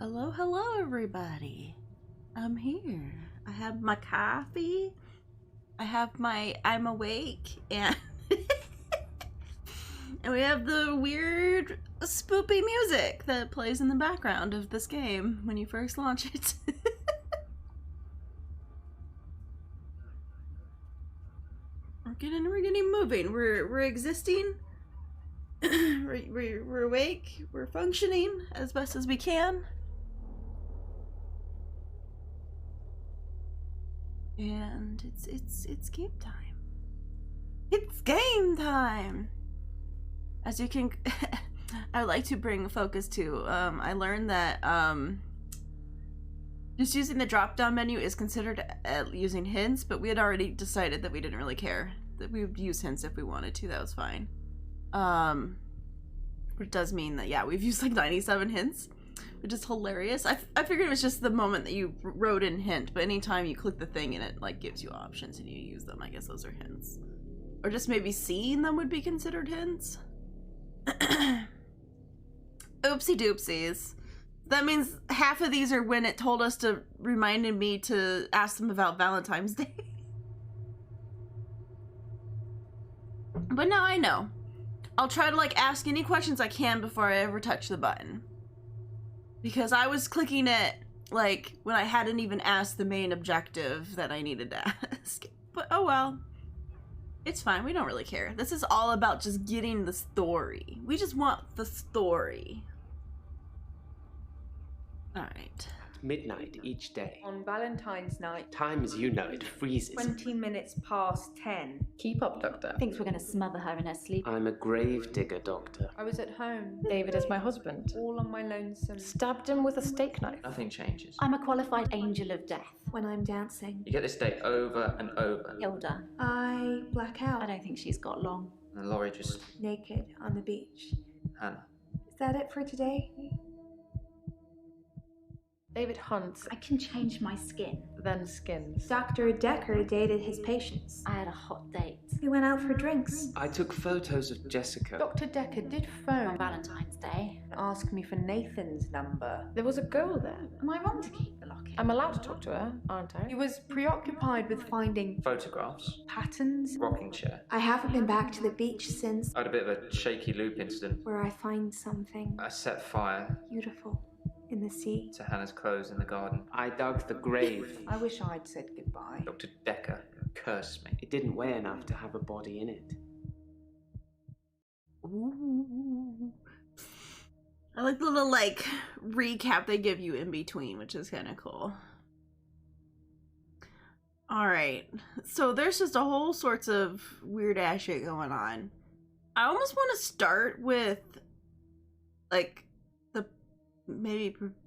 Hello, hello, everybody. I'm here. I have my coffee. I have my I'm awake, and and we have the weird spoopy music that plays in the background of this game when you first launch it. We're getting moving. We're existing. we're awake. We're functioning as best as we can. And it's game time. It's game time. As you can, I would like to bring focus to. I learned that just using the drop-down menu is considered using hints, but we had already decided that we didn't really care, that we would use hints if we wanted to. That was fine. But it does mean that, yeah, we've used like 97 hints, which is hilarious. I figured it was just the moment that you wrote in hint, but anytime you click the thing and it like gives you options and you use them, I guess those are hints. Or just maybe seeing them would be considered hints. Oopsie doopsies. That means half of these are when it told us to reminded me to ask them about Valentine's Day. But now I know. I'll try to like ask any questions I can before I ever touch the button. Because I was clicking it like when I hadn't even asked the main objective that I needed to ask. But oh well. It's fine, we don't really care. This is all about just getting the story. We just want the story. Alright. Midnight each day. On Valentine's night, Time as you know it freezes. 20 minutes past 10. Keep up, Doctor. Thinks we're gonna smother her in her sleep. I'm a grave digger, Doctor. I was at home, David is my husband. all on my lonesome. Stabbed him with a steak knife. Nothing changes. I'm a qualified angel of death. When I'm dancing, You get this day over and over. Hilda. I black out, I don't think she's got long. And Laurie just, naked on the beach. Hannah. Is that it for today? David hunts, I can change my skin. then skins. Dr. Dekker dated his patients. I had a hot date. We went out for drinks. I took photos of Jessica. Dr. Dekker did On phone Valentine's Day. and ask me for Nathan's number. There was a girl there. Am I wrong to keep the locket? I'm allowed to talk to her, aren't I? He was preoccupied with finding Photographs. patterns. Rocking chair. I haven't been back to the beach since, I had a bit of a shaky loop incident. where I find something I set fire beautiful in the sea. to Hannah's clothes in the garden. I dug the grave. I wish I'd said goodbye. Dr. Dekker cursed me. It didn't weigh enough to have a body in it. Ooh. I like the little like recap they give you in between, which is kind of cool. All right, so there's just a whole sorts of weird ass shit going on. I almost want to start with like the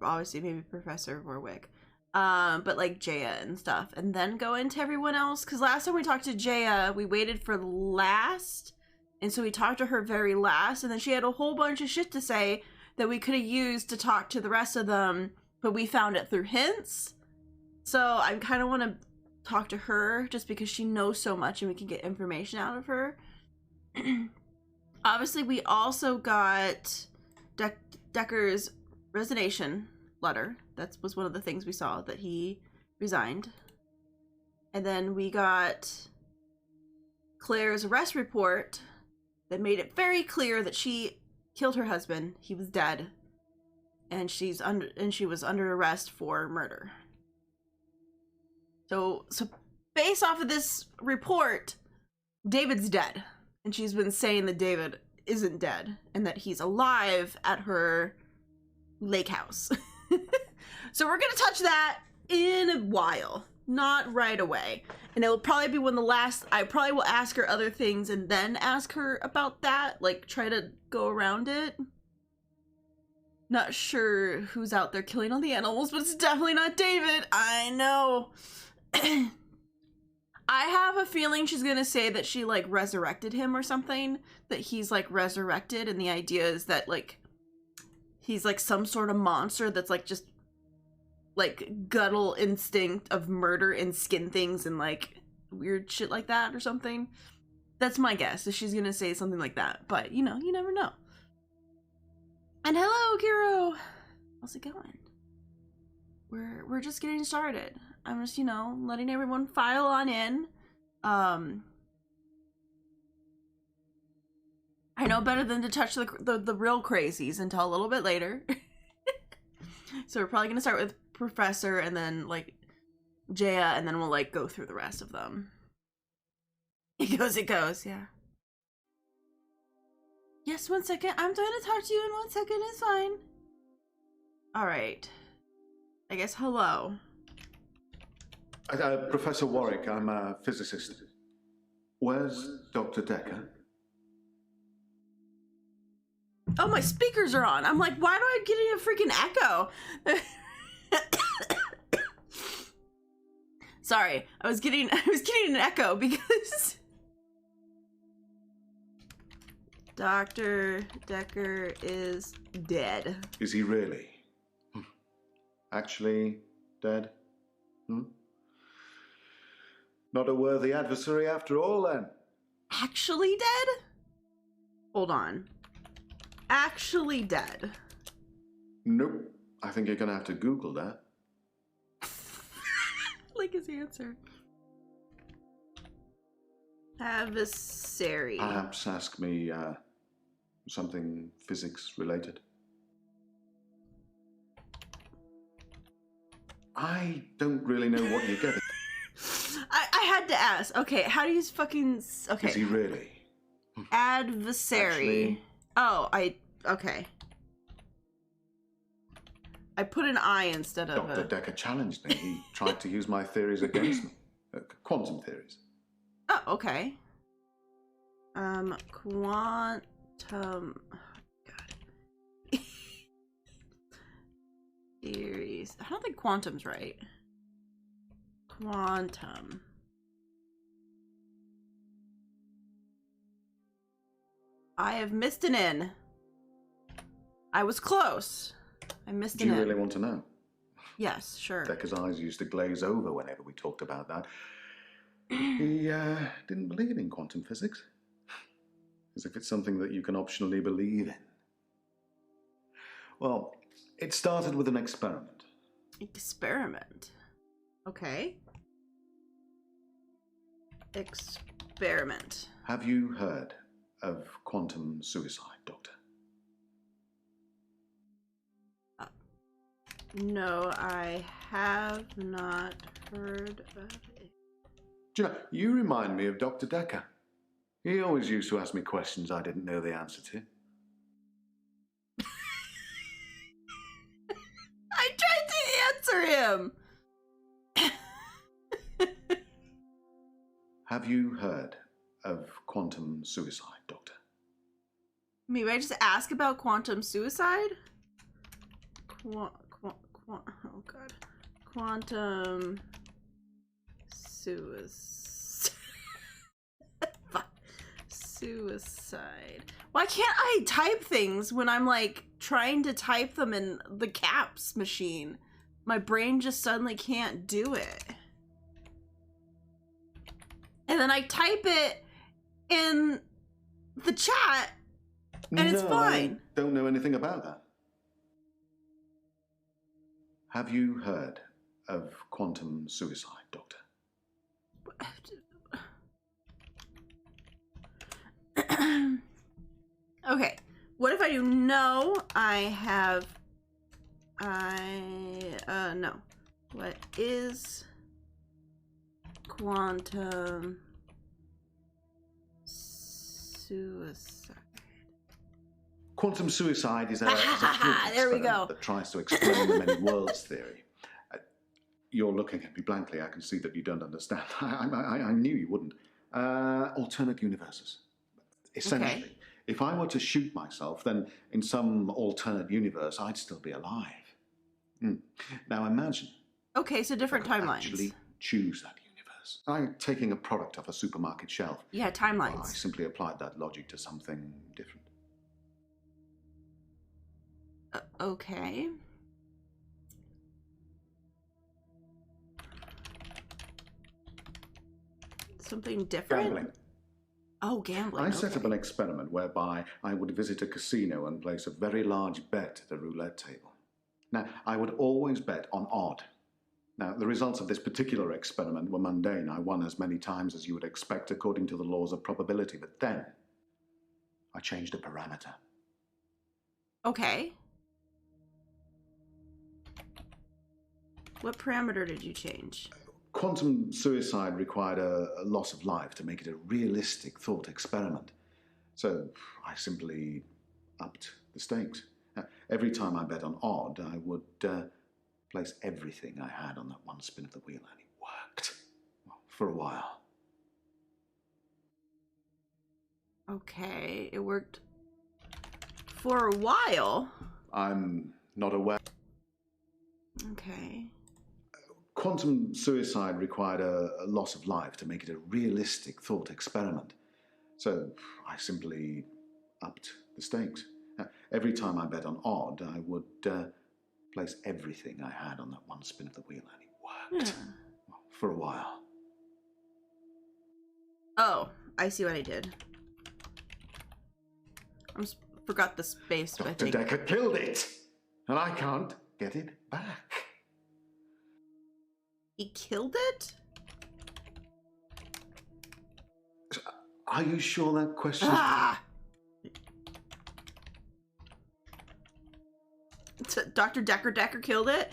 obviously maybe Professor Warwick, but like Jaya and stuff, and then go into everyone else. Because last time we talked to Jaya, we waited for last, and so we talked to her very last, and then she had a whole bunch of shit to say that we could have used to talk to the rest of them, but we found it through hints. So I kind of want to talk to her just because she knows so much and we can get information out of her. Obviously, we also got Dekker's resignation letter. That was one of the things we saw, that he resigned. And then we got Claire's arrest report that made it very clear that she killed her husband. He was dead, and she was under arrest for murder. So based off of this report, David's dead, and she's been saying that David isn't dead and that he's alive at her lake house. So we're gonna touch that in a while, not right away, and it will probably be when I probably will ask her other things and then ask her about that, like try to go around it. Not sure who's out there killing all the animals, but it's definitely not David. I know. I have a feeling she's gonna say that she like resurrected him or something, that he's like resurrected, and the idea is that like he's like some sort of monster that's like just like guttural instinct of murder and skin things and like weird shit like that or something. That's my guess, is she's gonna say something like that, but you know, you never know. And hello, Kiro! How's it going? we're just getting started. I'm just, you know, letting everyone file on in. I know better than to touch the real crazies until a little bit later. So we're probably gonna start with Professor and then like Jaya, and then we'll like go through the rest of them. It goes, yeah. Yes, 1 second. I'm trying to talk to you in 1 second. It's fine. All right. I guess hello. Professor Warwick, I'm a physicist. Where's Dr. Dekker? Oh, my speakers are on. I'm like, why do I get a freaking echo? Sorry, I was getting an echo because Dr. Dekker is dead. Is he really? Actually dead? Not a worthy adversary after all, then. Actually dead? Hold on. Actually dead. Nope. I think you're gonna have to Google that. Like his answer. Adversary. Perhaps ask me something physics related. I don't really know what you're getting. I had to ask. Okay, how do you fucking... Okay. Is he really? Adversary. Actually... Oh, okay. I put an I instead of Dr. Dekker challenged me. He tried to use my theories against me. Quantum theories. Oh, okay. Quantum... Oh, God. Theories. I don't think quantum's right. Quantum. I have missed an N. I was close. I missed Do an you N. really want to know? Yes, sure. Dekker's eyes used to glaze over whenever we talked about that. He didn't believe in quantum physics. As if it's something that you can optionally believe in. Well, it started with an experiment. Experiment. Okay. Experiment. Have you heard of quantum suicide, Doctor? No, I have not heard of it. Do you know, you remind me of Dr. Dekker. He always used to ask me questions I didn't know the answer to. I tried to answer him! Have you heard of quantum suicide, Doctor? Maybe I just ask about quantum suicide? Oh god. Quantum suicide. Suicide. Why can't I type things when I'm like trying to type them in the caps machine? My brain just suddenly can't do it. And then I type it in the chat and it's fine. I don't know anything about that. Have you heard of quantum suicide, Doctor? Okay, what if I do no? No. What is quantum suicide? Quantum suicide is a field there we experiment go. that tries to explain the many worlds theory. You're looking at me blankly. I can see that you don't understand. I knew you wouldn't. Alternate universes. Essentially, Okay. if I were to shoot myself, then in some alternate universe, I'd still be alive. Now imagine. Okay, so different I could timelines. actually choose that universe. I'm taking a product off a supermarket shelf. Yeah, Well, timelines. I simply applied that logic to something different. Okay. Something different? Gambling. Oh, gambling. I set okay. up an experiment whereby I would visit a casino and place a very large bet at a roulette table. Now, I would always bet on odd. Now, the results of this particular experiment were mundane. I won as many times as you would expect according to the laws of probability, but then I changed a parameter. Okay. What parameter did you change? Quantum suicide required a loss of life to make it a realistic thought experiment. So I simply upped the stakes. Every time I bet on odd, I would place everything I had on that one spin of the wheel, and it worked. Well, for a while. Okay, it worked for a while. I'm not aware. Okay. Quantum suicide required a loss of life to make it a realistic thought experiment. So I simply upped the stakes. Every time I bet on odd, I would place everything I had on that one spin of the wheel, and it worked. Well, for a while. Oh, I see what I did. Forgot the space, but I Dr. think... Dekker killed it, and I can't get it back. He killed it? Are you sure that question... Ah! Dr. Dekker killed it?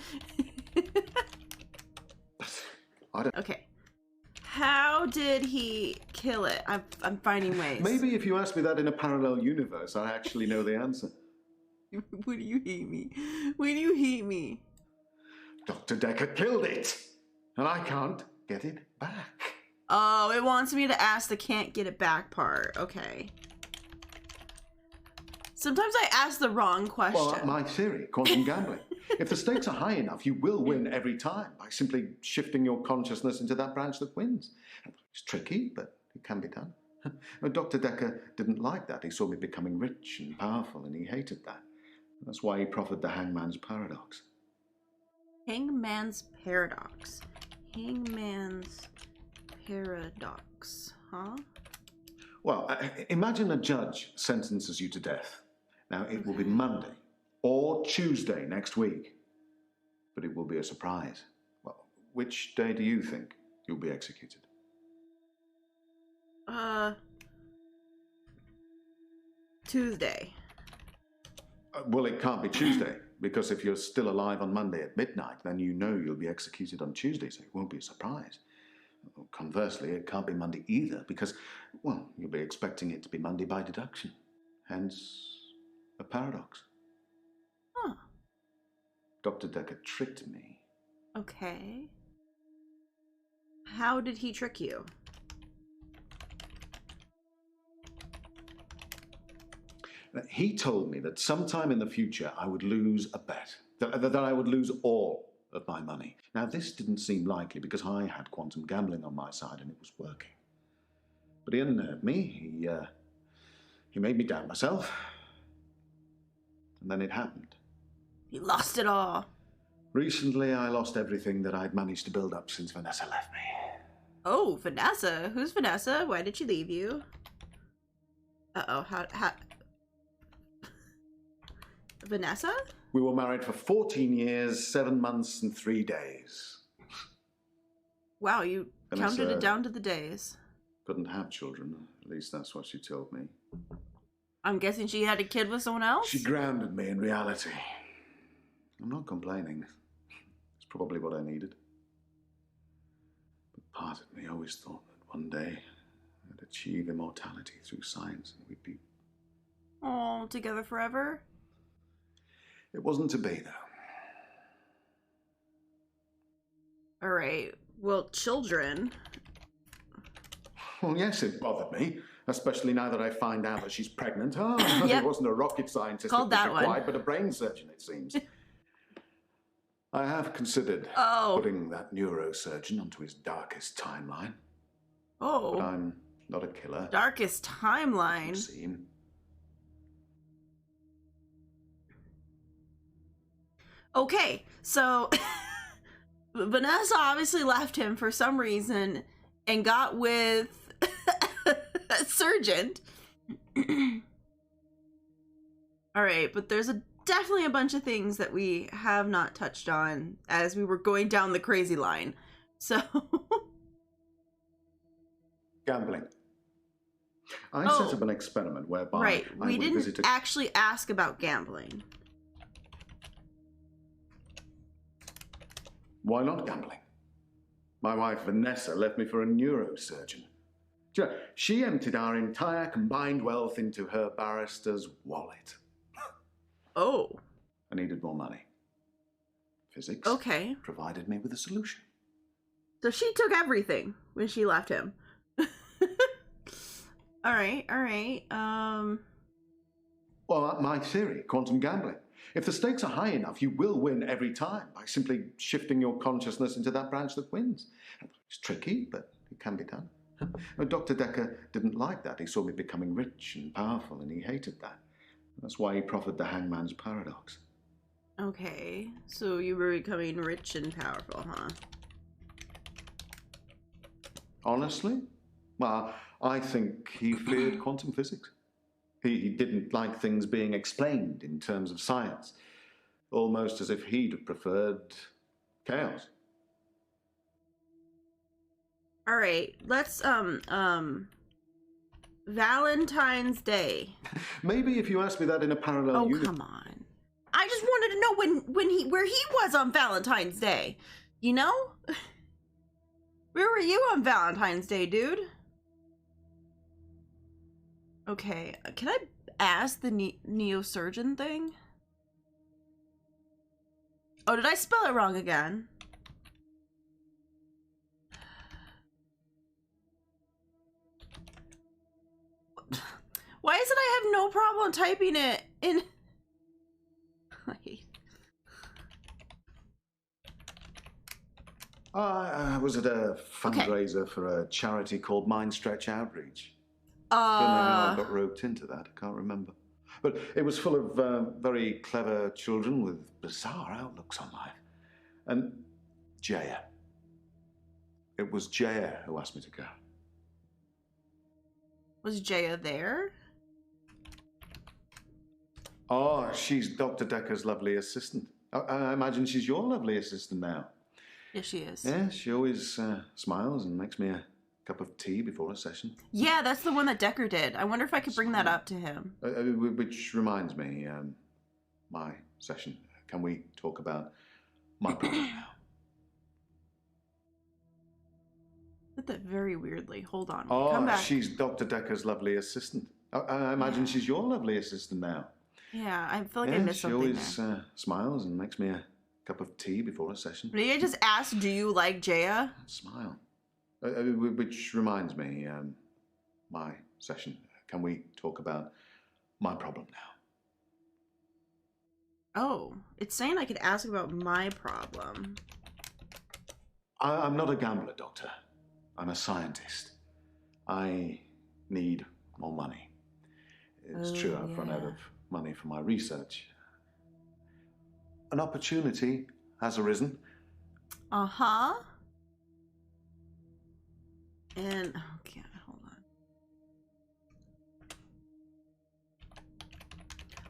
I don't... Okay. How did he kill it? I'm finding ways. Maybe if you asked me that in a parallel universe, I actually know the answer. When do you hate me? When do you hate me? Dr. Dekker killed it, and I can't get it back. Oh, it wants me to ask the can't get it back part. Okay. Sometimes I ask the wrong question. Well, my theory, quantum gambling. If the stakes are high enough, you will win every time by simply shifting your consciousness into that branch that wins. It's tricky, but it can be done. Dr. Dekker didn't like that. He saw me becoming rich and powerful, and he hated that. That's why he proffered the hangman's paradox. Hangman's paradox. Hangman's paradox, huh? Well, imagine a judge sentences you to death. Now, it will be Monday or Tuesday next week, but it will be a surprise. Well, which day do you think you'll be executed? Tuesday. Well, it can't be Tuesday, because if you're still alive on Monday at midnight, then you know you'll be executed on Tuesday, so it won't be a surprise. Conversely, it can't be Monday either, because, well, you'll be expecting it to be Monday by deduction. Hence, a paradox. Huh. Dr. Dekker tricked me. Okay. How did he trick you? He told me that sometime in the future I would lose a bet, that I would lose all of my money. Now, this didn't seem likely because I had quantum gambling on my side and it was working. But he unnerved me. He made me doubt myself. And then it happened. You lost it all. Recently, I lost everything that I'd managed to build up since Vanessa left me. Oh, Vanessa. Who's Vanessa? Why did she leave you? Uh-oh, how... Vanessa? We were married for 14 years, 7 months, and 3 days. Wow, you Vanessa counted it down to the days. couldn't have children. At least that's what she told me. I'm guessing she had a kid with someone else? She grounded me in reality. I'm not complaining. It's probably what I needed. But part of me always thought that one day I'd achieve immortality through science and we'd be... Oh, together forever? It wasn't to be, though. Alright, well, children... Well, yes, it bothered me. Especially now that I find out that she's pregnant. Oh, Yep. It wasn't a rocket scientist Called that that was one. required, but a brain surgeon, it seems. I have considered Oh. putting that neurosurgeon onto his darkest timeline. But Oh. I'm not a killer. Darkest You've timeline. seen. Okay, so... Vanessa obviously left him for some reason and got with a surgeon. Alright, but there's a definitely a bunch of things that we have not touched on as we were going down the crazy line. So... Gambling. I Oh. set up an experiment whereby Right, I we would didn't visit a... actually ask about gambling. Why not gambling? My wife Vanessa left me for a neurosurgeon. Do you know, she emptied our entire combined wealth into her barrister's wallet. Oh, I needed more money. Physics okay. provided me with a solution. So she took everything when she left him. All right. Well, my theory, quantum gambling. If the stakes are high enough, you will win every time by simply shifting your consciousness into that branch that wins. It's tricky, but it can be done. Dr. Dekker didn't like that. He saw me becoming rich and powerful, and he hated that. That's why he proffered the hangman's paradox. Okay, so you were becoming rich and powerful, huh? Honestly? Well, I think he feared quantum physics. He didn't like things being explained in terms of science, almost as if he'd have preferred chaos. All right, let's Valentine's Day. Maybe if you asked me that in a parallel universe. Come on. I just wanted to know where he was on Valentine's Day. You know? Where were you on Valentine's Day, dude? Okay, can I ask the neosurgeon thing? Oh, did I spell it wrong again? Why is it I have no problem typing it in? I was at a fundraiser for a charity called Mind Stretch Outreach. Don't know how I got roped into that. I can't remember. But it was full of very clever children with bizarre outlooks on life. And Jaya. It was Jaya who asked me to go. Was Jaya there? Oh, she's Dr. Dekker's lovely assistant. I imagine she's your lovely assistant now. Yes, she is. Yeah, she always smiles and makes me a cup of tea before a session. Yeah, that's the one that Dekker did. I wonder if I could bring that up to him. Which reminds me, my session. Can we talk about my problem now? Did that very weirdly. Hold on. Oh, Come back. she's Dr. Dekker's lovely assistant. I imagine she's your lovely assistant now. Yeah, I feel like I missed something there. She always smiles and makes me a cup of tea before a session. Maybe I just asked, do you like Jaya? Smile. Which reminds me, my session. Can we talk about my problem now? Oh, it's saying I could ask about my problem. I'm not a gambler, Doctor. I'm a scientist. I need more money. It's true, I've run out of money for my research. An opportunity has arisen. Uh-huh. And, okay, hold on.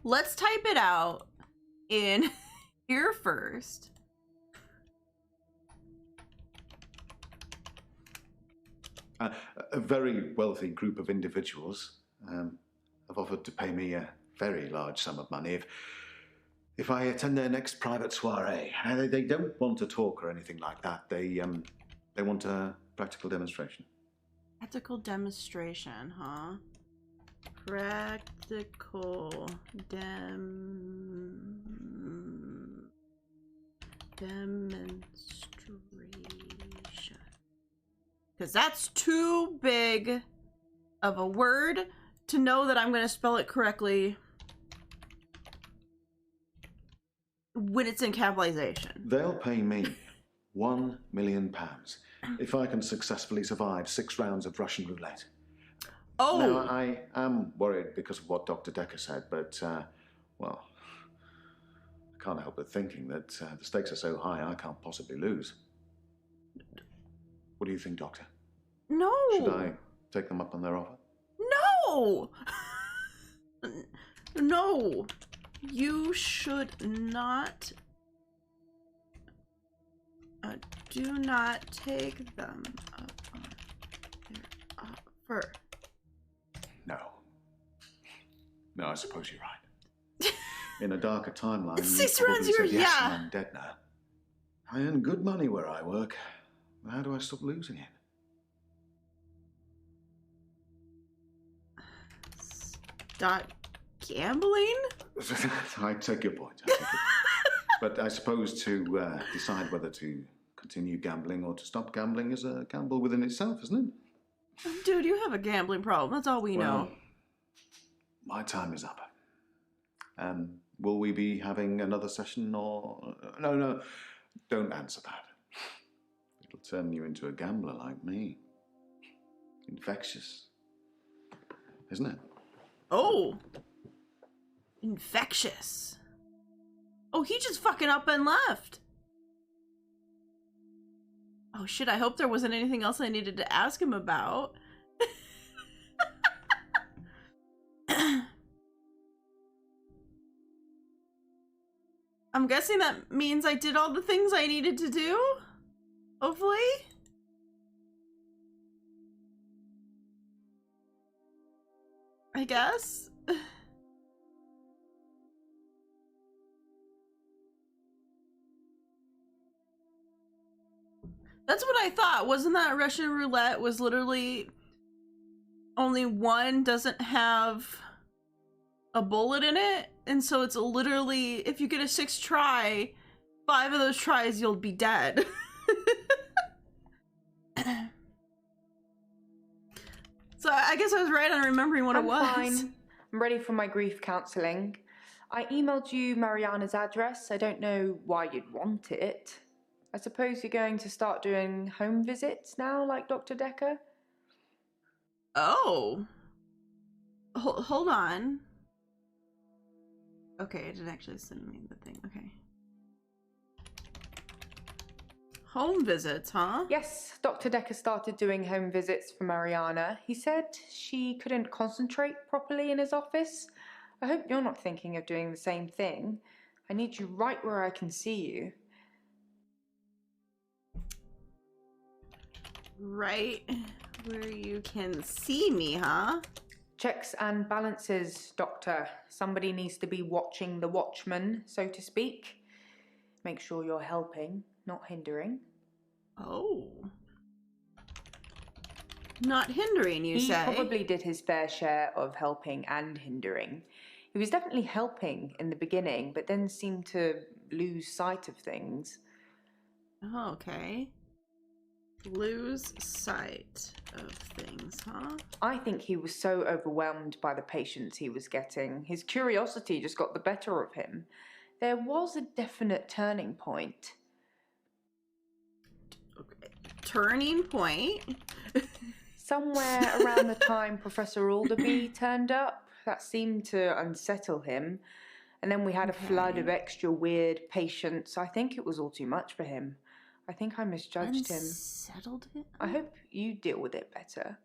Let's type it out in here first. A very wealthy group of individuals have offered to pay me a very large sum of money if I attend their next private soiree. They don't want to talk or anything like that. They want a practical demonstration. Practical demonstration, huh? Practical demonstration. Because that's too big of a word to know that I'm going to spell it correctly when it's in capitalization. They'll pay me £1 million if I can successfully survive 6 rounds of Russian roulette. Oh! Now, I am worried because of what Dr. Dekker said, but, well, I can't help but thinking that the stakes are so high I can't possibly lose. What do you think, Doctor? No! Should I take them up on their offer? No! No! You should not. Do not take them up on their offer. No. No, I suppose you're right. In a darker timeline, It's you 6 probably rounds, said you're- yes, yeah. and I'm dead now. I earn good money where I work. How do I stop losing it? Stop gambling? I take your point. But I suppose to decide whether to continue gambling or to stop gambling is a gamble within itself, isn't it? Dude, you have a gambling problem. That's all we know. My time is up. Will we be having another session or... No, don't answer that. It'll turn you into a gambler like me. Infectious. Isn't it? Oh. Infectious. Oh, he just fucking up and left. Oh shit, I hope there wasn't anything else I needed to ask him about. I'm guessing that means I did all the things I needed to do? Hopefully? I guess? That's what I thought. Wasn't that Russian roulette was literally only one doesn't have a bullet in it? And so it's literally, if you get a 6th try, 5 of those tries you'll be dead. So I guess I was right on remembering what it was. Fine. I'm ready for my grief counselling. I emailed you Mariana's address. I don't know why you'd want it. I suppose you're going to start doing home visits now, like Dr. Dekker? Oh. Hold on. Okay, it didn't actually send me the thing. Okay. Home visits, huh? Yes, Dr. Dekker started doing home visits for Mariana. He said she couldn't concentrate properly in his office. I hope you're not thinking of doing the same thing. I need you right where I can see you. Right where you can see me, huh? Checks and balances, Doctor. Somebody needs to be watching the watchman, so to speak. Make sure you're helping, not hindering. Oh. Not hindering, you say? He probably did his fair share of helping and hindering. He was definitely helping in the beginning, but then seemed to lose sight of things. Oh, okay. Lose sight of things, huh? I think he was so overwhelmed by the patients he was getting. His curiosity just got the better of him. There was a definite turning point. Okay. Turning point? Somewhere around the time Professor Alderby turned up, that seemed to unsettle him. And then we had a flood of extra weird patients. I think it was all too much for him. I think I misjudged him. Unsettled him? I hope you deal with it better.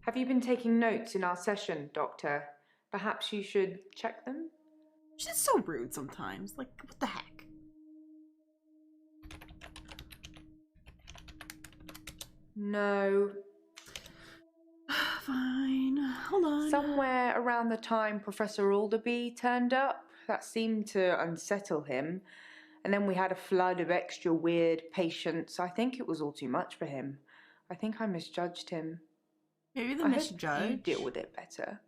Have you been taking notes in our session, Doctor? Perhaps you should check them? She's so rude sometimes. Like, what the heck? No. Fine. Hold on. Somewhere around the time Professor Alderby turned up, that seemed to unsettle him. And then we had a flood of extra weird patients. I think it was all too much for him. I think I misjudged him. Maybe the I hope misjudge. you deal with it better.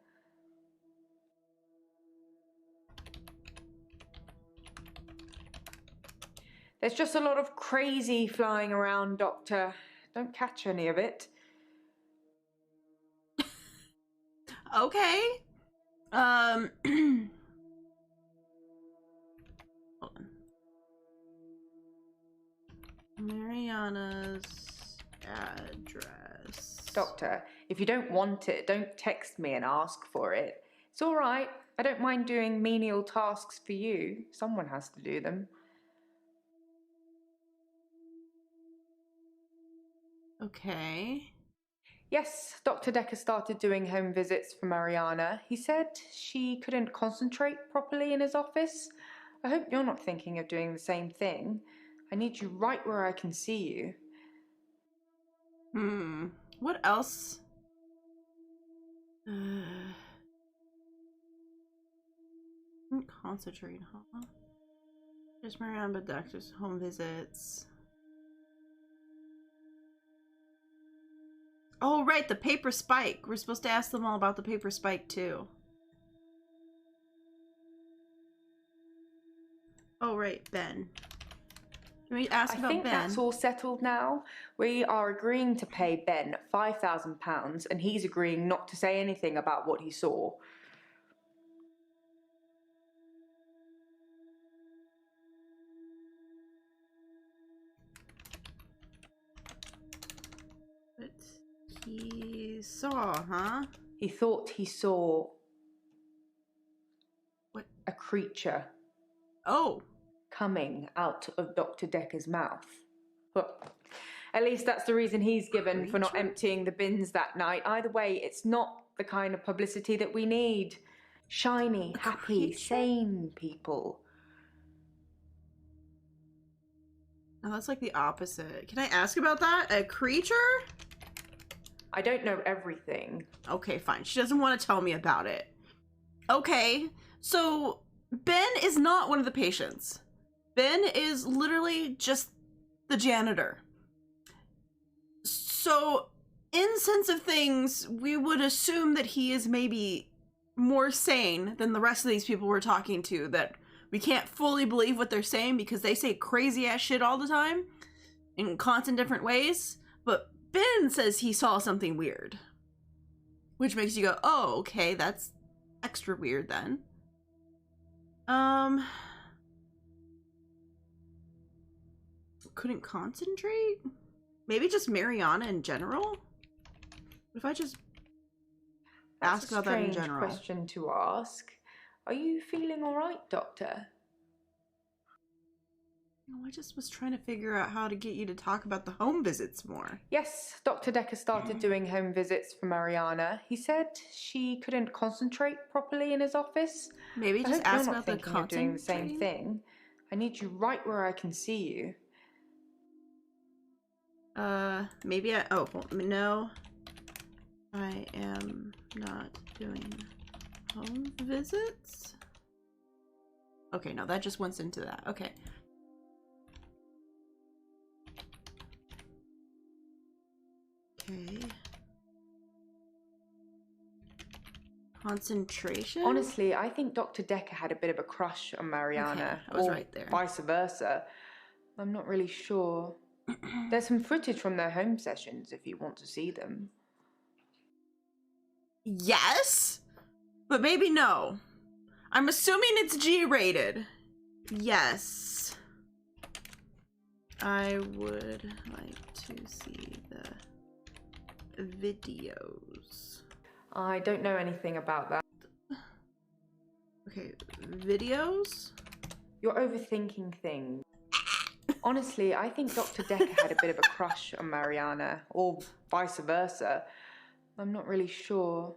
There's just a lot of crazy flying around, Doctor. Don't catch any of it. Okay. Hold on. Mariana's address. Doctor, if you don't want it, don't text me and ask for it. It's all right. I don't mind doing menial tasks for you. Someone has to do them. Okay. Yes, Dr. Dekker started doing home visits for Mariana. He said she couldn't concentrate properly in his office. I hope you're not thinking of doing the same thing. I need you right where I can see you. What else? Concentrate, huh? Just Mariana, but doctor's home visits. Oh, right, the paper spike. We're supposed to ask them all about the paper spike, too. Oh, right, Ben. Can we ask about Ben? I think that's all settled now. We are agreeing to pay Ben £5,000 and he's agreeing not to say anything about what he saw. What he saw, huh? He thought he saw... What? A creature. Oh. Coming out of Dr. Dekker's mouth. Well, at least that's the reason he's given for not emptying the bins that night. Either way, it's not the kind of publicity that we need. Shiny, happy, sane people. No, that's like the opposite. Can I ask about that? A creature? I don't know everything. Okay, fine. She doesn't want to tell me about it. Okay, so Ben is not one of the patients. Ben is literally just the janitor. So, in sense of things, we would assume that he is maybe more sane than the rest of these people we're talking to, that we can't fully believe what they're saying because they say crazy ass shit all the time in constant different ways. But Ben says he saw something weird, which makes you go, oh, okay, that's extra weird then. Couldn't concentrate? Maybe just Mariana in general? What if I just ask about that in general? That's a strange question to ask. Are you feeling all right, Doctor? No, I just was trying to figure out how to get you to talk about the home visits more. Yes, Dr. Dekker started doing home visits for Mariana. He said she couldn't concentrate properly in his office. Maybe just ask about the concentrating. Doing the same thing. I need you right where I can see you. Maybe no. I am not doing home visits? Okay, no, that just went into that. Okay. Okay. Concentration? Honestly, I think Dr. Dekker had a bit of a crush on Mariana. Okay, I was or right there. Vice versa. I'm not really sure. There's some footage from their home sessions if you want to see them. Yes, but maybe no. I'm assuming it's G-rated. Yes. I would like to see the videos. I don't know anything about that. Okay, videos? You're overthinking things. Honestly, I think Dr. Dekker had a bit of a crush on Mariana, or vice versa. I'm not really sure.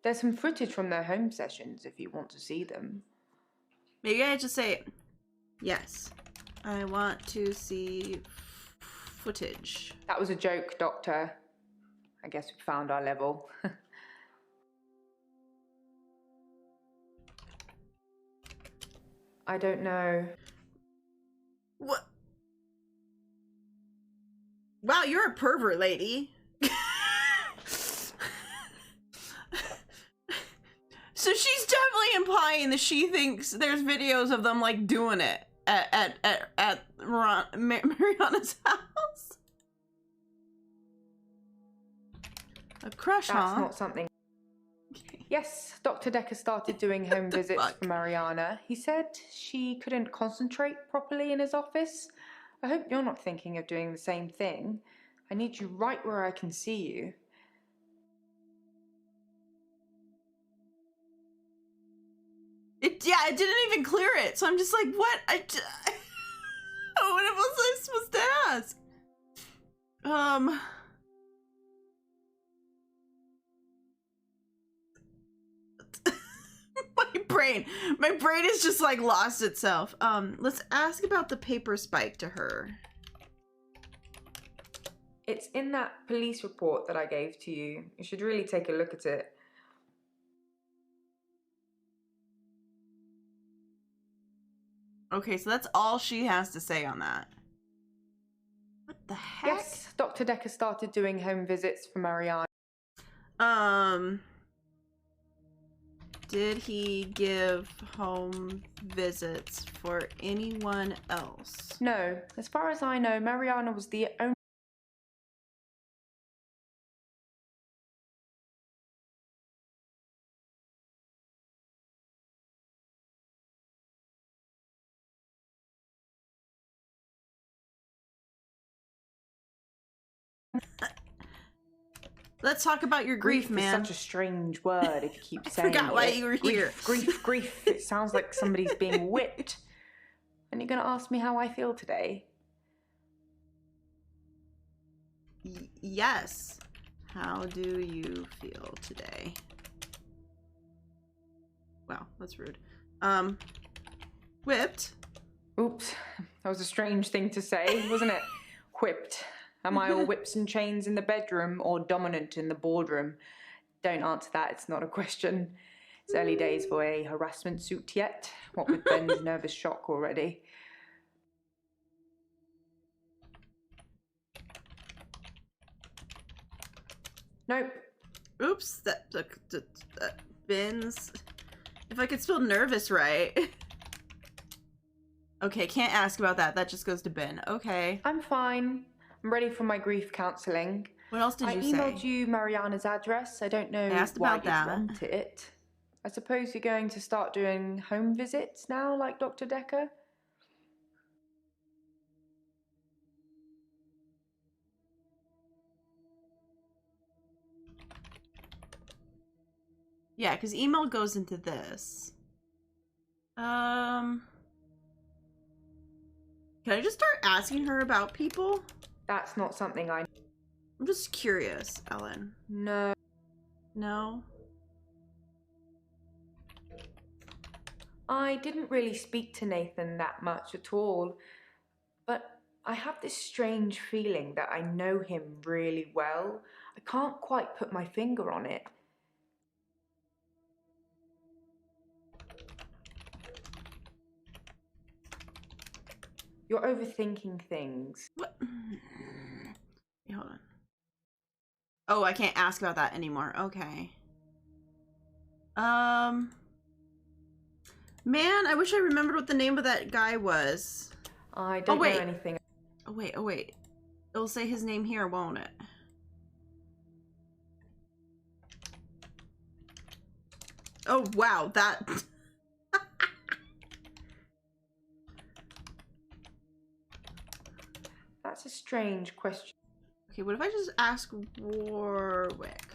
There's some footage from their home sessions if you want to see them. Maybe I just say, yes, I want to see footage. That was a joke, Doctor. I guess we found our level. I don't know. What? Wow, you're a pervert, lady. So she's definitely implying that she thinks there's videos of them like doing it at Mariana's house. A crush, huh? That's not something. Okay. Yes, Dr. Dekker started doing home visits for Mariana. He said she couldn't concentrate properly in his office. I hope you're not thinking of doing the same thing. I need you right where I can see you. It didn't even clear it, so I'm just like, what? What was I supposed to ask? brain is just like lost itself. Let's ask about the paper spike to her. It's in that police report that I gave to you. You should really take a look at it. Okay, so that's all she has to say on that. What the heck? Yes, Dr. Dekker started doing home visits for Mariana. Did he give home visits for anyone else? No, as far as I know, Mariana was the only... Let's talk about your grief, man. is such a strange word if you keep saying it. Forgot why you were here. Grief. It sounds like somebody's being whipped. And you're going to ask me how I feel today? Yes. How do you feel today? Wow, that's rude. Whipped. Oops, that was a strange thing to say, wasn't it? Whipped. Am I all whips and chains in the bedroom or dominant in the boardroom? Don't answer that, it's not a question. It's early days for a harassment suit yet, what with Ben's nervous shock already. Nope. Oops, that Ben's. If I could spell nervous right. Okay, can't ask about that. That just goes to Ben. Okay. I'm fine. I'm ready for my grief counselling. What else did you say? I emailed you Mariana's address. I don't know why you want it. I suppose you're going to start doing home visits now, like Dr. Dekker? Yeah, because email goes into this. Can I just start asking her about people? That's not something I'm just curious, Ellen. No. No? I didn't really speak to Nathan that much at all, but I have this strange feeling that I know him really well. I can't quite put my finger on it. You're overthinking things. What? Wait, hold on. Oh, I can't ask about that anymore. Okay. Man, I wish I remembered what the name of that guy was. I don't know anything. Oh, wait. It'll say his name here, won't it? Oh, wow, that... That's a strange question. Okay, what if I just ask Warwick?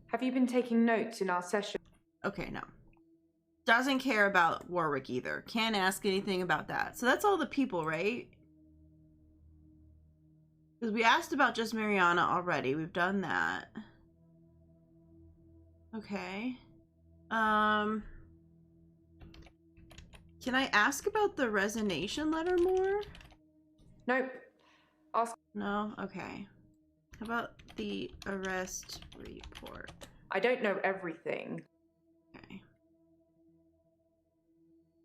Have you been taking notes in our session? Okay, no. Doesn't care about Warwick either. Can't ask anything about that. So that's all the people, right? Because we asked about just Mariana already. We've done that. Okay. Can I ask about the resignation letter more? Nope. Ask. No? Okay. How about the arrest report? I don't know everything. Okay.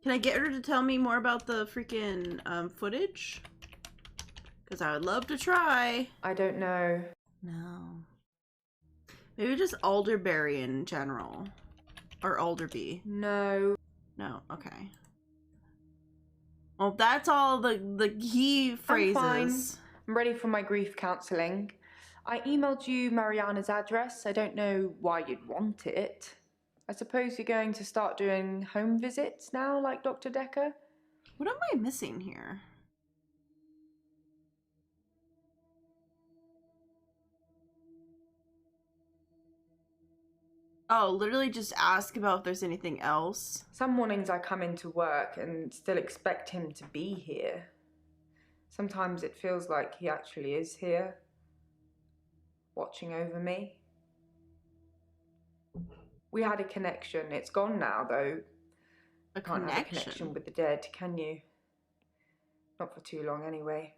Can I get her to tell me more about the freaking footage? Because I would love to try. I don't know. No. Maybe just Alderberry in general. Or Alderby. No. No, okay. Well, that's all the key phrases. I'm fine. I'm ready for my grief counselling. I emailed you Mariana's address. I don't know why you'd want it. I suppose you're going to start doing home visits now, like Dr. Dekker? What am I missing here? Oh, literally just ask about if there's anything else. Some mornings I come into work and still expect him to be here. Sometimes it feels like he actually is here, watching over me. We had a connection. It's gone now, though. A Can't have a connection. connection with the dead, can you? Not for too long, anyway.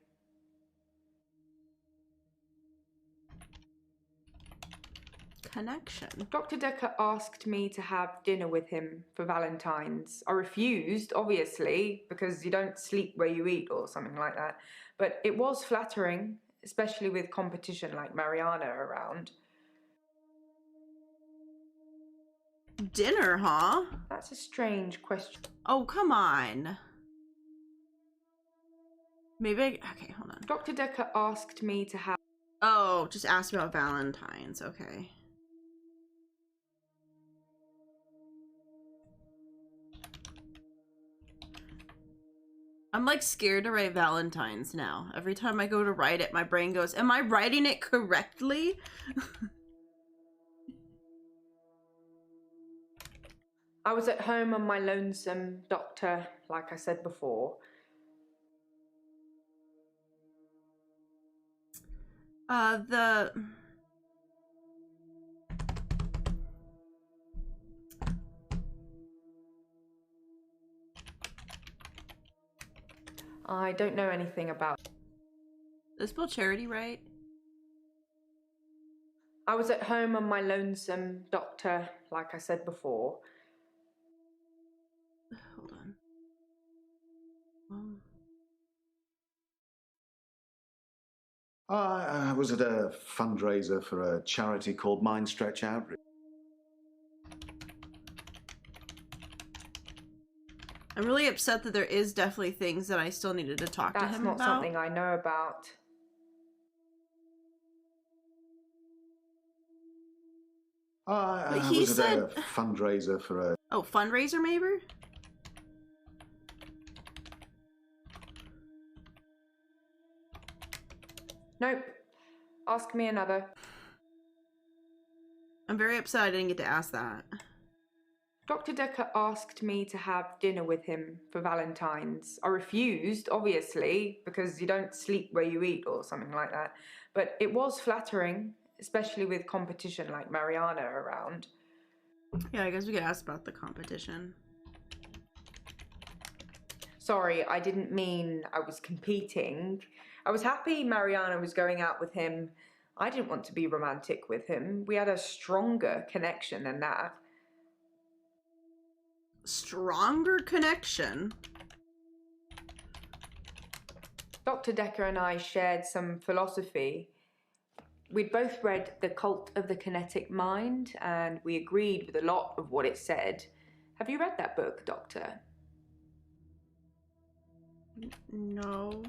Connection. Dr. Dekker asked me to have dinner with him for Valentine's. I refused, obviously, because you don't sleep where you eat or something like that. But it was flattering, especially with competition like Mariana around. Dinner, huh? That's a strange question. Oh, come on. Maybe okay, hold on. Dr. Dekker asked me to have... Oh, just ask about Valentine's. Okay. I'm like scared to write Valentine's now. Every time I go to write it, my brain goes, am I writing it correctly? I was at home on my lonesome, Doctor, like I said before. I don't know anything about... Did I spell charity right? I was at home on my lonesome, Doctor, like I said before. Hold on. I was at a fundraiser for a charity called Mind Stretch Outreach. I'm really upset that there is definitely things that I still needed to talk to That's him not about. something I know about. I he was at said- a fundraiser for a... Oh, fundraiser maybe? Nope. Ask me another. I'm very upset I didn't get to ask that. Dr. Dekker asked me to have dinner with him for Valentine's. I refused, obviously, because you don't sleep where you eat or something like that. But it was flattering, especially with competition like Mariana around. Yeah, I guess we could ask about the competition. Sorry, I didn't mean I was competing. I was happy Mariana was going out with him. I didn't want to be romantic with him. We had a stronger connection than that. Stronger connection? Dr. Dekker and I shared some philosophy. We'd both read The Cult of the Kinetic Mind, and we agreed with a lot of what it said. Have you read that book, Doctor? No.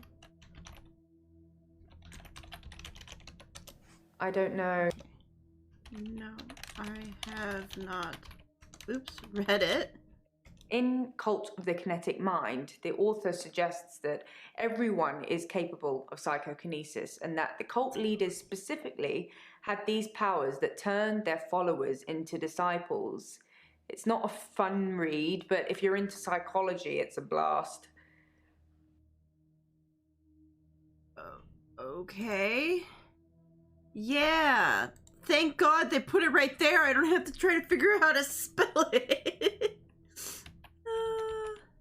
I don't know. No, I have not, read it. In Cult of the Kinetic Mind, the author suggests that everyone is capable of psychokinesis and that the cult leaders specifically had these powers that turned their followers into disciples. It's not a fun read, but if you're into psychology, it's a blast. Okay. Yeah. Thank God they put it right there. I don't have to try to figure out how to spell it.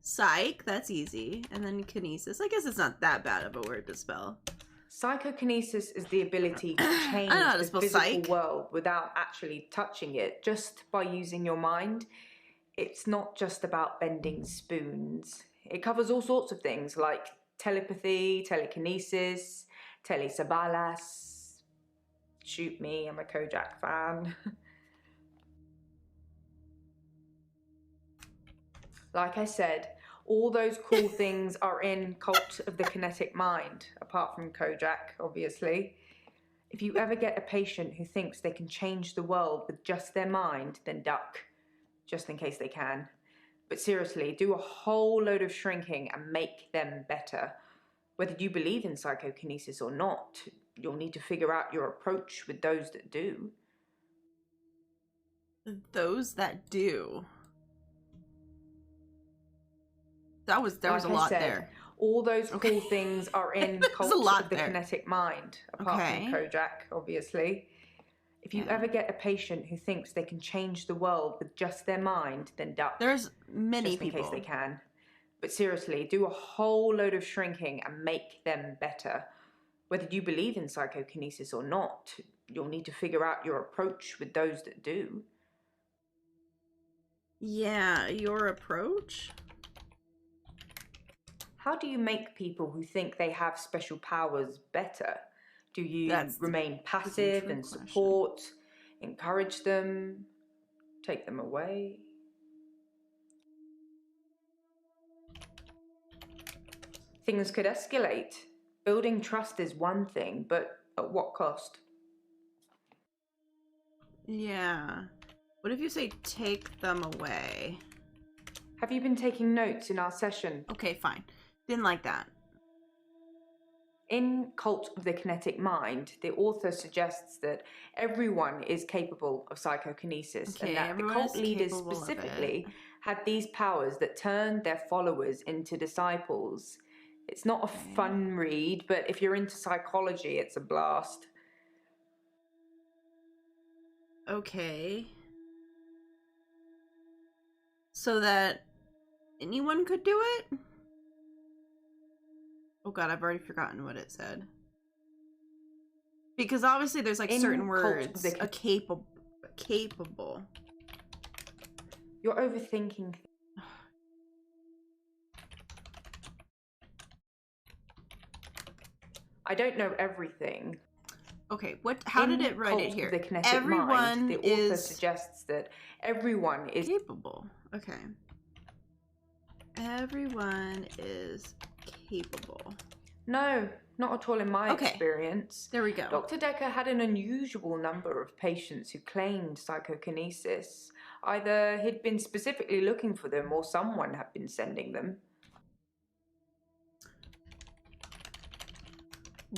Psych, that's easy. And then kinesis. I guess it's not that bad of a word to spell. Psychokinesis is the ability to change I know how to the spell physical psych. world without actually touching it, just by using your mind. It's not just about bending spoons. It covers all sorts of things like telepathy, telekinesis, telesabalas. Shoot me, I'm a Kojak fan. Like I said, all those cool things are in Cult of the Kinetic Mind, apart from Kojak, obviously. If you ever get a patient who thinks they can change the world with just their mind, then duck, just in case they can. But seriously, do a whole load of shrinking and make them better. Whether you believe in psychokinesis or not, you'll need to figure out your approach with those that do. Those that do. There was a Like I lot said, there. All those cool Okay. things are in There's Cult a lot of the there. Kinetic Mind, apart Okay. from Kojak, obviously. If you ever get a patient who thinks they can change the world with just their mind, then duck. There's many just in people. case they can. But seriously, do a whole load of shrinking and make them better. Whether you believe in psychokinesis or not, you'll need to figure out your approach with those that do. Yeah, your approach? How do you make people who think they have special powers better? Do you remain passive and support, encourage them, take them away? Things could escalate. Building trust is one thing, but at what cost? Yeah. What if you say take them away? Have you been taking notes in our session? Okay, fine. Didn't like that. In Cult of the Kinetic Mind, the author suggests that everyone is capable of psychokinesis, and that the cult leaders specifically had these powers that turned their followers into disciples. It's not a fun read, but if you're into psychology, it's a blast. Okay. So that anyone could do it? Oh god, I've already forgotten what it said. Because obviously there's like certain words. Capable. You're overthinking. I don't know everything. Okay, how did it write it here? The Kinetic Everyone Mind, the author is suggests that everyone is capable. Okay. Everyone is capable. No, not at all in my experience. There we go. Dr. Dekker had an unusual number of patients who claimed psychokinesis. Either he'd been specifically looking for them or someone had been sending them.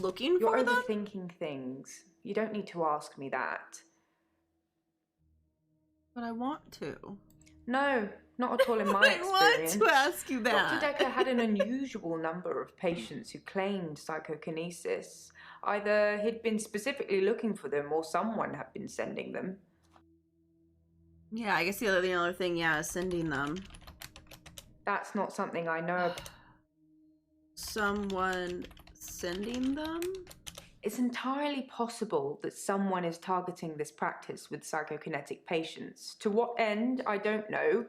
Looking You're for them? overthinking things. You don't need to ask me that. But I want to. No, not at all in my experience. I want to ask you that. Dr. Dekker had an unusual number of patients who claimed psychokinesis. Either he'd been specifically looking for them or someone had been sending them. Yeah, I guess the other thing, is sending them. That's not something I know about. Someone sending them? It's entirely possible that someone is targeting this practice with psychokinetic patients. To what end, I don't know.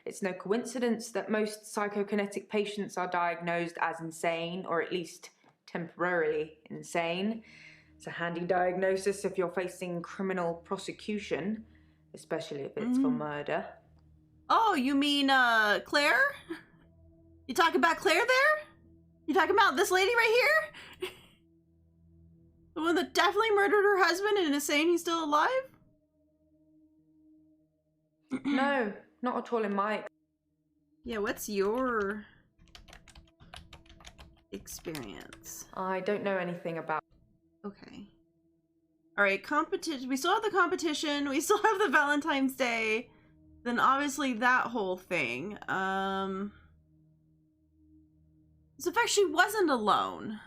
It's no coincidence that most psychokinetic patients are diagnosed as insane, or at least temporarily insane. It's a handy diagnosis if you're facing criminal prosecution, especially if it's for murder. Oh, you mean, Claire? You talking about Claire there? You talking about this lady right here? The one that definitely murdered her husband and is saying he's still alive? No, not at all in my... Yeah, what's your experience? I don't know anything about... Okay. Alright, competition. We still have the competition. We still have the Valentine's Day. Then obviously that whole thing. So in fact, she wasn't alone.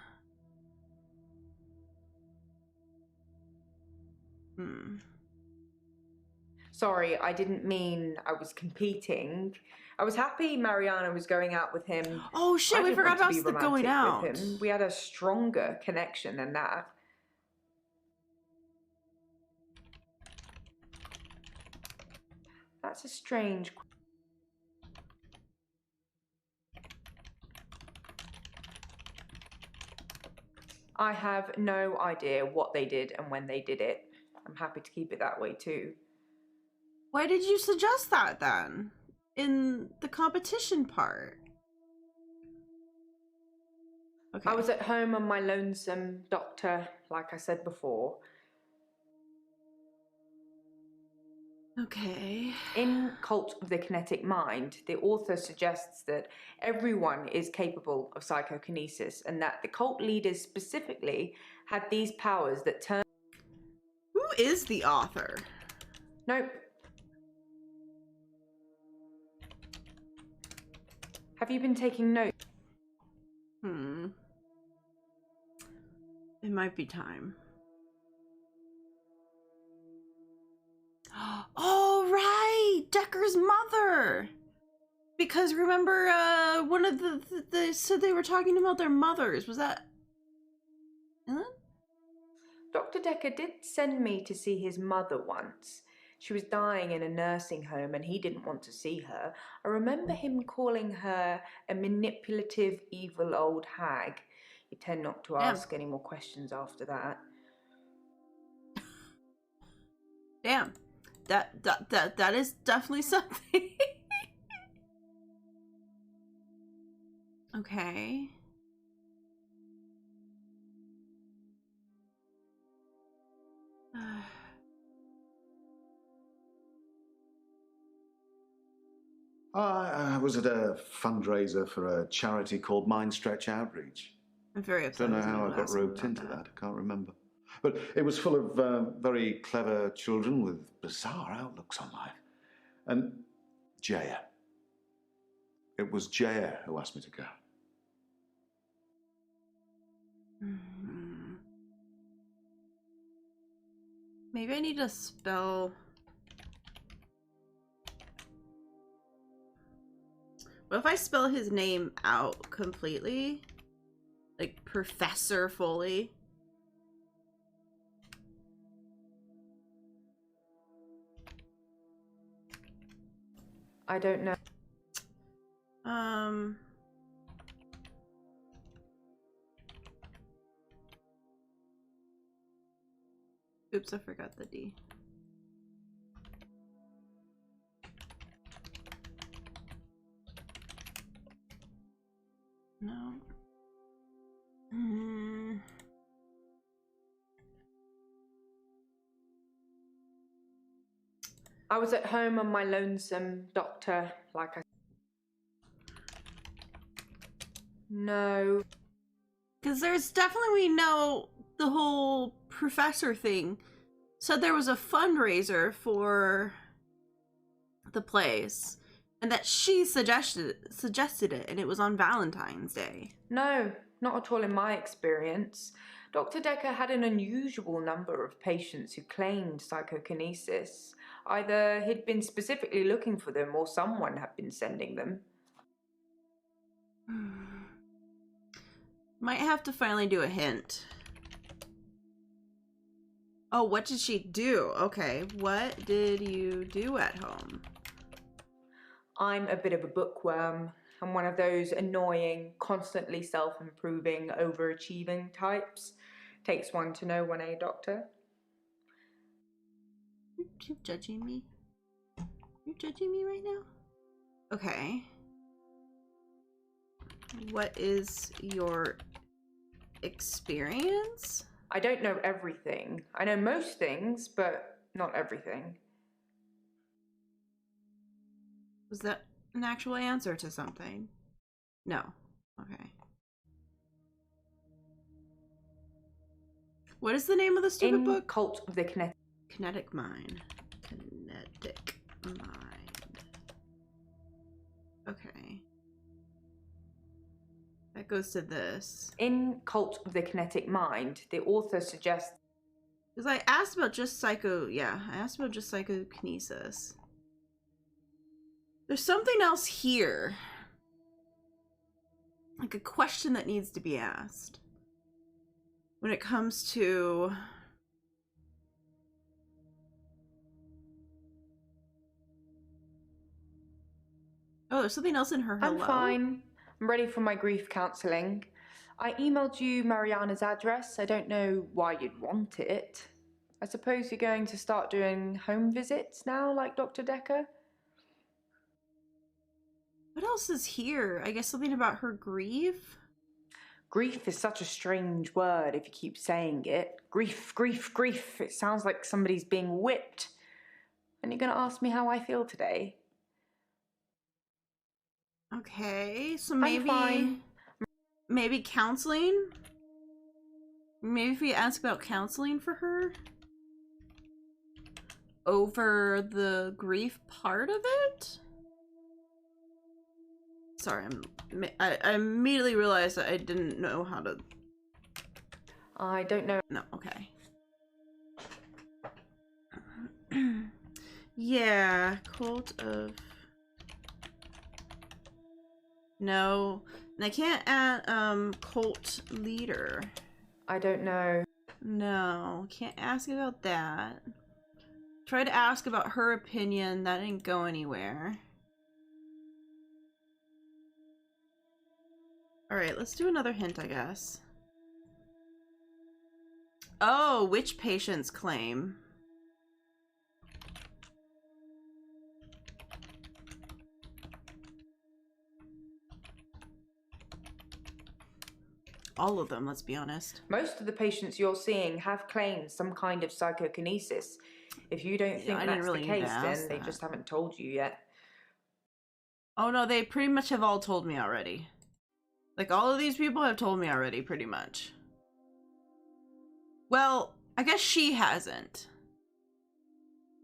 Sorry, I didn't mean I was competing. I was happy Mariana was going out with him. Oh shit, we forgot about the going out. With him. We had a stronger connection than that. That's a strange... I have no idea what they did and when they did it. I'm happy to keep it that way too. Why did you suggest that then? In the competition part? Okay. I was at home on my lonesome, Doctor, like I said before. Okay. In Cult of the Kinetic Mind, the author suggests that everyone is capable of psychokinesis and that the cult leaders specifically had these powers that turn... Who is the author? Nope. Have you been taking notes? It might be time. Dekker's mother. Because remember, one of they said they were talking about their mothers. Was that Ellen? Dr. Dekker did send me to see his mother once. She was dying in a nursing home and he didn't want to see her. I remember him calling her a manipulative, evil old hag. You tend not to ask any more questions after that. Damn. That is definitely something. Okay. I was at a fundraiser for a charity called Mind Stretch Outreach. I'm very upset. Don't know how I got roped into that. I can't remember. But it was full of very clever children with bizarre outlooks on life. And Jaya. It was Jaya who asked me to go. Maybe I need to spell... What if I spell his name out completely? Like Professor Foley? I don't know. Oops, I forgot the D. No. I was at home on my lonesome, Doctor, like I... No. Because there's definitely, we know the whole professor thing. Said there was a fundraiser for the place, and that she suggested it, and it was on Valentine's Day. No, not at all in my experience. Dr. Dekker had an unusual number of patients who claimed psychokinesis. Either he'd been specifically looking for them or someone had been sending them. Might have to finally do a hint. Oh, what did she do? Okay, what did you do at home? I'm a bit of a bookworm. I'm one of those annoying, constantly self-improving, overachieving types. Takes one to know one, eh, Doctor? You judging me? You're judging me right now? Okay. What is your experience? I don't know everything. I know most things, but not everything. Was that an actual answer to something? No. Okay. What is the name of the stupid book? Cult of the Kinetic Mind. Kinetic Mind. Okay. That goes to this. In Cult of the Kinetic Mind, the author suggests... Because I asked about just psychokinesis. There's something else here. Like a question that needs to be asked. When it comes to... Oh, there's something else in her hello. I'm fine. I'm ready for my grief counselling. I emailed you Mariana's address. I don't know why you'd want it. I suppose you're going to start doing home visits now, like Dr. Dekker? What else is here? I guess something about her grief? Grief is such a strange word if you keep saying it. Grief, grief, grief. It sounds like somebody's being whipped. And you're going to ask me how I feel today? Okay, so I'm fine. Maybe counseling? Maybe if we ask about counseling for her? Over the grief part of it? Sorry, I immediately realized that I didn't know how to... I don't know. No, okay. Yeah, cult of... No. And I can't add, cult leader. I don't know. No, can't ask about that. Try to ask about her opinion, that didn't go anywhere. Alright, let's do another hint, I guess. Oh, witch patient's claim. All of them, let's be honest. Most of the patients you're seeing have claimed some kind of psychokinesis. If you don't think I didn't that's really the need to case, ask then they that. just haven't told you yet. Oh no, they pretty much have all told me already. Like, all of these people have told me already, pretty much. Well, I guess she hasn't.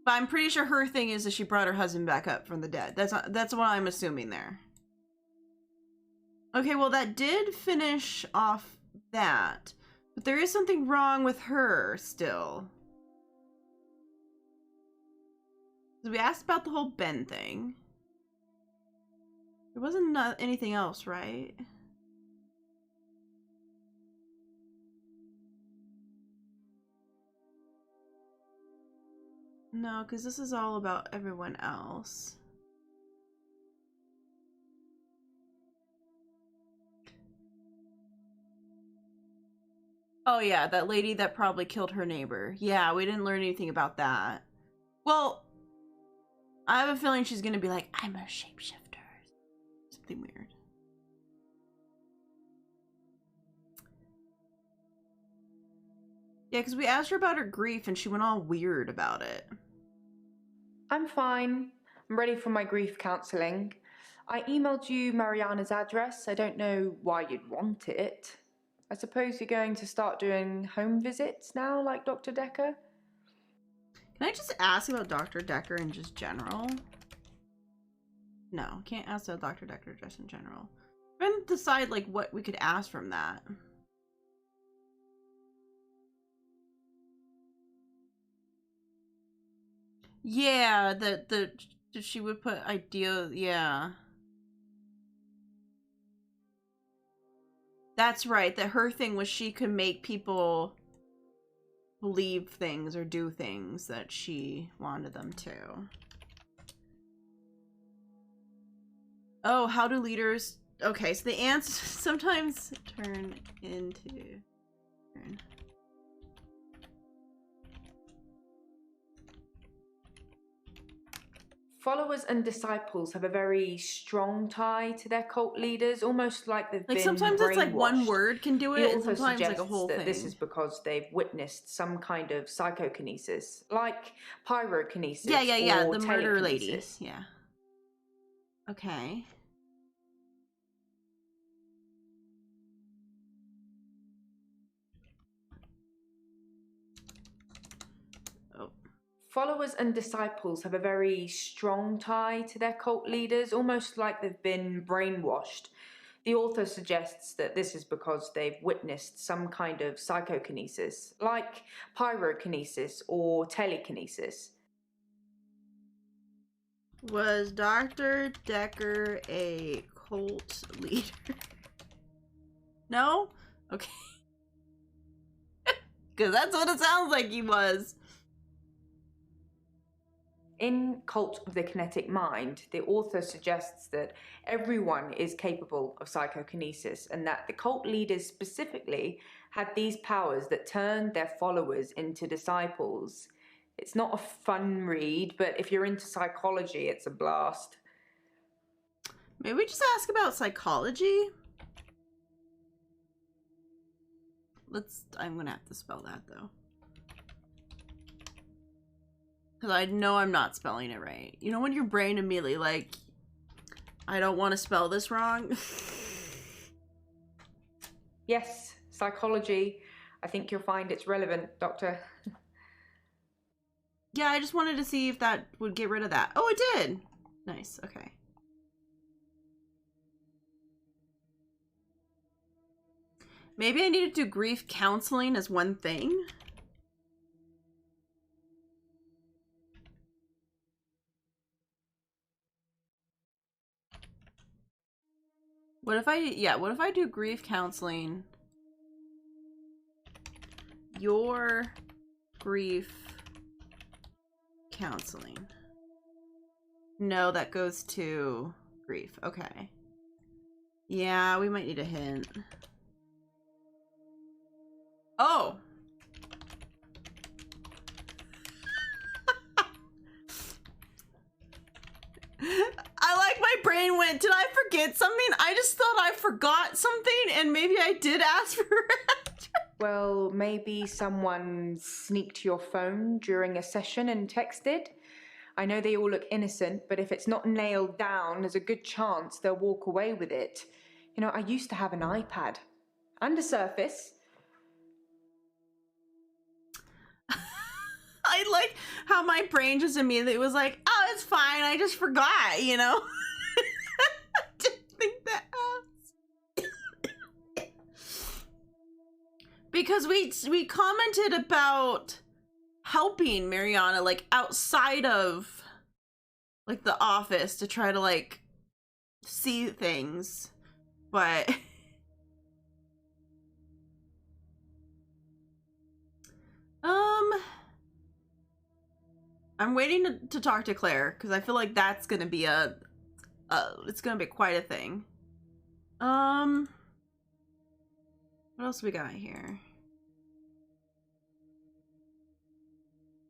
But I'm pretty sure her thing is that she brought her husband back up from the dead. That's what I'm assuming there. Okay, well that did finish off that. But there is something wrong with her still. So we asked about the whole Ben thing. There wasn't anything else, right? No, because this is all about everyone else. Oh yeah, that lady that probably killed her neighbor. Yeah, we didn't learn anything about that. Well, I have a feeling she's gonna be like, I'm a shapeshifter. Something weird. Yeah, because we asked her about her grief and she went all weird about it. I'm fine. I'm ready for my grief counselling. I emailed you Mariana's address. I don't know why you'd want it. I suppose you're going to start doing home visits now, like Dr. Dekker? Can I just ask about Dr. Dekker in just general? No, can't ask about Dr. Dekker just in general. We're gonna decide like what we could ask from that. Yeah, the she would put idea, yeah. That's right, that her thing was she could make people believe things or do things that she wanted them to. Oh, how do leaders... Okay, so the ants sometimes turn into... Followers and disciples have a very strong tie to their cult leaders, almost like they've Like been sometimes it's like one brainwashed. word can do The it, and author sometimes like a suggests whole that thing. this is because they've witnessed some kind of psychokinesis, like pyrokinesis Yeah, or the murder lady. telekinesis. Yeah. Okay. Oh. Followers and disciples have a very strong tie to their cult leaders, almost like they've been brainwashed. The author suggests that this is because they've witnessed some kind of psychokinesis, like pyrokinesis or telekinesis. Was Dr. Dekker a cult leader? No? Okay. Because that's what it sounds like he was. In Cult of the Kinetic Mind, the author suggests that everyone is capable of psychokinesis and that the cult leaders specifically had these powers that turned their followers into disciples. It's not a fun read, but if you're into psychology, it's a blast. Maybe we just ask about psychology? I'm gonna have to spell that though. Because I know I'm not spelling it right. You know when your brain immediately like, I don't want to spell this wrong? Yes, psychology. I think you'll find it's relevant, Doctor. Yeah, I just wanted to see if that would get rid of that. Oh, it did! Nice, okay. Maybe I need to do grief counseling as one thing? What if I do grief counseling? Your grief counseling. No, that goes to grief. Okay. Yeah, we might need a hint. Oh! I like my brain went, did I forget something? I just thought I forgot something and maybe I did ask for it. Well, maybe someone sneaked your phone during a session and texted. I know they all look innocent, but if it's not nailed down, there's a good chance they'll walk away with it. You know, I used to have an iPad. Under surface. I like how my brain just immediately was like, oh, it's fine, I just forgot, you know? I didn't think that out. Because we commented about helping Mariana, like, outside of, like, the office to try to, like, see things, but... I'm waiting to talk to Claire, because I feel like that's gonna be it's gonna be quite a thing. What else we got here?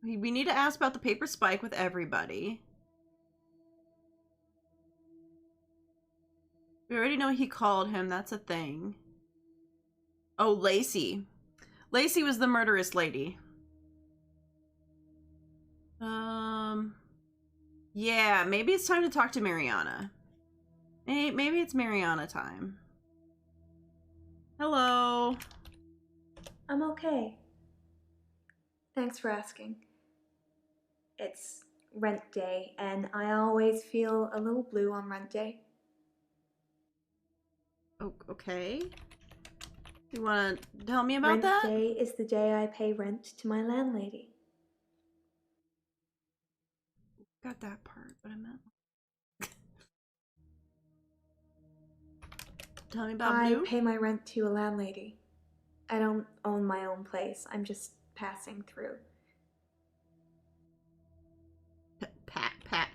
We need to ask about the paper spike with everybody. We already know he called him, that's a thing. Oh, Lacey. Lacey was the murderous lady. Yeah, maybe it's time to talk to Mariana. Maybe it's Mariana time. Hello. I'm okay. Thanks for asking. It's rent day, and I always feel a little blue on rent day. Oh, okay. You want to tell me about Rent that? day is the day I pay rent to my landlady. Got that part, but I meant... Tell me about I Blue. pay my rent to a landlady. I don't own my own place. I'm just passing through.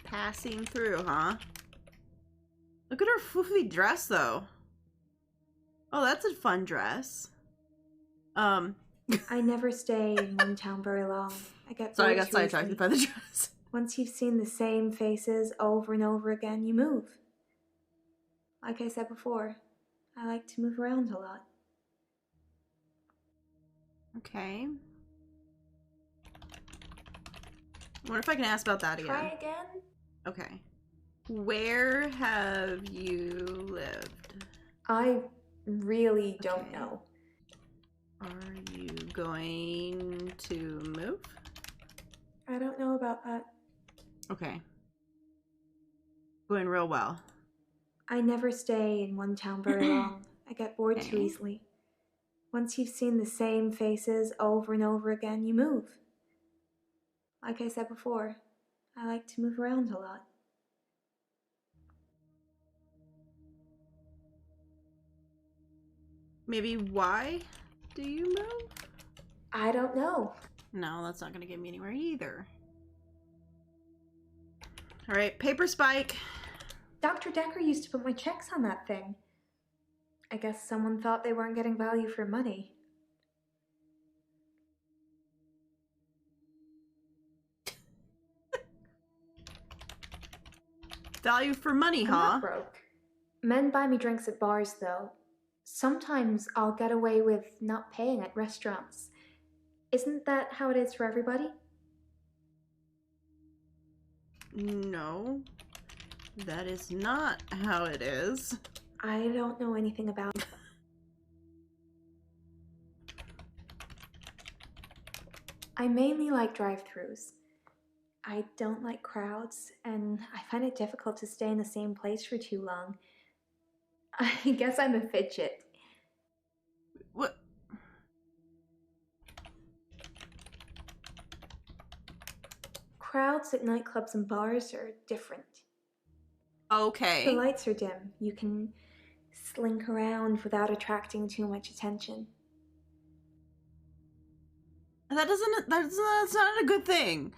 Passing through, huh? Look at her foofy dress, though. Oh, that's a fun dress. I never stay in one town very long. I get Sorry, I bored got too sidetracked easily. by the dress. Once you've seen the same faces over and over again, you move. Like I said before, I like to move around a lot. Okay. I wonder if I can ask about that again. Try again? Okay. Where have you lived? I really don't Okay. know. Are you going to move? I don't know about that. Okay. Going real well. I never stay in one town very long. I get bored too Okay. easily. Once you've seen the same faces over and over again, you move. Like I said before, I like to move around a lot. Maybe why do you move? I don't know. No, that's not going to get me anywhere either. All right, paper spike. Dr. Dekker used to put my checks on that thing. I guess someone thought they weren't getting value for money. Value for money, I'm huh? not broke. Men buy me drinks at bars, though. Sometimes I'll get away with not paying at restaurants. Isn't that how it is for everybody? No, that is not how it is. I don't know anything about it. I mainly like drive-thrus. I don't like crowds, and I find it difficult to stay in the same place for too long. I guess I'm a fidget. What? Crowds at nightclubs and bars are different. The Okay. lights are dim. You can slink around without attracting too much attention. That's not a good thing.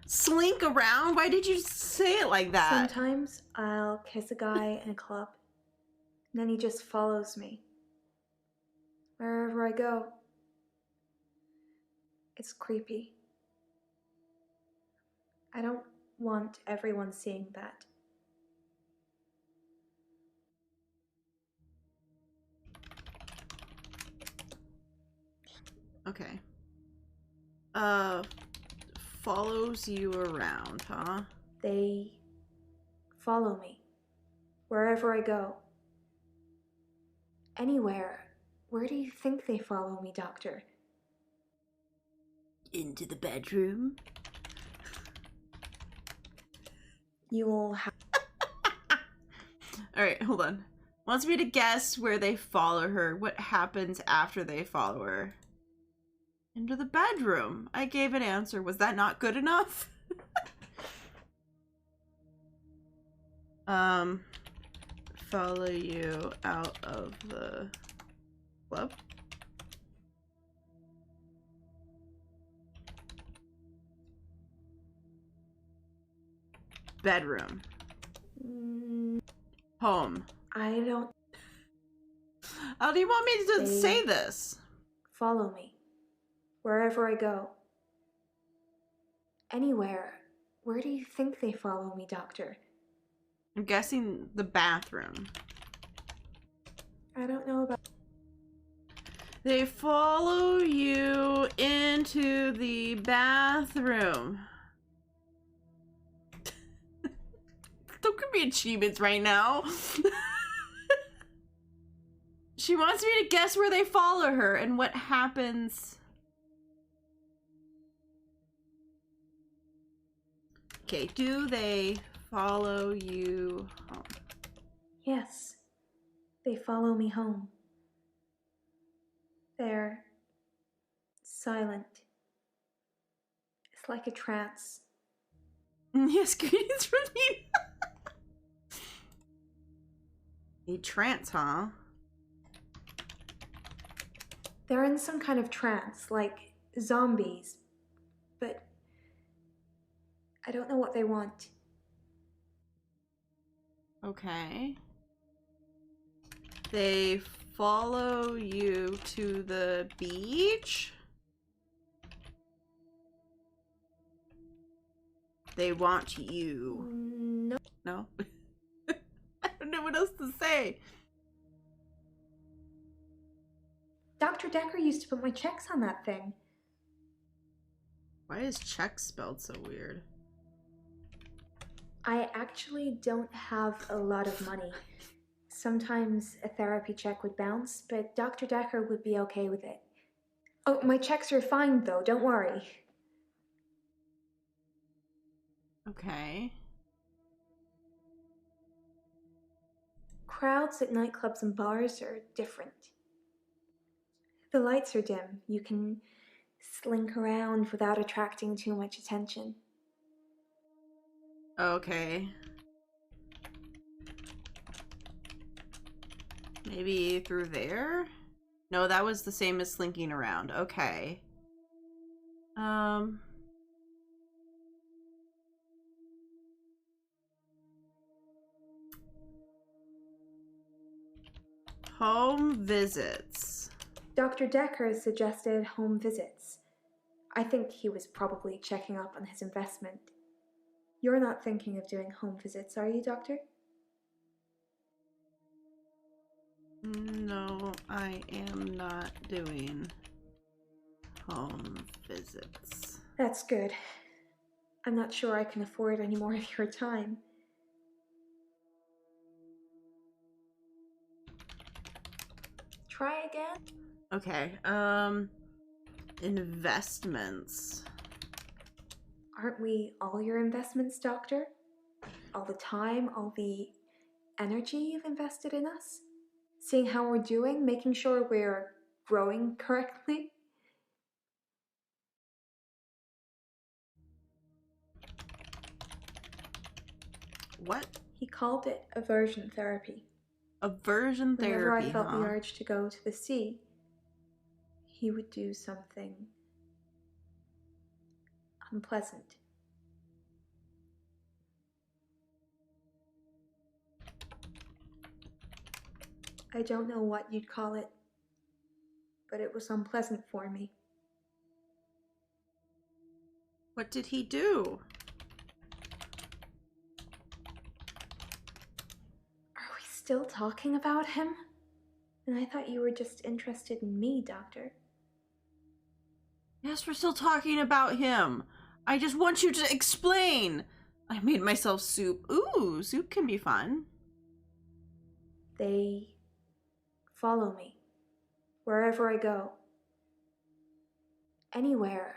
Slink around? Why did you say it like that? Sometimes I'll kiss a guy in a club, and then he just follows me. Wherever I go. It's creepy. I don't want everyone seeing that. Okay. Follows you around, huh? They follow me. Wherever I go. Anywhere. Where do you think they follow me, Doctor? Into the bedroom? You'll have. Alright, hold on. Wants me to guess where they follow her. What happens after they follow her? Into the bedroom. I gave an answer. Was that not good enough? Follow you out of the club? Bedroom. Home. I don't. How do you want me to They- say this? Follow me. Wherever I go. Anywhere. Where do you think they follow me, Doctor? I'm guessing the bathroom. I don't know about. They follow you into the bathroom. Don't give me achievements right now. She wants me to guess where they follow her and what happens. Okay, do they follow you home? Yes. They follow me home. They're silent. It's like a trance. Yes, greetings, Renina. A trance, huh? They're in some kind of trance, like zombies. But I don't know what they want. Okay. They follow you to the beach? They want you. No. No? I don't know what else to say. Dr. Dekker used to put my checks on that thing. Why is check spelled so weird? I actually don't have a lot of money. Sometimes a therapy check would bounce, but Dr. Dekker would be okay with it. Oh, my checks are fine though, don't worry. Okay. Crowds at nightclubs and bars are different. The lights are dim. You can slink around without attracting too much attention. Okay. Maybe through there? No, that was the same as slinking around. Okay. Home visits. Dr. Dekker suggested home visits. I think he was probably checking up on his investment. You're not thinking of doing home visits, are you, Doctor? No, I am not doing home visits. That's good. I'm not sure I can afford any more of your time. Try again? Okay, investments. Aren't we all your investments, Doctor? All the time, all the energy you've invested in us? Seeing how we're doing, making sure we're growing correctly? What? He called it aversion therapy. Aversion Whenever therapy, I felt huh? the urge to go to the sea, he would do something unpleasant. I don't know what you'd call it, but it was unpleasant for me. What did he do? Are we still talking about him? And I thought you were just interested in me, Doctor. Yes, we're still talking about him. I just want you to explain. I made myself soup. Ooh, soup can be fun. They follow me wherever I go. Anywhere.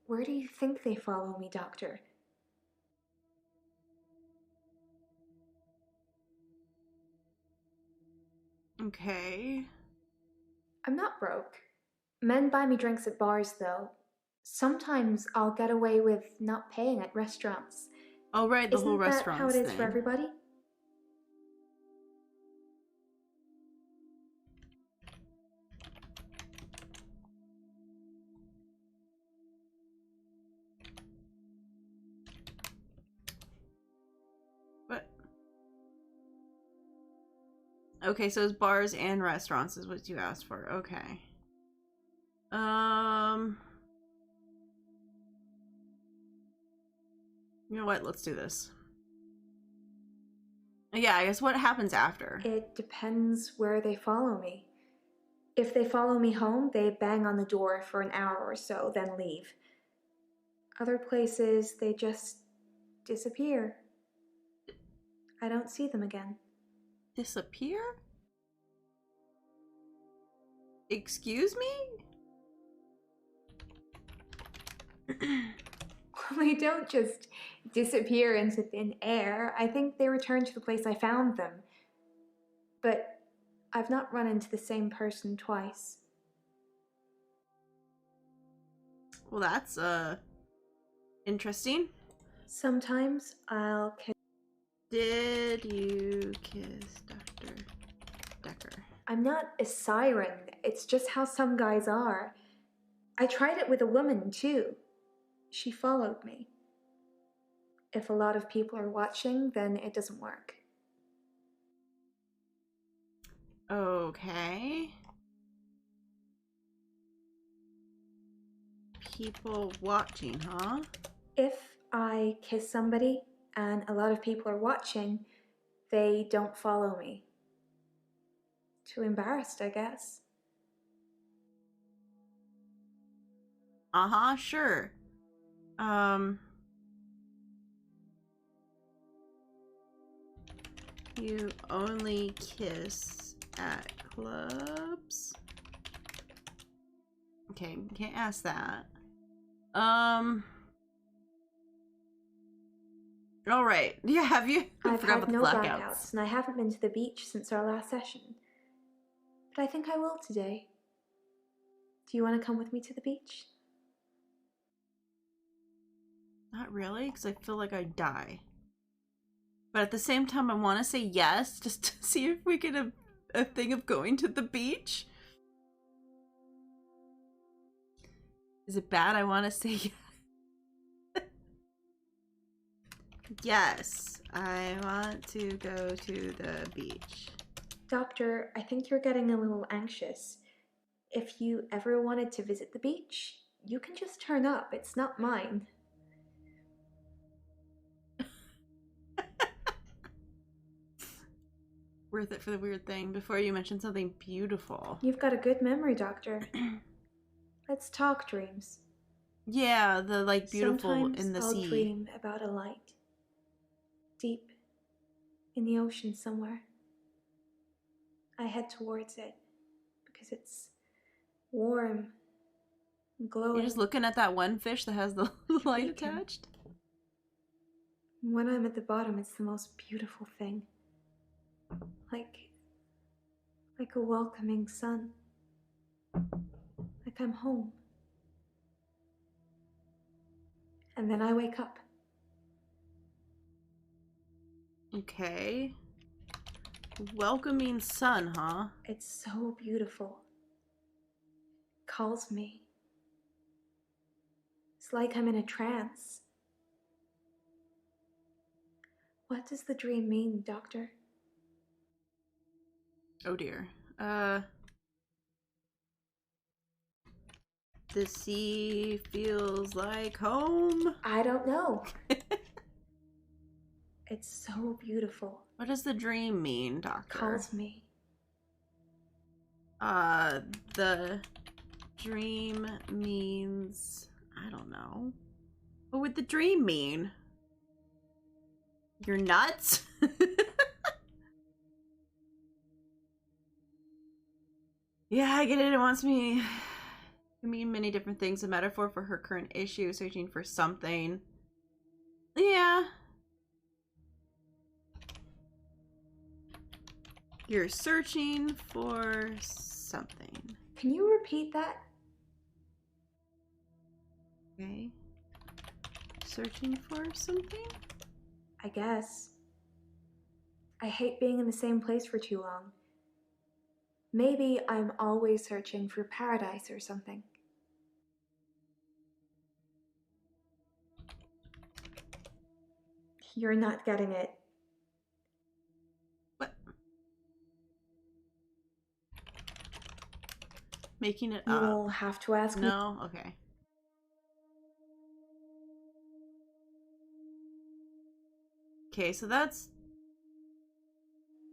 Where do you think they follow me, Doctor? Okay. I'm not broke. Men buy me drinks at bars, though. Sometimes I'll get away with not paying at restaurants. Oh, right, the Isn't whole that restaurant how it is thing. for everybody? What? Okay, so it's bars and restaurants is what you asked for. Okay. You know what? Let's do this. Yeah, I guess what happens after? It depends where they follow me. If they follow me home, they bang on the door for an hour or so, then leave. Other places, they just disappear. I don't see them again. Disappear? Excuse me? They don't just disappear into thin air. I think they return to the place I found them. But I've not run into the same person twice. Well, that's interesting. Sometimes I'll kiss. Did you kiss Dr. Dekker? I'm not a siren. It's just how some guys are. I tried it with a woman, too. She followed me. If a lot of people are watching, then it doesn't work. Okay. People watching, huh? If I kiss somebody and a lot of people are watching, they don't follow me. Too embarrassed, I guess. Uh-huh, sure. You only kiss at clubs? Okay, can't ask that. All right. Yeah, have you? I I've forgot had about no the blackouts, and I haven't been to the beach since our last session. But I think I will today. Do you want to come with me to the beach? Not really, because I feel like I'd die. But at the same time, I want to say yes, just to see if we get a thing of going to the beach. Is it bad? I want to say yes. Yes, I want to go to the beach. Doctor, I think you're getting a little anxious. If you ever wanted to visit the beach, you can just turn up. It's not mine. Worth it for the weird thing. Before you mentioned something beautiful. You've got a good memory, Doctor. Let's talk dreams. Yeah, the like beautiful Sometimes in the I'll sea. dream about a light. Deep in the ocean somewhere. I head towards it because it's warm and glowing. You're just looking at that one fish that has the light Bacon. attached? When I'm at the bottom, it's the most beautiful thing. Like a welcoming sun. Like I'm home. And then I wake up. Okay. Welcoming sun, huh? It's so beautiful. Calls me. It's like I'm in a trance. What does the dream mean, Doctor? Oh dear. The sea feels like home. I don't know. It's so beautiful. What does the dream mean, Doctor? Calls me. The dream means... I don't know. What would the dream mean? You're nuts? Yeah, I get it. It wants me... It can mean many different things. A metaphor for her current issue, searching for something. Yeah. You're searching for something. Can you repeat that? Okay. Searching for something? I guess. I hate being in the same place for too long. Maybe I'm always searching for paradise or something. You're not getting it. What? Making it up. You'll have to ask me. No? Okay. Okay, so that's...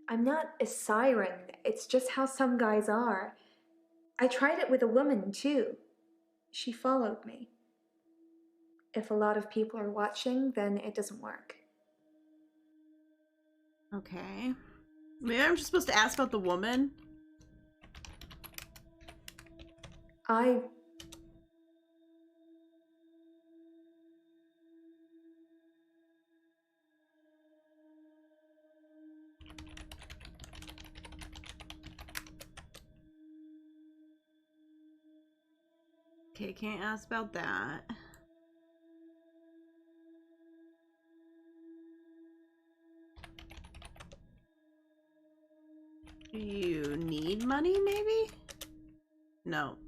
I'm not a siren. It's just how some guys are. I tried it with a woman, too. She followed me. If a lot of people are watching, then it doesn't work. Okay. Maybe I'm just supposed to ask about the woman? I... Okay, can't ask about that. Do you need money, maybe? No.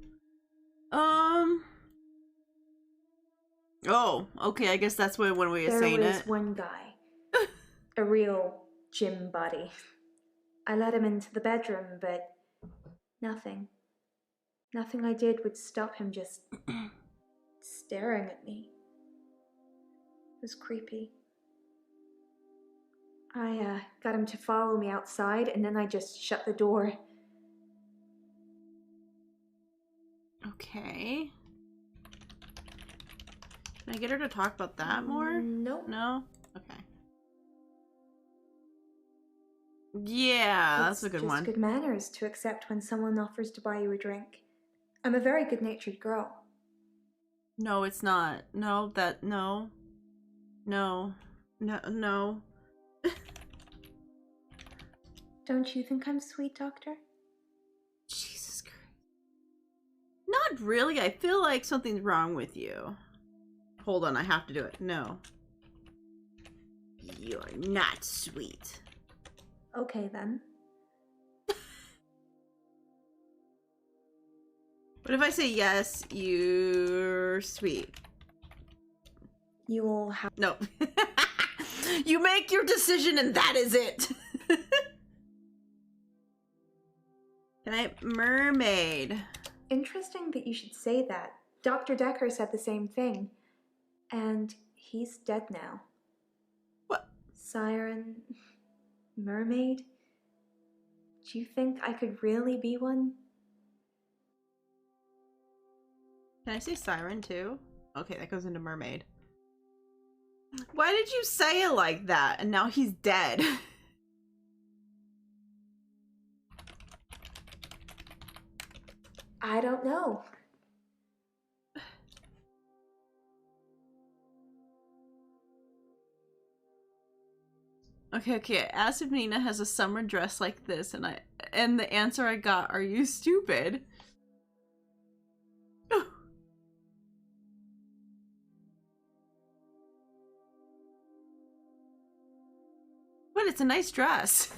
Oh, okay, I guess that's one way of There saying was it. one guy. A real gym buddy. I let him into the bedroom, but nothing. Nothing I did would stop him just staring at me. It was creepy. I got him to follow me outside, and then I just shut the door. Okay. Can I get her to talk about that more? Nope. No? Okay. Yeah, that's a good It's one. just good manners to accept when someone offers to buy you a drink. I'm a very good-natured girl. No, it's not. No, that, no. No. No, no. Don't you think I'm sweet, Doctor? Jesus Christ. Not really. I feel like something's wrong with you. Hold on, I have to do it. No. You're not sweet. Okay, then. What if I say yes, you're sweet? You will have... No. You make your decision and that is it. Can I... Mermaid. Interesting that you should say that. Dr. Dekker said the same thing. And he's dead now. What? Siren... Mermaid? Do you think I could really be one? Can I say siren too? Okay, that goes into mermaid. Why did you say it like that? And now he's dead. I don't know. Okay. I asked if Nina has a summer dress like this, and the answer I got, are you stupid? What? It's a nice dress.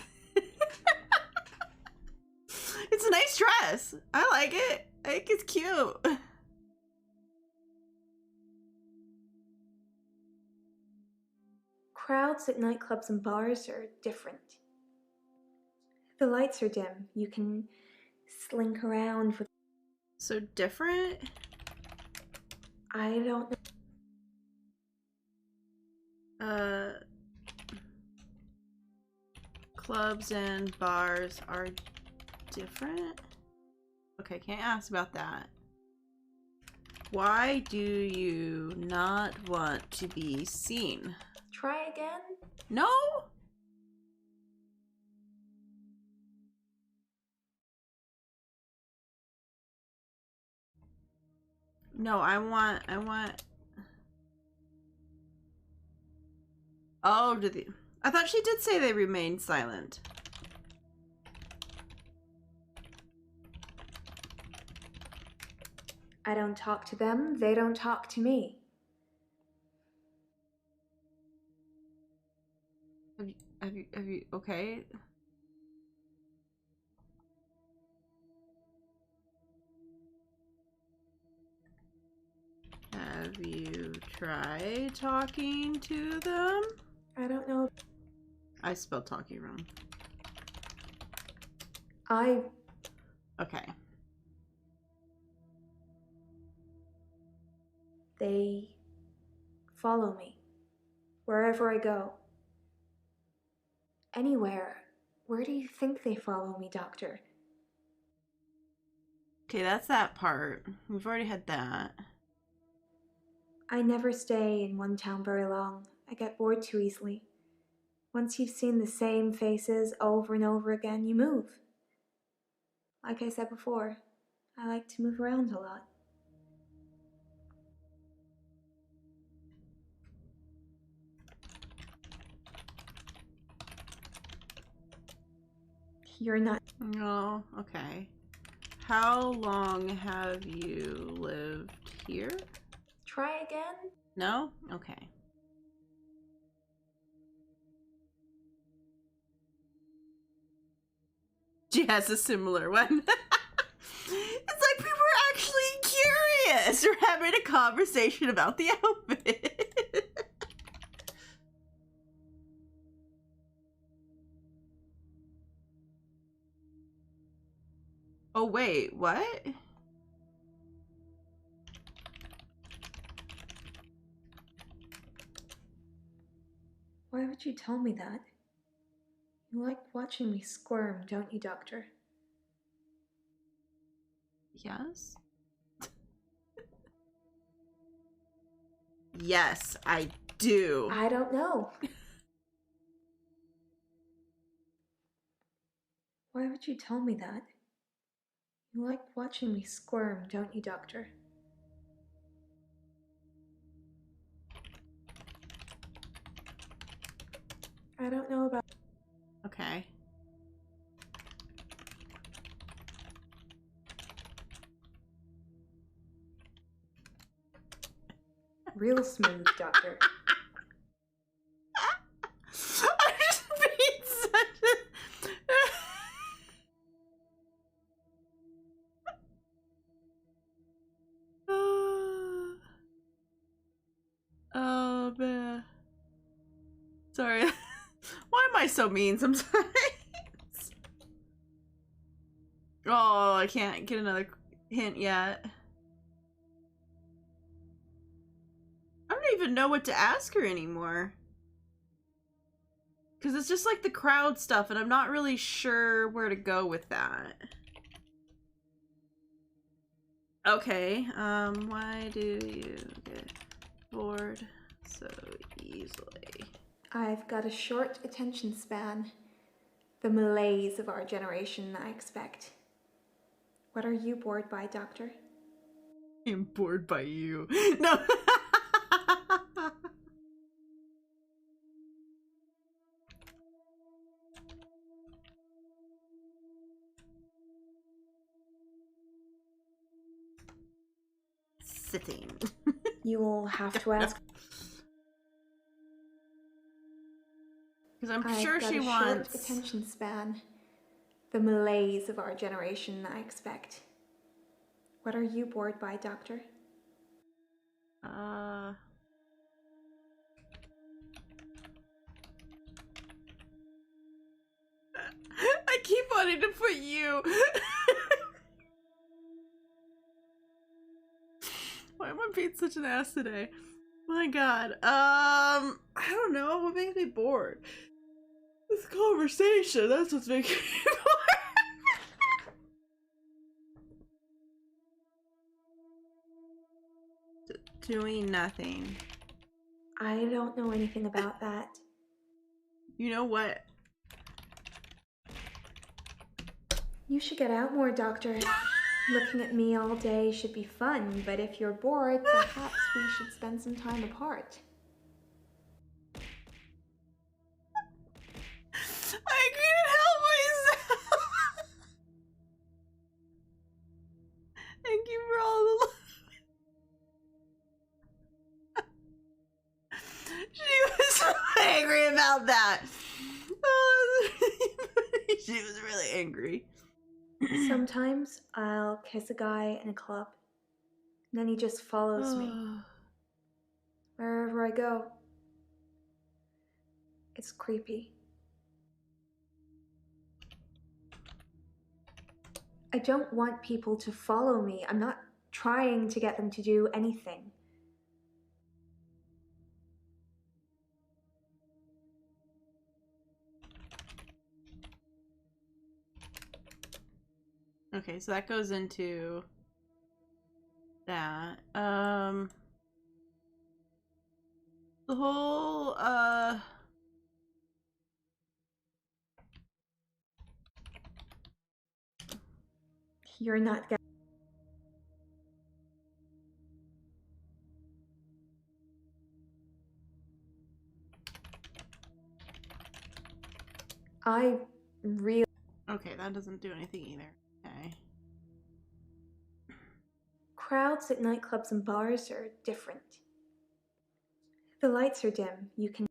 It's a nice dress. I like it. I think it's cute. Crowds at nightclubs and bars are different. The lights are dim. You can slink around with. So different? I don't know. Clubs and bars are different? Okay, can't ask about that. Why do you not want to be seen? Try again? No? No, I want... Oh, did they... I thought she did say they remained silent. I don't talk to them, they don't talk to me. Have you, okay. Have you tried talking to them? I don't know. I spelled talking wrong. Okay. They follow me wherever I go. Anywhere. Where do you think they follow me, Doctor? Okay, that's that part. We've already had that. I never stay in one town very long. I get bored too easily. Once you've seen the same faces over and over again, you move. Like I said before, I like to move around a lot. You're not. Oh, okay. How long have you lived here? Try again? No? Okay. She has a similar one. It's like people are actually curious. We're having a conversation about the outfit. Oh, wait, what? Why would you tell me that? You like watching me squirm, don't you, Doctor? Yes? Yes, I do. I don't know. Why would you tell me that? You like watching me squirm, don't you, Doctor? I don't know about. Okay. Real smooth, Doctor. I'm just being such a... Oh, man. Sorry. Why am I so mean sometimes? Oh, I can't get another hint yet. I don't even know what to ask her anymore. Because it's just like the crowd stuff, and I'm not really sure where to go with that. Okay, why do you get bored so easily? I've got a short attention span. The malaise of our generation, I expect. What are you bored by, Doctor? I'm bored by you. No. Sitting. You will have to ask. Because I'm I've sure got she a wants. short attention span. The malaise of our generation, I expect. What are you bored by, Doctor? I keep wanting to put you. Why am I being such an ass today? My God. I don't know. What makes me bored? This conversation. That's what's making me bored. Doing nothing. I don't know anything about that. You know what? You should get out more, Doctor. Looking at me all day should be fun, but if you're bored, perhaps we should spend some time apart. I couldn't help myself. Thank you for all the love. She was so angry about that. She was really angry. Sometimes I'll kiss a guy in a club, and then he just follows me wherever I go. It's creepy. I don't want people to follow me. I'm not trying to get them to do anything. Okay, so that goes into that. The whole You're not gonna. I really. okay, that doesn't do anything either. Okay. Crowds at nightclubs and bars are different. The lights are dim. You can.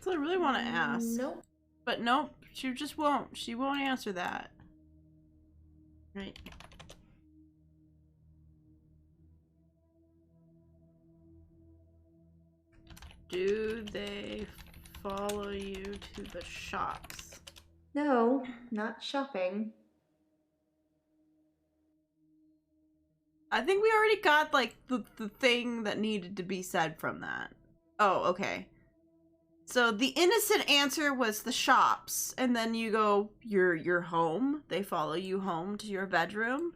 So I really want to ask. Nope. But nope, she just won't. She won't answer that. Right. Do they follow you to the shops? No, not shopping. I think we already got like the thing that needed to be said from that. Oh, okay. So the innocent answer was the shops, and then you go, you're home. They follow you home to your bedroom.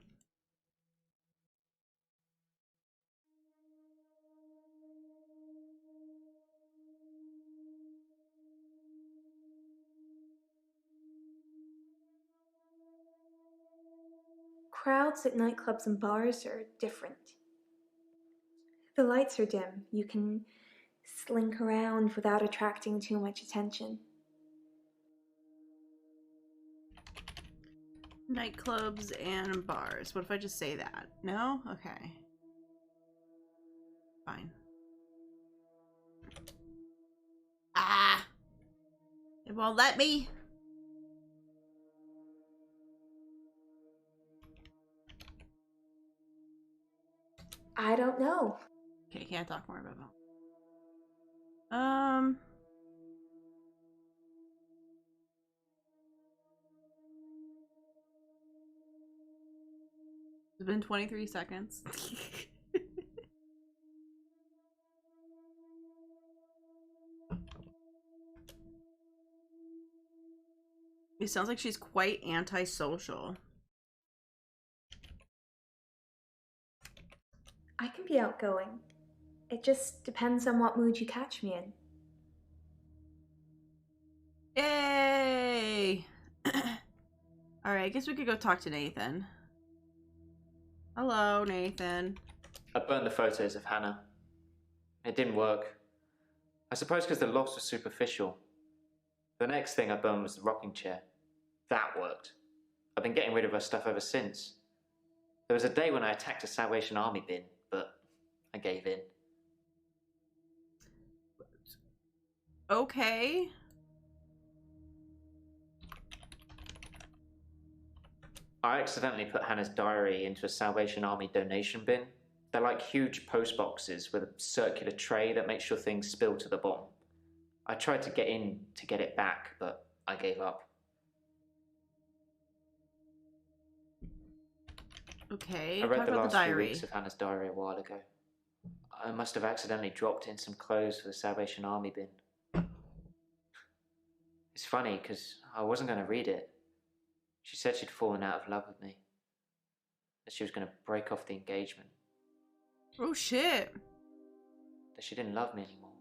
Crowds at nightclubs and bars are different. The lights are dim. You can slink around without attracting too much attention. Nightclubs and bars. What if I just say that? No? Okay. Fine. Ah! It won't let me. I don't know. Okay, can't talk more about that. It's been 23 seconds. It sounds like she's quite antisocial. I can be outgoing. It just depends on what mood you catch me in. Yay! Alright, I guess we could go talk to Nathan. Hello, Nathan. I burned the photos of Hannah. It didn't work. I suppose because the loss was superficial. The next thing I burned was the rocking chair. That worked. I've been getting rid of her stuff ever since. There was a day when I attacked a Salvation Army bin, but I gave in. Okay. I accidentally put Hannah's diary into a Salvation Army donation bin. They're like huge post boxes with a circular tray that makes sure things spill to the bottom. I tried to get in to get it back, but I gave up. Okay. I read Talk the about last the few diary. weeks of Hannah's diary a while ago. I must have accidentally dropped in some clothes for the Salvation Army bin. It's funny, because I wasn't going to read it. She said she'd fallen out of love with me. That she was going to break off the engagement. Oh shit. That she didn't love me anymore.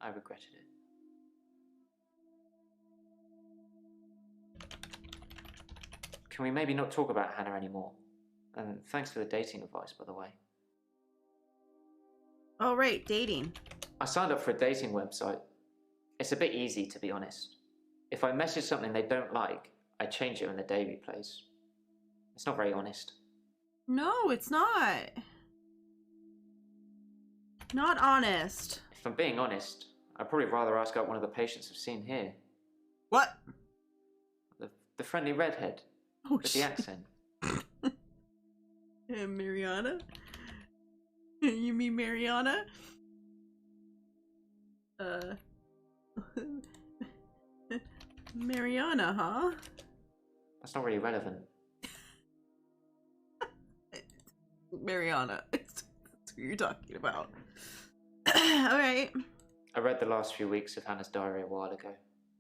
I regretted it. Can we maybe not talk about Hannah anymore? And thanks for the dating advice, by the way. Oh right, dating. I signed up for a dating website. It's a bit easy, to be honest. If I message something they don't like, I change it when the day replays. It's not very honest. No, it's not. Not honest. If I'm being honest, I'd probably rather ask out one of the patients I've seen here. What? The friendly redhead Oh with the shit. accent. Mariana? You mean Mariana? Mariana, huh? That's not really relevant. Mariana. That's who you're talking about. Alright. I read the last few weeks of Hannah's diary a while ago.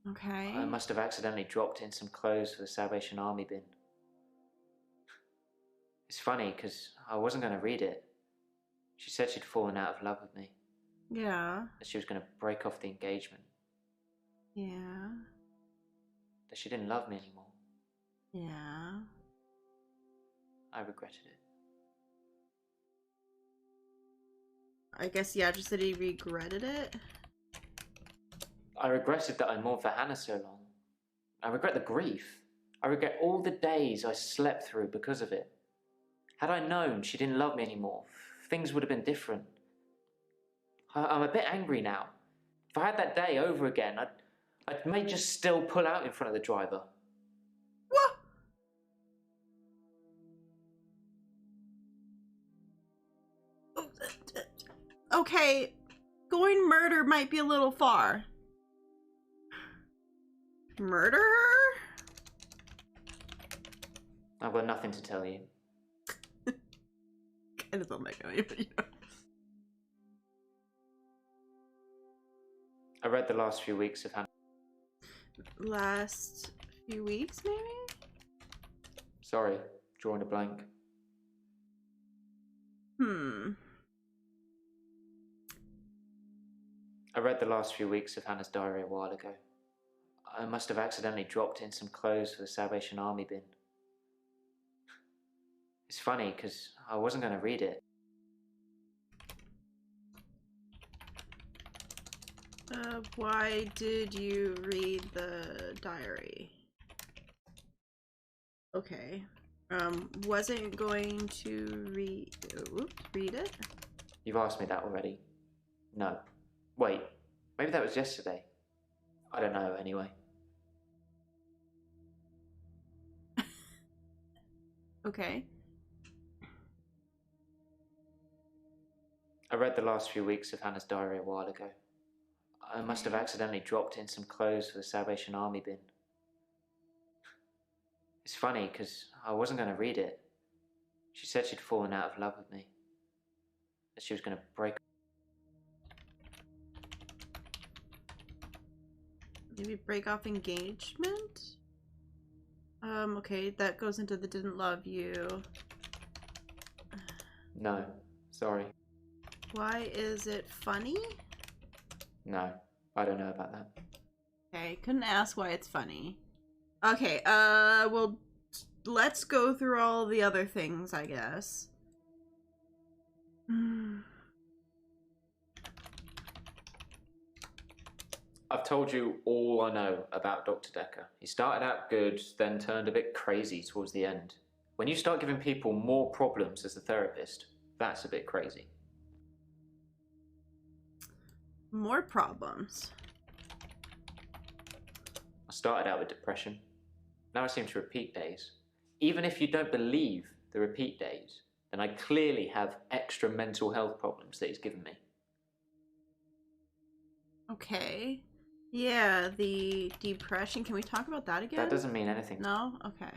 Okay. I must have accidentally dropped in some clothes for the Salvation Army bin. It's funny, because I wasn't going to read it. She said she'd fallen out of love with me. Yeah. That she was going to break off the engagement. Yeah. That she didn't love me anymore. Yeah. I regretted it. I guess, yeah, just that he regretted it. I regretted that I mourned for Hannah so long. I regret the grief. I regret all the days I slept through because of it. Had I known she didn't love me anymore, things would have been different. I'm a bit angry now. If I had that day over again, I may just still pull out in front of the driver. What? Okay, going murder might be a little far. Murder her? I've got nothing to tell you. Kind of don't like it, but you know. I read the last few weeks of Hannah. Last few weeks, maybe? Sorry, drawing a blank. I read the last few weeks of Hannah's diary a while ago. I must have accidentally dropped in some clothes for the Salvation Army bin. It's funny, because I wasn't going to read it. Why did you read the diary? Okay. Wasn't going to read it? You've asked me that already. No. Wait, maybe that was yesterday. I don't know, anyway. Okay. I read the last few weeks of Hannah's diary a while ago. I must have accidentally dropped in some clothes for the Salvation Army bin. It's funny, because I wasn't going to read it. She said she'd fallen out of love with me. That she was going to break. Maybe break off engagement? Okay, that goes into the didn't love you. No, sorry. Why is it funny? No, I don't know about that. Okay, couldn't ask why it's funny. Okay, well, let's go through all the other things, I guess. I've told you all I know about Dr. Dekker. He started out good, then turned a bit crazy towards the end. When you start giving people more problems as a therapist, that's a bit crazy. More problems. I started out with depression. Now I seem to repeat days. Even if you don't believe the repeat days, then I clearly have extra mental health problems that he's given me. Okay. Yeah, the depression. Can we talk about that again? That doesn't mean anything. No? Okay.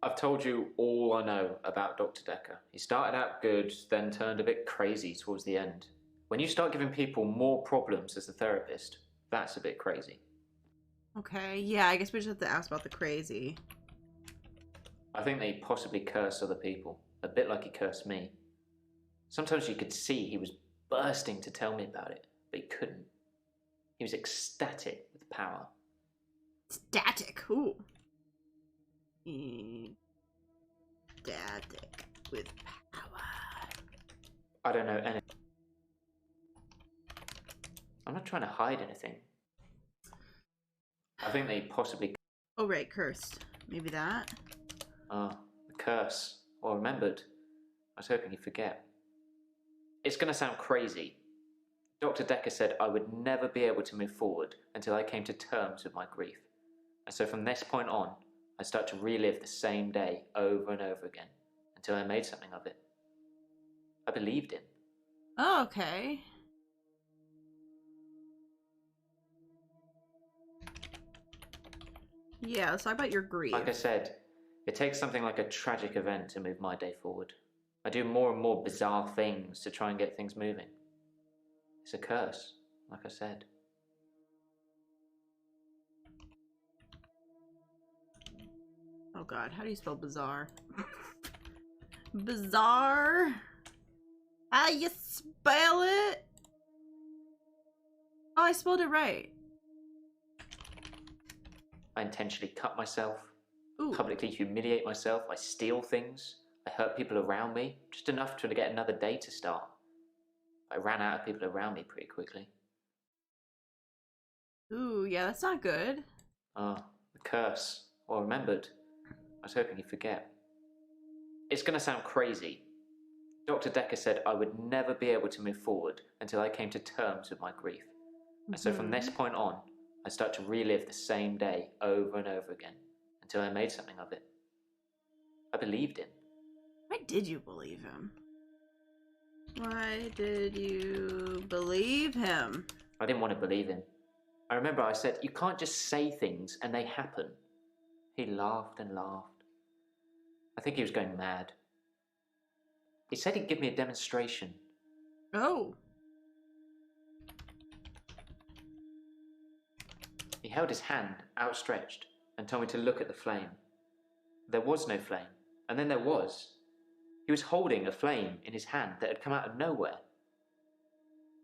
I've told you all I know about Dr. Dekker. He started out good, then turned a bit crazy towards the end. When you start giving people more problems as a therapist, that's a bit crazy. Okay, yeah, I guess we just have to ask about the crazy. I think that he possibly cursed other people, a bit like he cursed me. Sometimes you could see he was bursting to tell me about it, but he couldn't. He was ecstatic with power. Static, ooh. Static with power. I don't know anything. I'm not trying to hide anything. I think that he possibly... Oh, right, cursed. Maybe that? Ah, the curse. Or remembered. I was hoping you'd forget. It's going to sound crazy. Dr. Dekker said I would never be able to move forward until I came to terms with my grief. And so from this point on, I start to relive the same day over and over again until I made something of it. I believed him. Oh, okay. Yeah, let's talk about your grief. Like I said, it takes something like a tragic event to move my day forward. I do more and more bizarre things to try and get things moving. It's a curse, like I said. Oh god, how do you spell bizarre? Bizarre? How you spell it? Oh, I spelled it right. I intentionally cut myself, Ooh. publicly humiliate myself, I steal things, I hurt people around me, just enough to get another day to start. I ran out of people around me pretty quickly. Ooh, yeah, that's not good. Ah, the curse, or remembered. I was hoping you'd forget. It's going to sound crazy. Dr. Dekker said I would never be able to move forward until I came to terms with my grief. And so from this point on, I start to relive the same day over and over again until I made something of it. I believed him. Why did you believe him? Why did you believe him? I didn't want to believe him. I remember I said, you can't just say things and they happen. He laughed and laughed. I think he was going mad. He said he'd give me a demonstration. Oh. He held his hand outstretched and told me to look at the flame. There was no flame, and then there was. He was holding a flame in his hand that had come out of nowhere.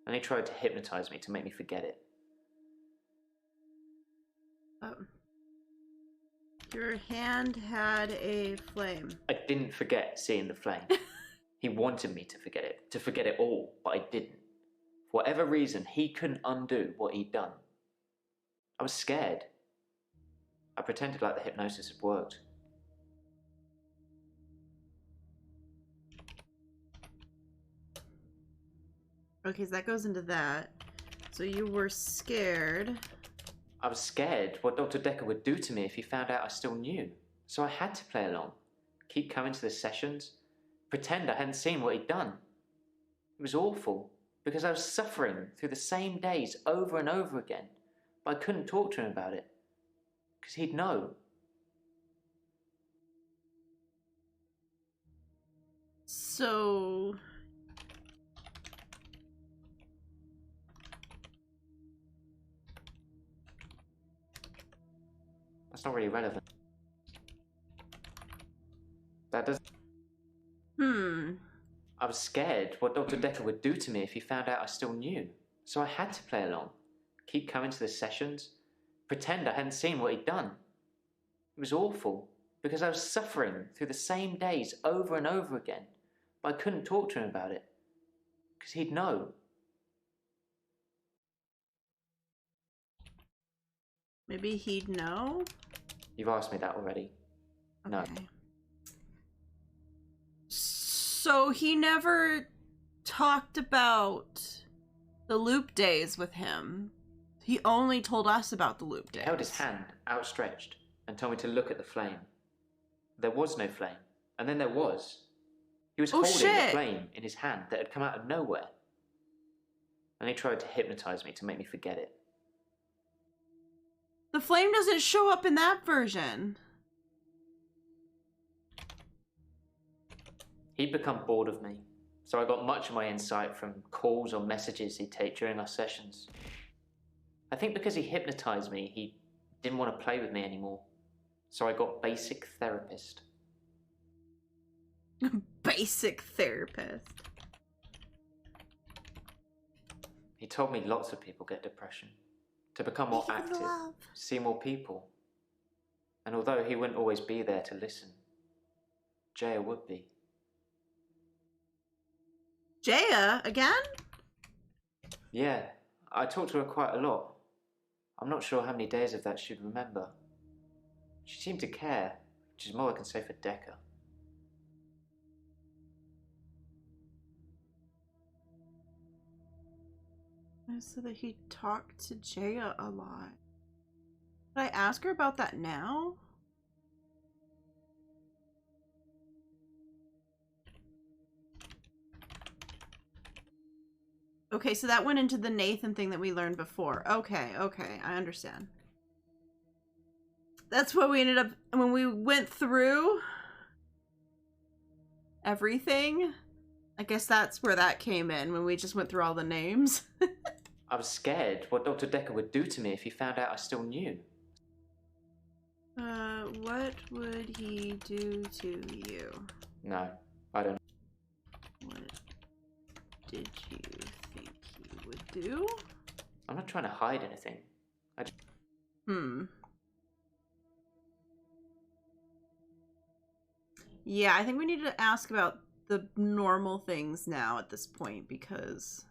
And he tried to hypnotize me to make me forget it. Your hand had a flame. I didn't forget seeing the flame. He wanted me to forget it all, but I didn't. For whatever reason, he couldn't undo what he'd done. I was scared. I pretended like the hypnosis had worked. Okay, so that goes into that. So you were scared. I was scared what Dr. Dekker would do to me if he found out I still knew. So I had to play along. Keep coming to the sessions. Pretend I hadn't seen what he'd done. It was awful, because I was suffering through the same days over and over again. But I couldn't talk to him about it, because he'd know. So... That's not really relevant. That doesn't... I was scared what Dr. Dekker would do to me if he found out I still knew. So I had to play along. Keep coming to the sessions. Pretend I hadn't seen what he'd done. It was awful, because I was suffering through the same days over and over again. But I couldn't talk to him about it, because he'd know. Maybe he'd know? You've asked me that already. No. Okay. So he never talked about the loop days with him. He only told us about the loop He days. held his hand outstretched and told me to look at the flame. There was no flame. And then there was. He was holding the flame in his hand that had come out of nowhere. And he tried to hypnotize me to make me forget it. The flame doesn't show up in that version. He'd become bored of me, so I got much of my insight from calls or messages he'd take during our sessions. I think because he hypnotized me, he didn't want to play with me anymore. So I got basic therapist. Basic therapist. He told me lots of people get depression. To become more active, see more people. And although he wouldn't always be there to listen, Jaya would be. Jaya, again? Yeah, I talked to her quite a lot. I'm not sure how many days of that she'd remember. She seemed to care, which is more I can say for Dekker. So that he talked to Jaya a lot. Should I ask her about that now? Okay, so that went into the Nathan thing that we learned before. Okay, I understand. That's what we ended up, when we went through everything, I guess that's where that came in, when we just went through all the names. I was scared what Dr. Dekker would do to me if he found out I still knew. What would he do to you? No, I don't. What did you think he would do? I'm not trying to hide anything. Yeah, I think we need to ask about the normal things now at this point, because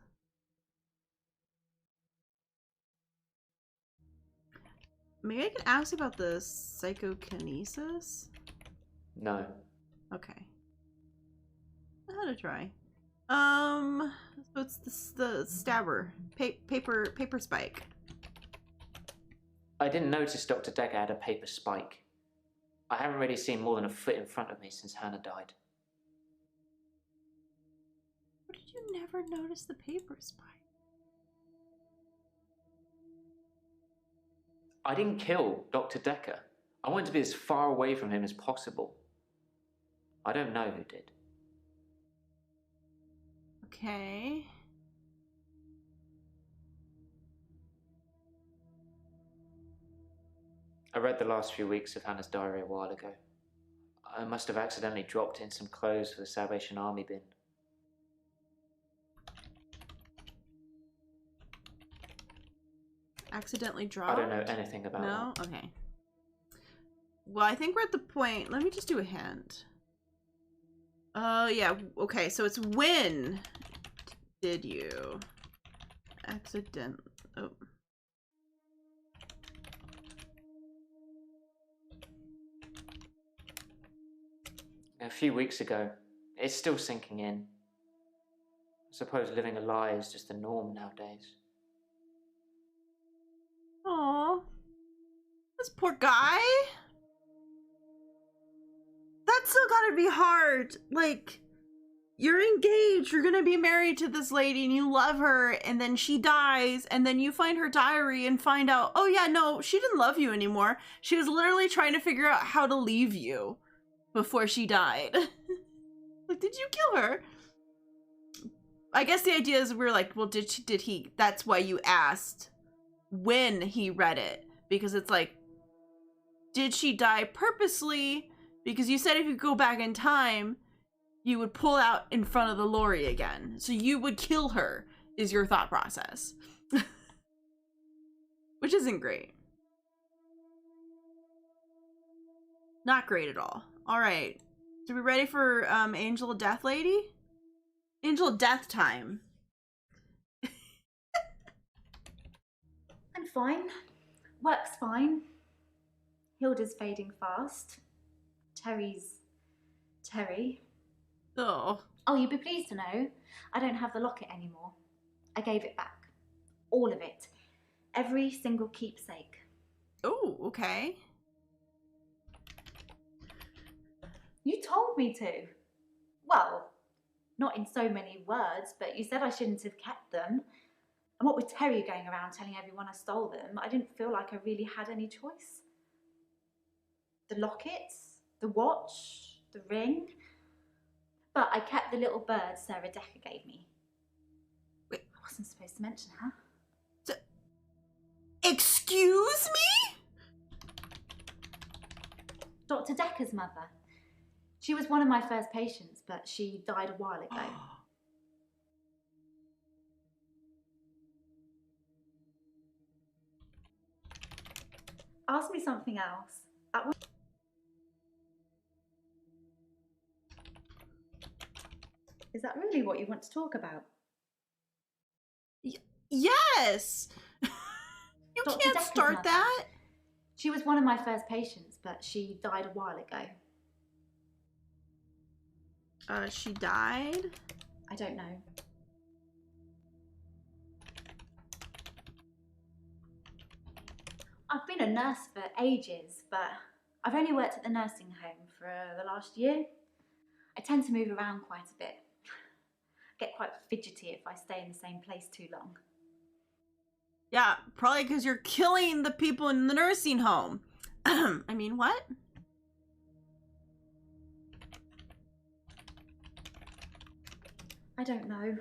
maybe I can ask about the psychokinesis? No. Okay. I had to try. So it's the stabber. Paper spike. I didn't notice Dr. Dekker had a paper spike. I haven't really seen more than a foot in front of me since Hannah died. What did you never notice the paper spike? I didn't kill Dr. Dekker. I wanted to be as far away from him as possible. I don't know who did. Okay. I read the last few weeks of Hannah's diary a while ago. I must have accidentally dropped in some clothes for the Salvation Army bin. Accidentally dropped? I don't know anything about No? that. Okay. Well, I think we're at the point. Let me just do a hint. Yeah. Okay, so it's when did you oh. A few weeks ago. It's still sinking in. I suppose living a lie is just the norm nowadays. Aw. This poor guy. That's still gotta be hard. Like, you're engaged, you're gonna be married to this lady and you love her, and then she dies, and then you find her diary and find out, oh yeah, no, she didn't love you anymore. She was literally trying to figure out how to leave you before she died. Like, did you kill her? I guess the idea is we're like, well, did he, that's why you asked when he read it, because it's like, did she die purposely? Because you said if you go back in time, you would pull out in front of the lorry again. So you would kill her, is your thought process. Which isn't great. Not great at all. Alright. So we ready for Angel of Death Lady? Angel of Death time. I'm fine. Work's fine. Hilda's fading fast. Terry's Terry. Oh. Oh, you'd be pleased to know I don't have the locket anymore. I gave it back. All of it. Every single keepsake. Oh, okay. You told me to. Well, not in so many words, but you said I shouldn't have kept them. And what with Terry going around telling everyone I stole them, I didn't feel like I really had any choice. The lockets, the watch, the ring. But I kept the little bird Sarah Dekker gave me. Wait. I wasn't supposed to mention her. Excuse me? Dr. Dekker's mother. She was one of my first patients, but she died a while ago. Ask me something else. Is that really what you want to talk about? Yes! You Dr. can't Dekker's start mother. that. She was one of my first patients, but she died a while ago. She died? I don't know. I've been a nurse for ages, but I've only worked at the nursing home for the last year. I tend to move around quite a bit. I get quite fidgety if I stay in the same place too long. Yeah, probably because you're killing the people in the nursing home. I mean, what? I don't know.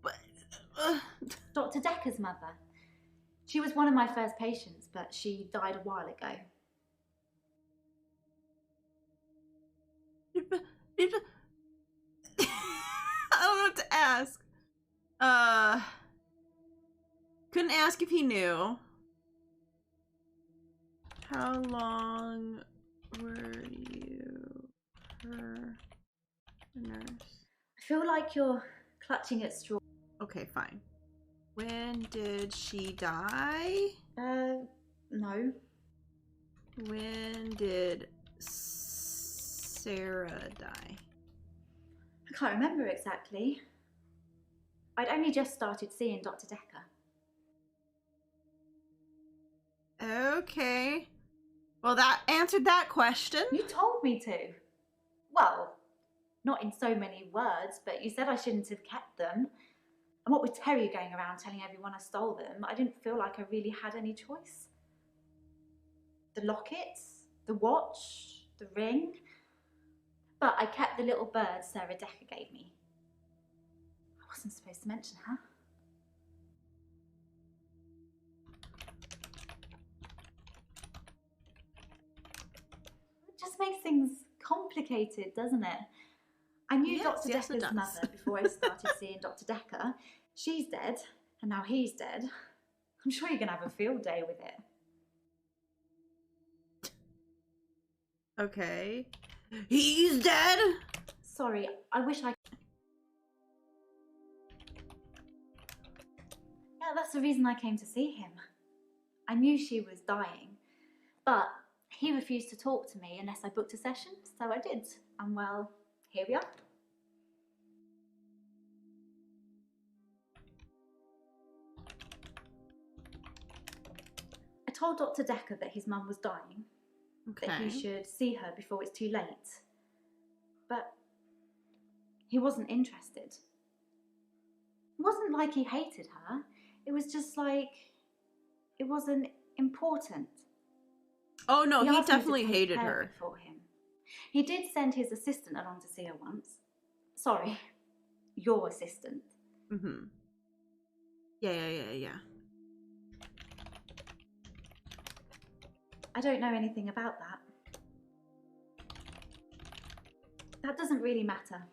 But, Dr. Dekker's mother. She was one of my first patients, but she died a while ago. I don't know what to ask. Couldn't ask if he knew. How long were you her nurse? I feel like you're clutching at straws. Okay, fine. When did she die? No. When did Sarah die? I can't remember exactly. I'd only just started seeing Dr. Dekker. Okay. Well, that answered that question. You told me to. Well, not in so many words, but you said I shouldn't have kept them. And what with Terry going around telling everyone I stole them, I didn't feel like I really had any choice. The lockets, the watch, the ring. But I kept the little bird Sarah Dekker gave me. I wasn't supposed to mention her. It just makes things complicated, doesn't it? I knew Yes, Dr. yes, it Dekker's does. mother before I started seeing Dr. Dekker. She's dead, and now he's dead. I'm sure you're going to have a field day with it. Okay. He's dead? Sorry, I wish I... Yeah, that's the reason I came to see him. I knew she was dying, but he refused to talk to me unless I booked a session, so I did. And well, here we are. I told Dr. Dekker that his mum was dying, that he should see her before it's too late. But he wasn't interested. It wasn't like he hated her. It was just like it wasn't important. Oh no, he asked me to definitely take hated care of her. it for him. He did send his assistant along to see her once. Sorry, your assistant. Mm-hmm. Yeah. I don't know anything about that. That doesn't really matter.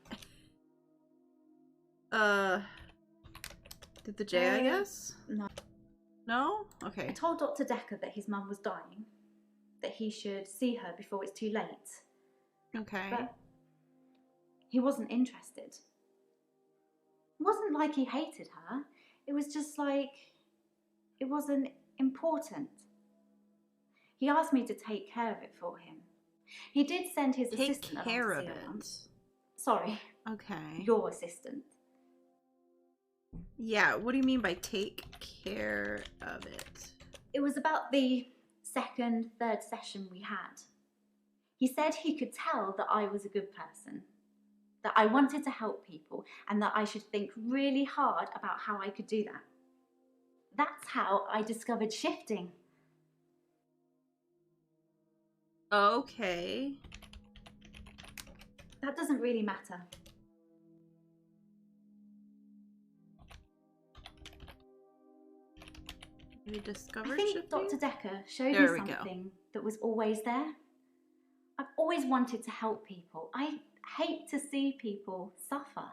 Did the J, I guess? No. No? Okay. I told Dr. Dekker that his mum was dying, that he should see her before it's too late. Okay. But he wasn't interested. It wasn't like he hated her. It was just like, it wasn't important. He asked me to take care of it for him. He did send his Take assistant along care to of see her it. once. Sorry, Okay. your assistant. Yeah, what do you mean by take care of it? It was about the second, third session we had. He said he could tell that I was a good person, that I wanted to help people, and that I should think really hard about how I could do that. That's how I discovered shifting. Okay. That doesn't really matter. You discovered I think shifting? Dr. Dekker showed There me we go. something that was always there. I've always wanted to help people. I hate to see people suffer.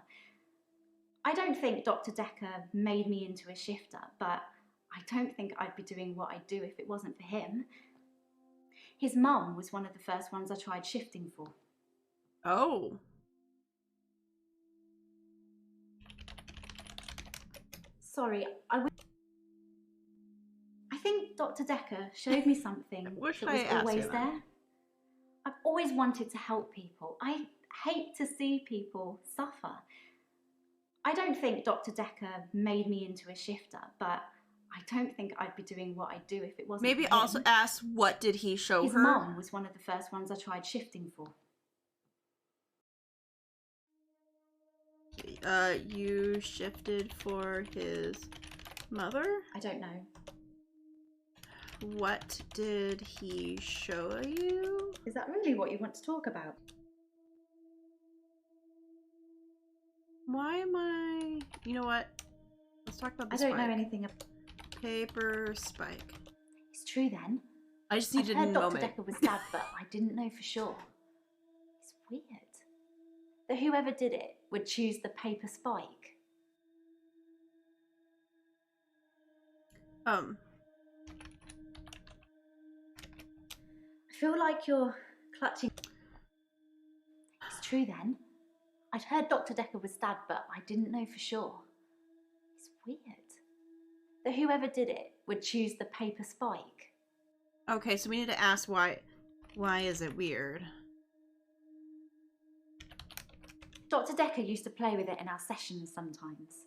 I don't think Dr. Dekker made me into a shifter, but I don't think I'd be doing what I do if it wasn't for him. His mum was one of the first ones I tried shifting for. Oh. Sorry, I think Dr. Dekker showed me something Wish that I was asked always you that. there. I've always wanted to help people. I hate to see people suffer. I don't think Dr. Dekker made me into a shifter, but I don't think I'd be doing what I do if it wasn't Maybe for him. also ask, what did he show His her? mum was one of the first ones I tried shifting for. You shifted for his mother? I don't know. What did he show you? Is that really what you want to talk about? Why am I... You know what? Let's talk about the I don't know spike. anything about... Paper spike. It's true then. I just I needed a heard Dr. moment. Dekker was stabbed, but I didn't know for sure. It's weird that whoever did it would choose the paper spike. I I feel like you're clutching... It's true then. I'd heard Dr. Dekker was stabbed, but I didn't know for sure. It's weird that whoever did it would choose the paper spike. Okay, so we need to ask why. Why is it weird? Dr. Dekker used to play with it in our sessions sometimes.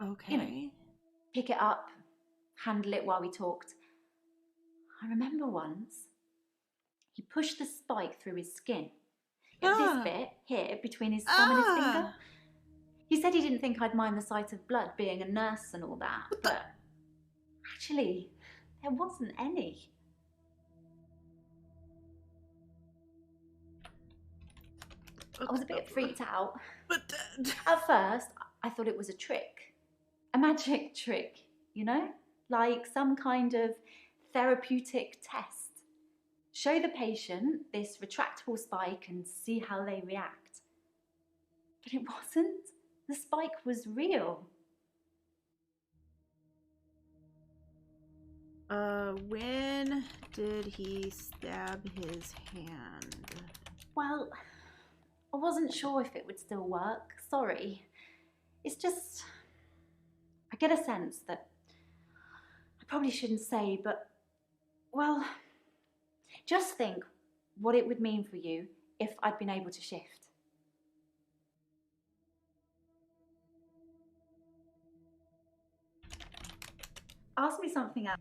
Okay. You know, pick it up, handle it while we talked. I remember once, he pushed the spike through his skin. This bit here between his thumb and his finger. He said he didn't think I'd mind the sight of blood being a nurse and all that, but actually, there wasn't any. I was a bit freaked out. But At first, I thought it was a trick. A magic trick, you know? Like some kind of therapeutic test. Show the patient this retractable spike and see how they react. But it wasn't. The spike was real. When did he stab his hand? Well, I wasn't sure if it would still work. Sorry. It's just... I get a sense that I probably shouldn't say, but... Well, just think what it would mean for you if I'd been able to shift. Ask me something else.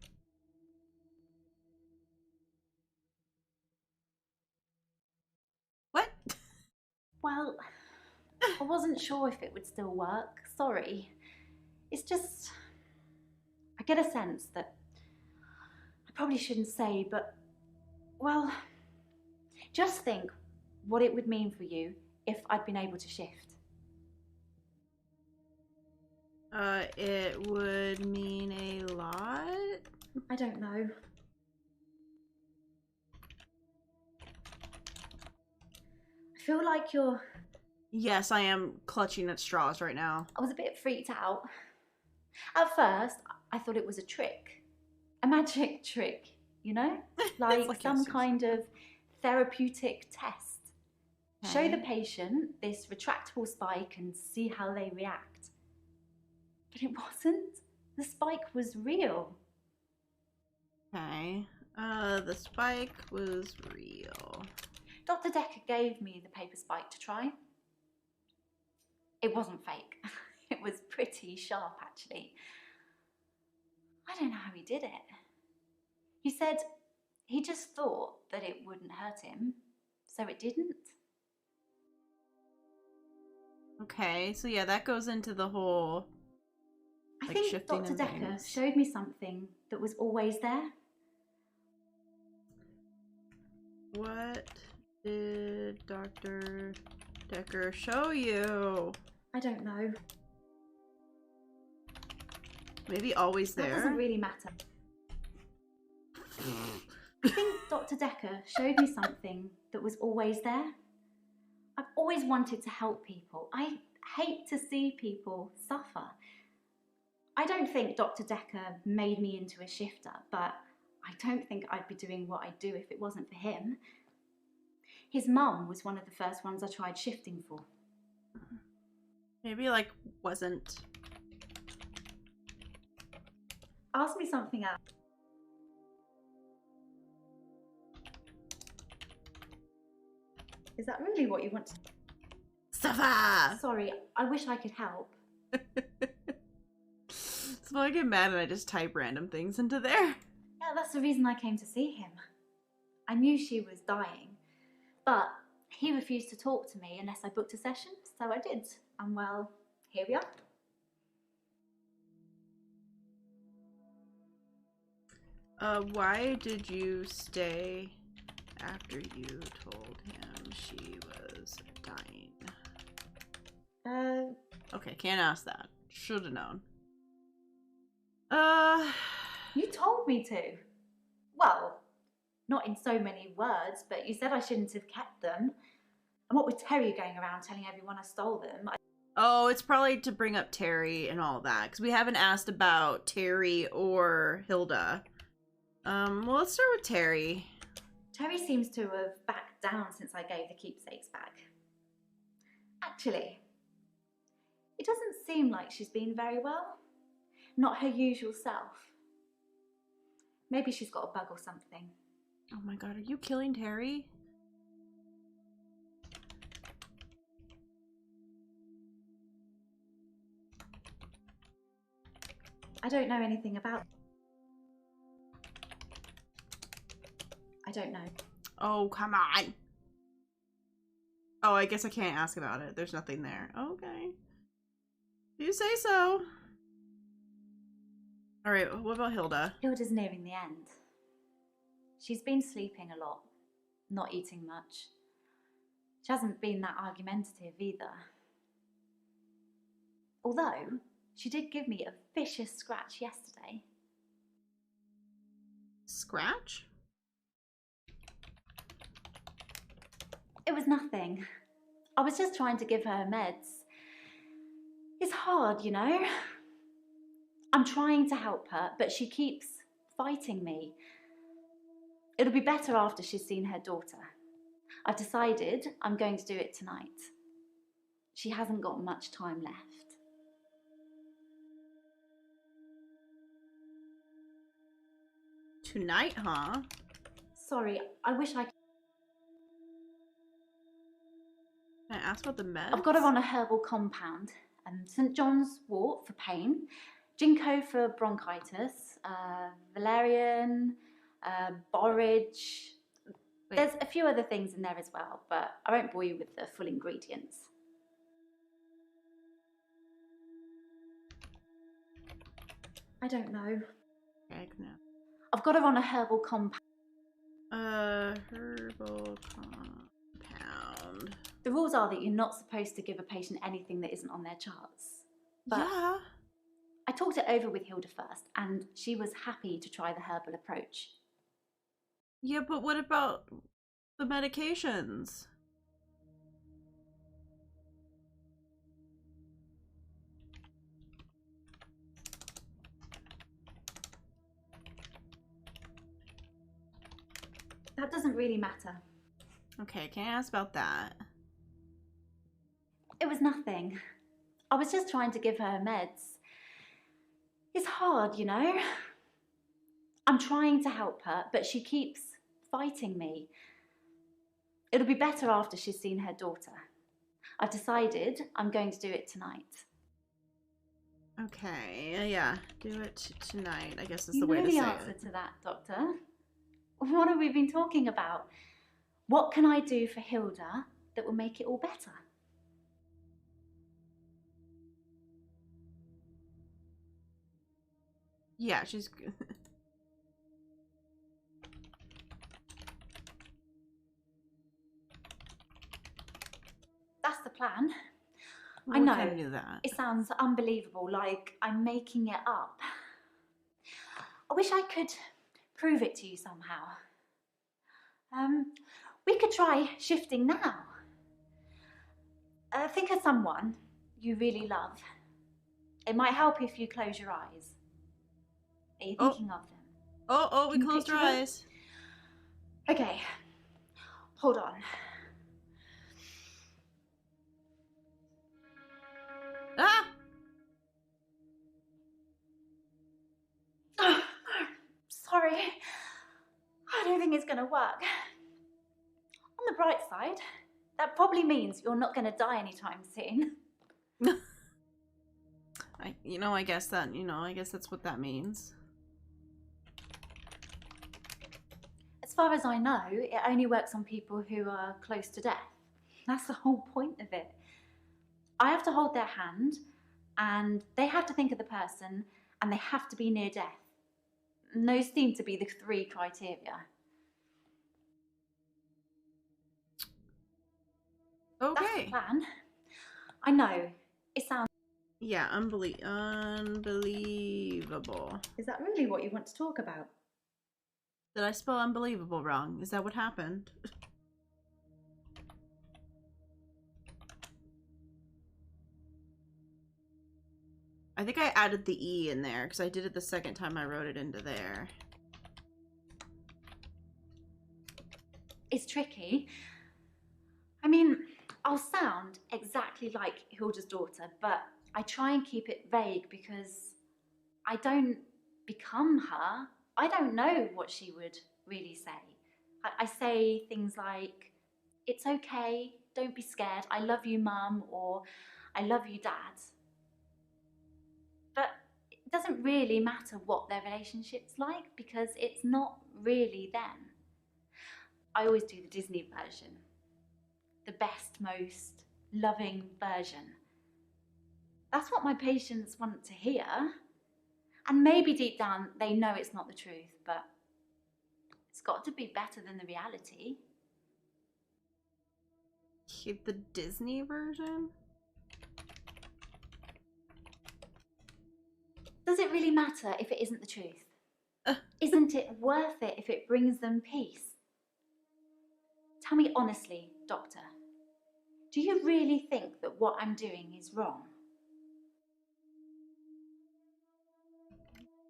What? Well, I wasn't sure if it would still work. Sorry. It's just... I get a sense that I probably shouldn't say, but... Well, just think what it would mean for you if I'd been able to shift. It would mean a lot? I don't know. I feel like you're... Yes, I am clutching at straws right now. I was a bit freaked out. At first, I thought it was a trick. A magic trick, you know? Like some kind of therapeutic test. Show the patient this retractable spike and see how they react. But it wasn't. The spike was real. Okay. The spike was real. Dr. Dekker gave me the paper spike to try. It wasn't fake. It was pretty sharp, actually. I don't know how he did it. He said he just thought that it wouldn't hurt him, so it didn't. Okay, so yeah, that goes into the whole I like think shifting Dr. of Dekker things. showed me something that was always there. What did Dr. Dekker show you? I don't know. Maybe always That there. doesn't really matter. I think Dr. Dekker showed me something that was always there. I've always wanted to help people. I hate to see people suffer. I don't think Dr. Dekker made me into a shifter, but I don't think I'd be doing what I do if it wasn't for him. His mum was one of the first ones I tried shifting for. Maybe like wasn't. Ask me something else. Is that really what you want to... Suffer! Sorry, I wish I could help. So I get mad and I just type random things into there. Yeah, that's the reason I came to see him. I knew she was dying, but he refused to talk to me unless I booked a session, so I did. And well, here we are. Why did you stay after you told him she was dying? Okay, can't ask that. Should have known. You told me to. Well, not in so many words, but you said I shouldn't have kept them. And what with Terry going around telling everyone I stole them, Oh, it's probably to bring up Terry and all that, because we haven't asked about Terry or Hilda. Well, let's start with Terry. Terry seems to have backed down since I gave the keepsakes back. Actually, it doesn't seem like she's been very well. Not her usual self. Maybe she's got a bug or something. Oh my god, are you killing Terry? I don't know anything about... I don't know. Oh, come on. Oh, I guess I can't ask about it. There's nothing there. Okay. You say so. Alright, what about Hilda? Hilda's nearing the end. She's been sleeping a lot, not eating much. She hasn't been that argumentative either. Although, she did give me a vicious scratch yesterday. Scratch? It was nothing. I was just trying to give her meds. It's hard, you know? I'm trying to help her, but she keeps fighting me. It'll be better after she's seen her daughter. I've decided I'm going to do it tonight. She hasn't got much time left. Tonight, huh? Sorry, I wish I could. Can I ask about the meds? I've got her on a herbal compound. St. John's wort for pain, ginkgo for bronchitis, valerian, borage. Wait. There's a few other things in there as well, but I won't bore you with the full ingredients. I don't know. Okay, no. I've got her on a herbal compound. Herbal compound. The rules are that you're not supposed to give a patient anything that isn't on their charts. But yeah. I talked it over with Hilda first, and she was happy to try the herbal approach. Yeah, but what about the medications? That doesn't really matter. Okay, can I ask about that? It was nothing. I was just trying to give her meds. It's hard, you know. I'm trying to help her, but she keeps fighting me. It'll be better after she's seen her daughter. I've decided I'm going to do it tonight. Okay, yeah, do it tonight, I guess is You the way know to the say answer it. to that, Doctor. What have we been talking about? What can I do for Hilda that will make it all better? Yeah, she's... That's the plan. I We know. can do that. It sounds unbelievable, like I'm making it up. I wish I could prove it to you somehow. We could try shifting now. Think of someone you really love. It might help if you close your eyes. Are you thinking of them? Oh, we Can you closed our picture them? eyes. Okay, hold on. Ah! Sorry, I don't think it's going to work. On the bright side, that probably means you're not going to die anytime soon. I guess that's what that means. As far as I know, it only works on people who are close to death. That's the whole point of it. I have to hold their hand, and they have to think of the person, and they have to be near death. And those seem to be the 3 criteria. That's the Okay. plan. I know. It sounds... Yeah, unbelievable. Is that really what you want to talk about? Did I spell unbelievable wrong? Is that what happened? I think I added the E in there because I did it the second time I wrote it into there. It's tricky. I mean, I'll sound exactly like Hilda's daughter, but I try and keep it vague because I don't become her. I don't know what she would really say. I say things like, "It's okay, don't be scared, I love you, Mum," or "I love you, Dad." But it doesn't really matter what their relationship's like because it's not really them. I always do the Disney version. The best, most loving version. That's what my patients want to hear. And maybe deep down they know it's not the truth, but it's got to be better than the reality. The Disney version? Does it really matter if it isn't the truth? Isn't it worth it if it brings them peace? Tell me honestly, Doctor, do you really think that what I'm doing is wrong?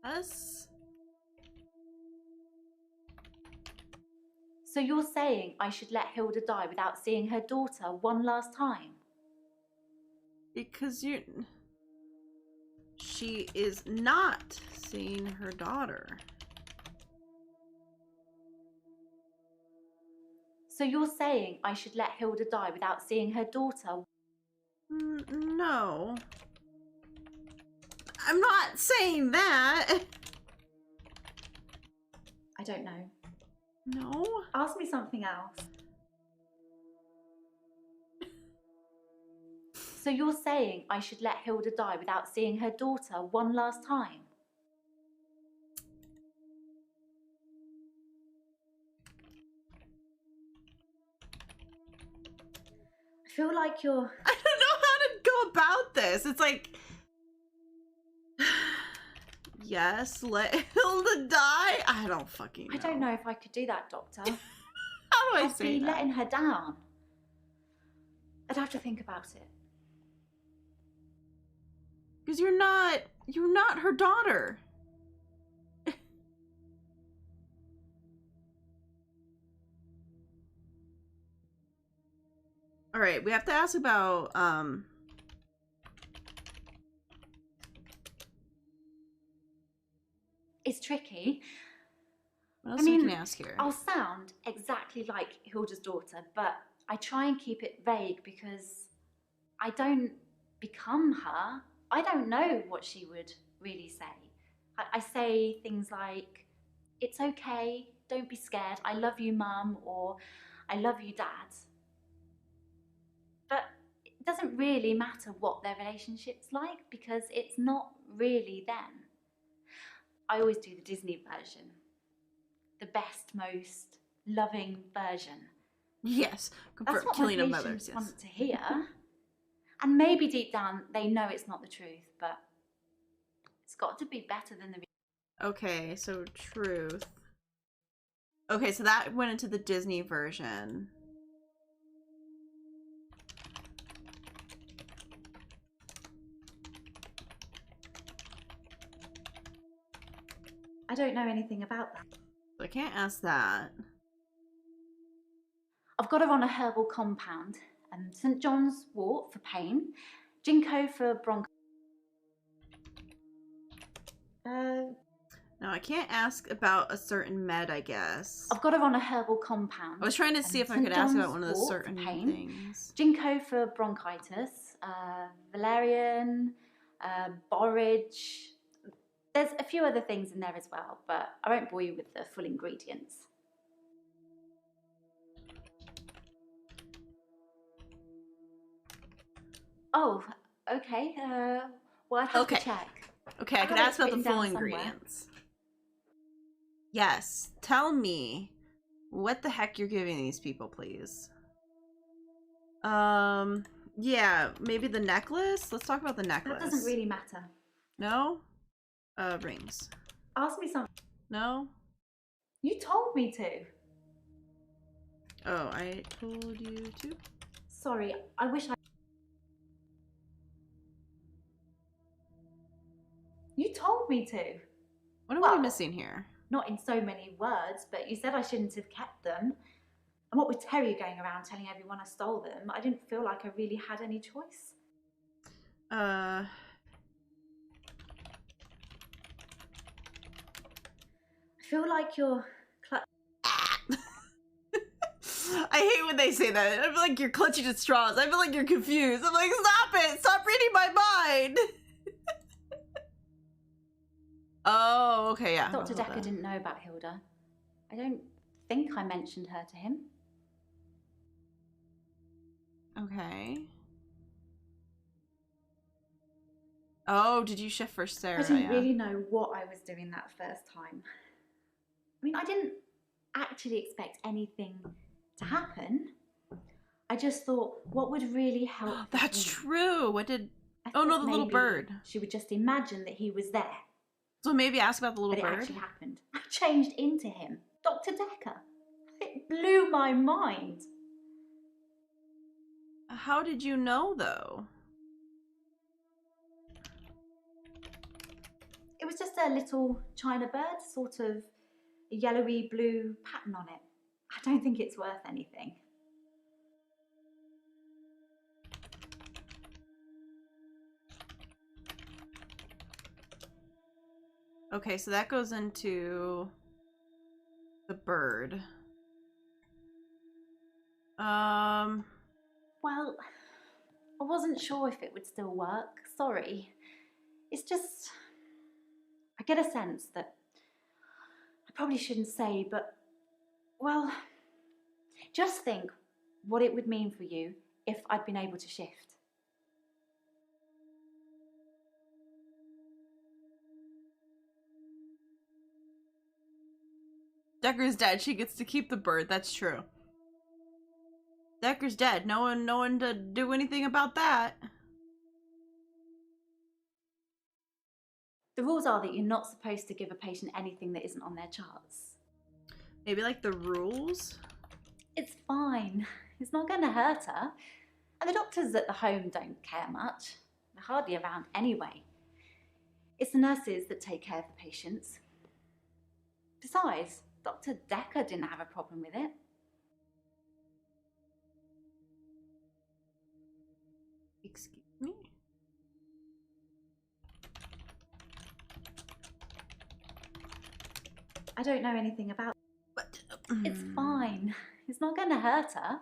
Us? So you're saying I should let Hilda die without seeing her daughter one last time? Because she is not seeing her daughter. So you're saying I should let Hilda die without seeing her daughter? No. I'm not saying that. I don't know. No. Ask me something else. So you're saying I should let Hilda die without seeing her daughter one last time? I feel like you're... I don't know how to go about this. It's like, yes, let Hilda die. I don't fucking know. I don't know if I could do that, Doctor. How do I I'd say be that? letting her down. I'd have to think about it. Because you're not her daughter. All right, we have to ask about It's tricky. What else we can ask here? I'll sound exactly like Hilda's daughter, but I try and keep it vague because I don't become her. I don't know what she would really say. I say things like, it's okay, don't be scared, I love you, Mum, or I love you, Dad. But it doesn't really matter what their relationship's like because it's not really them. I always do the Disney version. The best, most loving version. Yes, That's what killing my of mothers. patients Yes. want to hear. And maybe deep down they know it's not the truth, but it's got to be better than the. Okay, so truth. Okay, so that went into the Disney version. I don't know anything about that. I can't ask that. I've got her on a herbal compound. St. John's wort for pain, ginkgo for bronchitis. No, I can't ask about a certain med, I guess. I've got her on a herbal compound. I was trying to see if I St. could ask about John's one of the wort for certain pain, things. Ginkgo for bronchitis, valerian, borage. There's a few other things in there as well, but I won't bore you with the full ingredients. Oh, okay. Well, I'd have to check. Okay, I can have ask it about the written full down somewhere. ingredients. Yes, tell me what the heck you're giving these people, please. Yeah, maybe the necklace? Let's talk about the necklace. That doesn't really matter. No? Rings. Ask me something. No? You told me to. Oh, I told you to? Sorry, I wish I... You told me to. What am Well, I missing here? Not in so many words, but you said I shouldn't have kept them. And what with Terry going around telling everyone I stole them, I didn't feel like I really had any choice. I feel like you're... I hate when they say that. I feel like you're clutching at straws. I feel like you're confused. I'm like, stop it! Stop reading my mind! Oh, okay, yeah. Dr. Dekker didn't know about Hilda. I don't think I mentioned her to him. Okay. Oh, did you shift for Sarah? I didn't Yeah. really know what I was doing that first time. I mean, I didn't actually expect anything to happen. I just thought, what would really help? That's him? true. What did... I Oh, no, thought the little maybe bird. She would just imagine that he was there. So maybe ask about the little But bird? it actually happened. I changed into him. Dr. Dekker. It blew my mind. How did you know, though? It was just a little China bird, sort of a yellowy blue pattern on it. I don't think it's worth anything. Okay, so that goes into the bird. Well, I wasn't sure if it would still work. Sorry. It's just... I get a sense that... I probably shouldn't say, but... Well... Just think what it would mean for you if I'd been able to shift. Dekker's dead. She gets to keep the bird. That's true. Dekker's dead. No one to do anything about that. The rules are that you're not supposed to give a patient anything that isn't on their charts. Maybe like the rules? It's fine. It's not going to hurt her. And the doctors at the home don't care much. They're hardly around anyway. It's the nurses that take care of the patients. Besides, Dr. Dekker didn't have a problem with it. Excuse me? I don't know anything about But It's fine. It's not going to hurt her.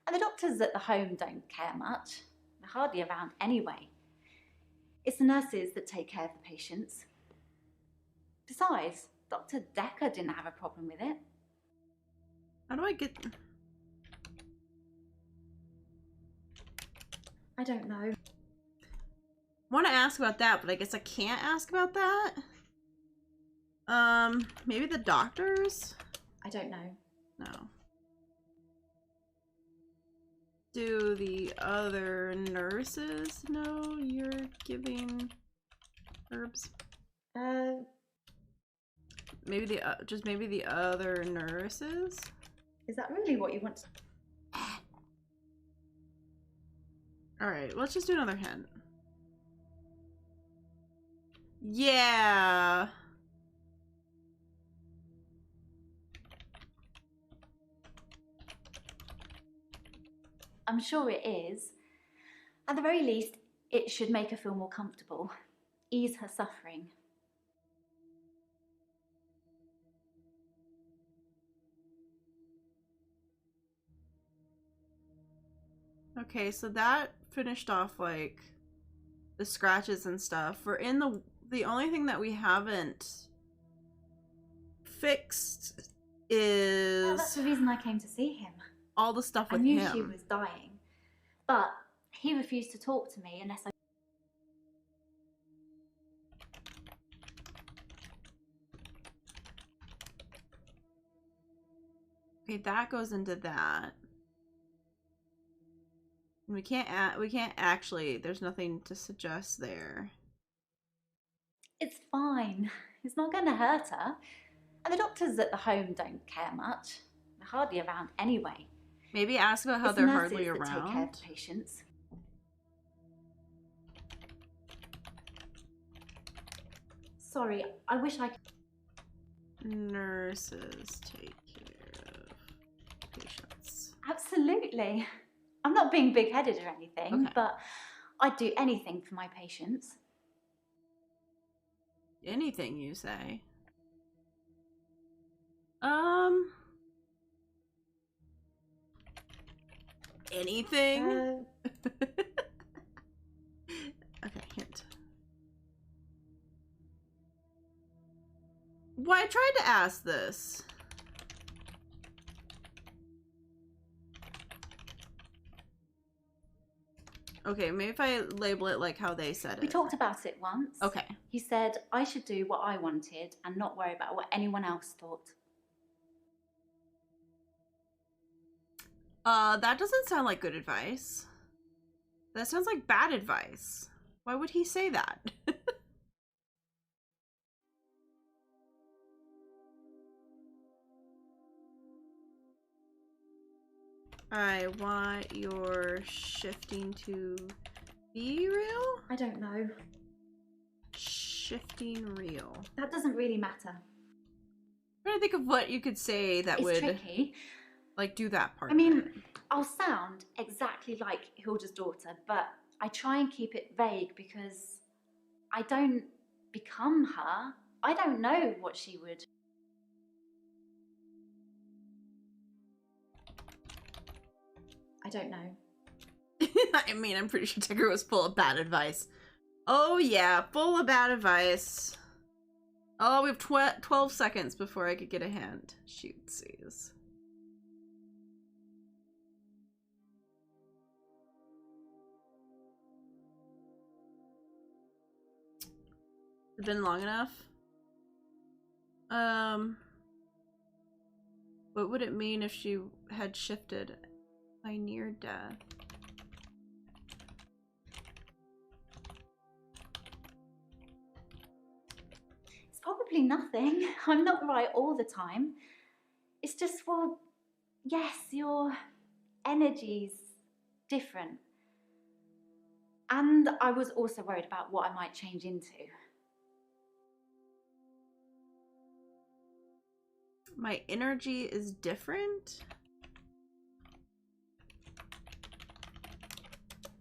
And the doctors at the home don't care much. They're hardly around anyway. It's the nurses that take care of the patients. Besides, Dr. Dekker didn't have a problem with it. How do I get? I don't know. Want to ask about that, but I guess I can't ask about that. Maybe the doctors? I don't know. No. Do the other nurses know you're giving herbs? Maybe maybe the other nurses? Is that really what you want to... Alright, let's just do another hint. Yeah. I'm sure it is. At the very least, it should make her feel more comfortable. Ease her suffering. Okay, so that finished off like the scratches and stuff. We're in the only thing that we haven't fixed is Yeah, that's the reason I came to see him. all the stuff I with knew him. she was dying, but he refused to talk to me unless I... Okay, that goes into that. And we can't actually, there's nothing to suggest there. It's fine. It's not going to hurt her. And the doctors at the home don't care much. They're hardly around anyway. Maybe ask about how It's the they're nurses hardly that take care of around. the patients. Sorry, I wish I could... Nurses take care of patients. Absolutely. I'm not being big-headed or anything, Okay. but I'd do anything for my patients. Anything you say. Anything? Okay, hint. Well, I tried to ask this. Okay, maybe if I label it like how they said We it. talked about it once. Okay. He said I should do what I wanted and not worry about what anyone else thought. That doesn't sound like good advice. That sounds like bad advice. Why would he say that? I want your shifting to be real? I don't know. Shifting real. That doesn't really matter. I'm trying to think of what you could say that It's would tricky. like do that part. I mean, I'll sound exactly like Hilda's daughter, but I try and keep it vague because I don't become her. I don't know what she would. I don't know. I mean, I'm pretty sure Dekker was full of bad advice. Oh yeah, full of bad advice. Oh, we have 12 seconds before I could get a hint. Shootsies. Has it been long enough? What would it mean if she had shifted by near death? It's probably nothing. I'm not right all the time. It's just, well, yes, your energy's different. And I was also worried about what I might change into. My energy is different?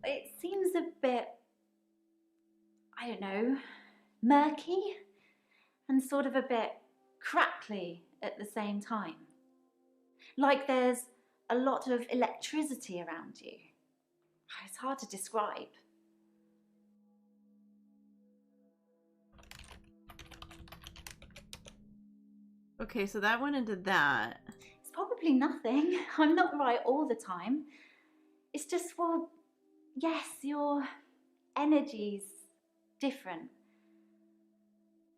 It seems a bit, I don't know, murky and sort of a bit crackly at the same time. Like there's a lot of electricity around you. It's hard to describe. Okay, so that went into that. It's probably nothing. I'm not right all the time. It's just, well, yes, your energy's different.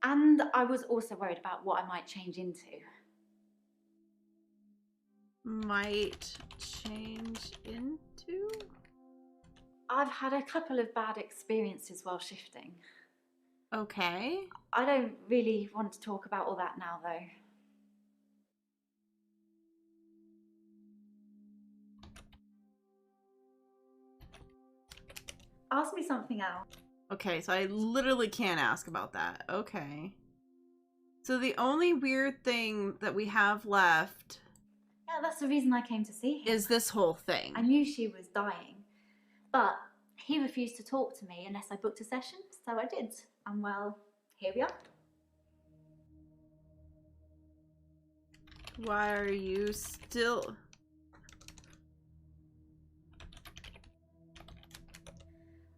And I was also worried about what I might change into. Might change into? I've had a couple of bad experiences while shifting. Okay. I don't really want to talk about all that now, though. Ask me something else. Okay, so I literally can't ask about that. Okay. So the only weird thing that we have left Yeah, that's the reason I came to see him. is this whole thing. I knew she was dying, but he refused to talk to me unless I booked a session, so I did. And well, here we are. Why are you still...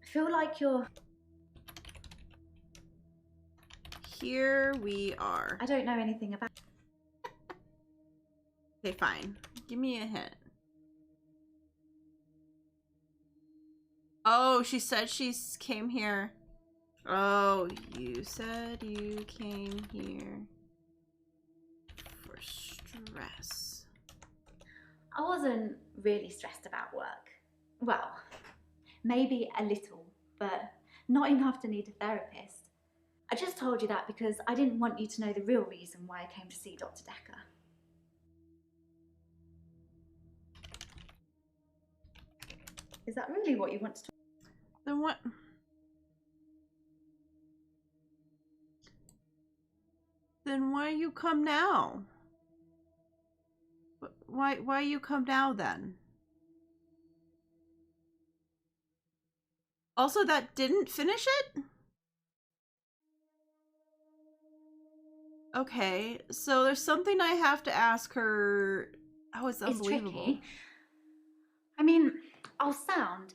I feel like you're... Here we are. I don't know anything about... Okay, fine. Give me a hint. Oh, she said she came here. Oh, you said you came here for stress. I wasn't really stressed about work. Well, maybe a little, but not enough to need a therapist. I just told you that because I didn't want you to know the real reason why I came to see Dr. Dekker. Is that really what you want to talk? Then what? Then why you come now? Why you come now then? Also, that didn't finish it? Okay, so there's something I have to ask her. Oh, it's unbelievable. It's tricky. I mean, I'll sound...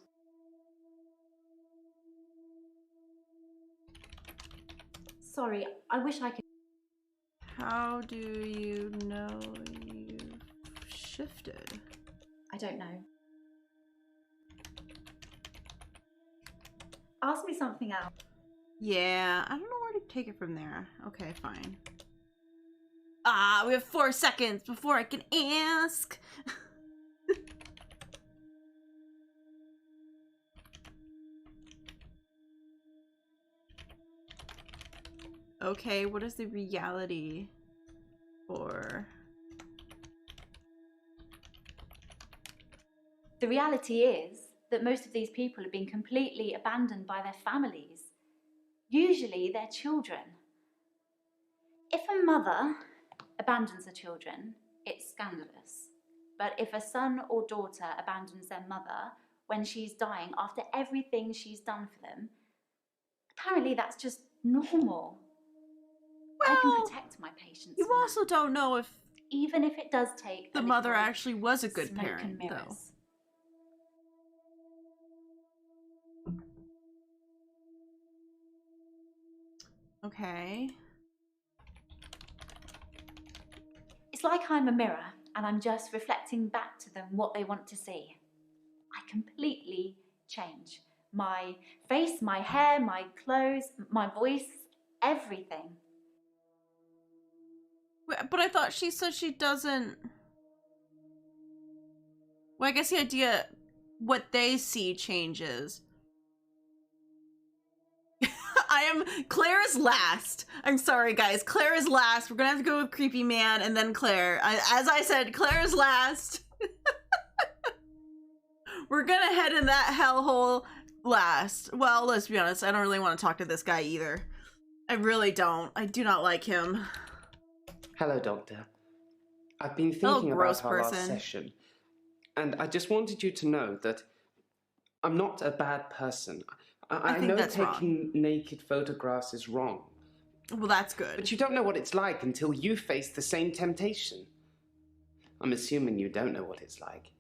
Sorry, I wish I could... How do you know you've shifted? I don't know. Ask me something else. Yeah, I don't know where to take it from there. Okay, fine. Ah, we have 4 seconds before I can ask. Okay, what is the reality for... The reality is that most of these people have been completely abandoned by their families, usually their children. If a mother abandons her children, it's scandalous. But if a son or daughter abandons their mother when she's dying after everything she's done for them, apparently that's just normal. I can Well, protect my patients. You from that, also don't know if even if it does take the a mother little actually was a good smoke and parent, though. mirrors. Okay. It's like I'm a mirror and I'm just reflecting back to them what they want to see. I completely change. My face, my hair, my clothes, my voice, everything. But I thought she said she doesn't... Well, I guess the idea, what they see changes. Claire is last. I'm sorry, guys. Claire is last. We're gonna have to go with Creepy Man and then Claire. As I said, Claire is last. We're gonna head in that hellhole last. Well, let's be honest. I don't really want to talk to this guy either. I really don't. I do not like him. Hello, Doctor. I've been thinking gross about our last person. session, and I just wanted you to know that I'm not a bad person. I think know that's taking naked photographs is wrong, Well, that's good. But you don't know what it's like until you face the same temptation. I'm assuming you don't know what it's like.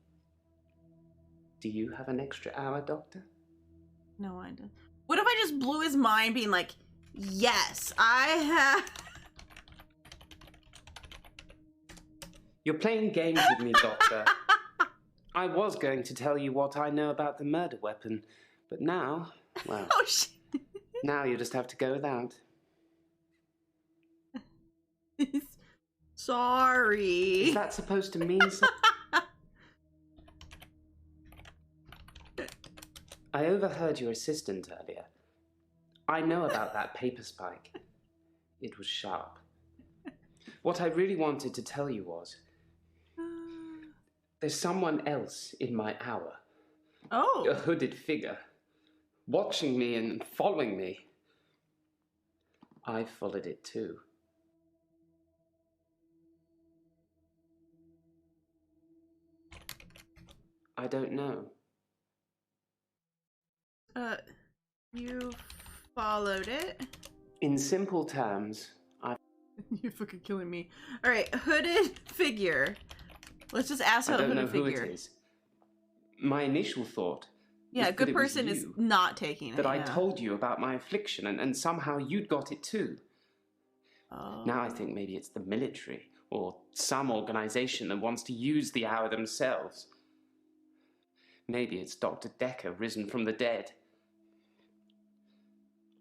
Do you have an extra hour, Doctor? No, I don't. What if I just blew his mind being like, yes, I have... You're playing games with me, Doctor. I was going to tell you what I know about the murder weapon, but now, well, Oh, shit. now you just have to go without. Sorry. Is that supposed to mean something? I overheard your assistant earlier. I know about that paper spike. It was sharp. What I really wanted to tell you was, there's someone else in my hour. Oh. A hooded figure, watching me and following me. I followed it too. I don't know. You followed it? In simple terms, You're fucking killing me. Alright, hooded figure. Let's just ask I how a don't know hooded who figure. it is. My initial thought Yeah, was a good that it was person is you, not taking it. that I yeah. told you about my affliction and somehow you'd got it too. Oh. Now I think maybe it's the military or some organization that wants to use the hour themselves. Maybe it's Dr. Dekker risen from the dead.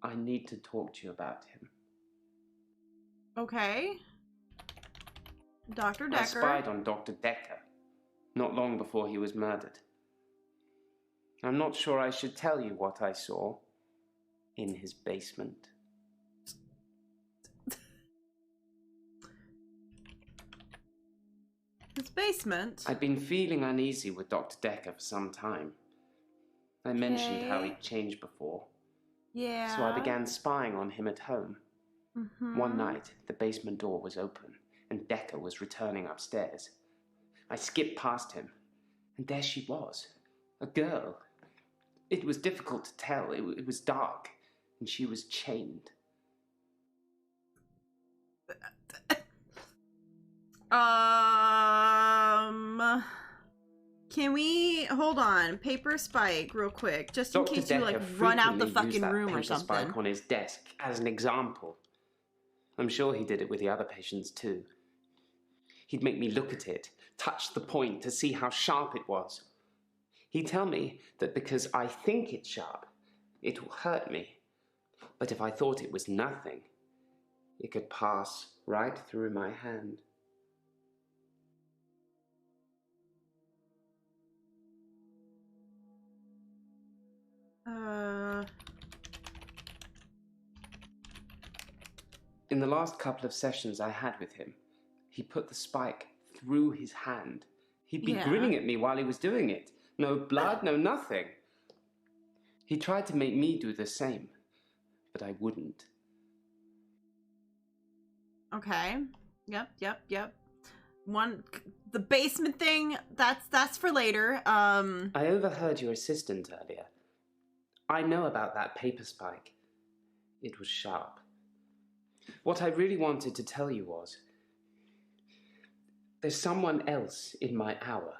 I need to talk to you about him. Okay. Dr. Dekker. I spied on Dr. Dekker not long before he was murdered. I'm not sure I should tell you what I saw in his basement. His basement? I'd been feeling uneasy with Dr. Dekker for some time. I mentioned how he'd changed before. Yeah. So I began spying on him at home. Mm-hmm. One night, the basement door was open, and Dekker was returning upstairs. I skipped past him, and there she was, a girl. It was difficult to tell. It was dark, and she was chained. Can we hold on? Paper spike, real quick, just in Dr. case you Dekker like run out the frequently used fucking that room or paper something. spike on his desk as an example. I'm sure he did it with the other patients too. He'd make me look at it, touch the point to see how sharp it was. He'd tell me that because I think it's sharp, it will hurt me. But if I thought it was nothing, it could pass right through my hand. In the last couple of sessions I had with him, he put the spike through his hand. He'd be grinning at me while he was doing it. No blood, no nothing. He tried to make me do the same, but I wouldn't. Okay. Yep. The basement thing, that's for later. I overheard your assistant earlier. I know about that paper spike. It was sharp. What I really wanted to tell you was, there's someone else in my hour.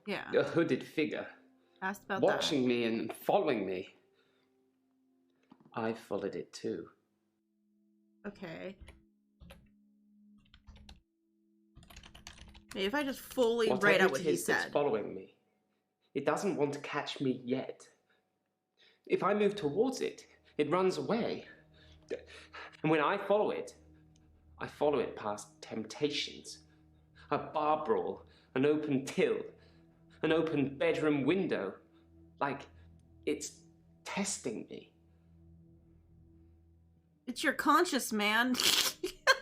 Yeah. A hooded figure. Asked about watching me and following me. I followed it too. Okay. Maybe if I just fully write out what he said. That's following me. It doesn't want to catch me yet. If I move towards it, it runs away. And when I follow it past temptations. A bar brawl, an open till, an open bedroom window. Like it's testing me. It's your conscience, man.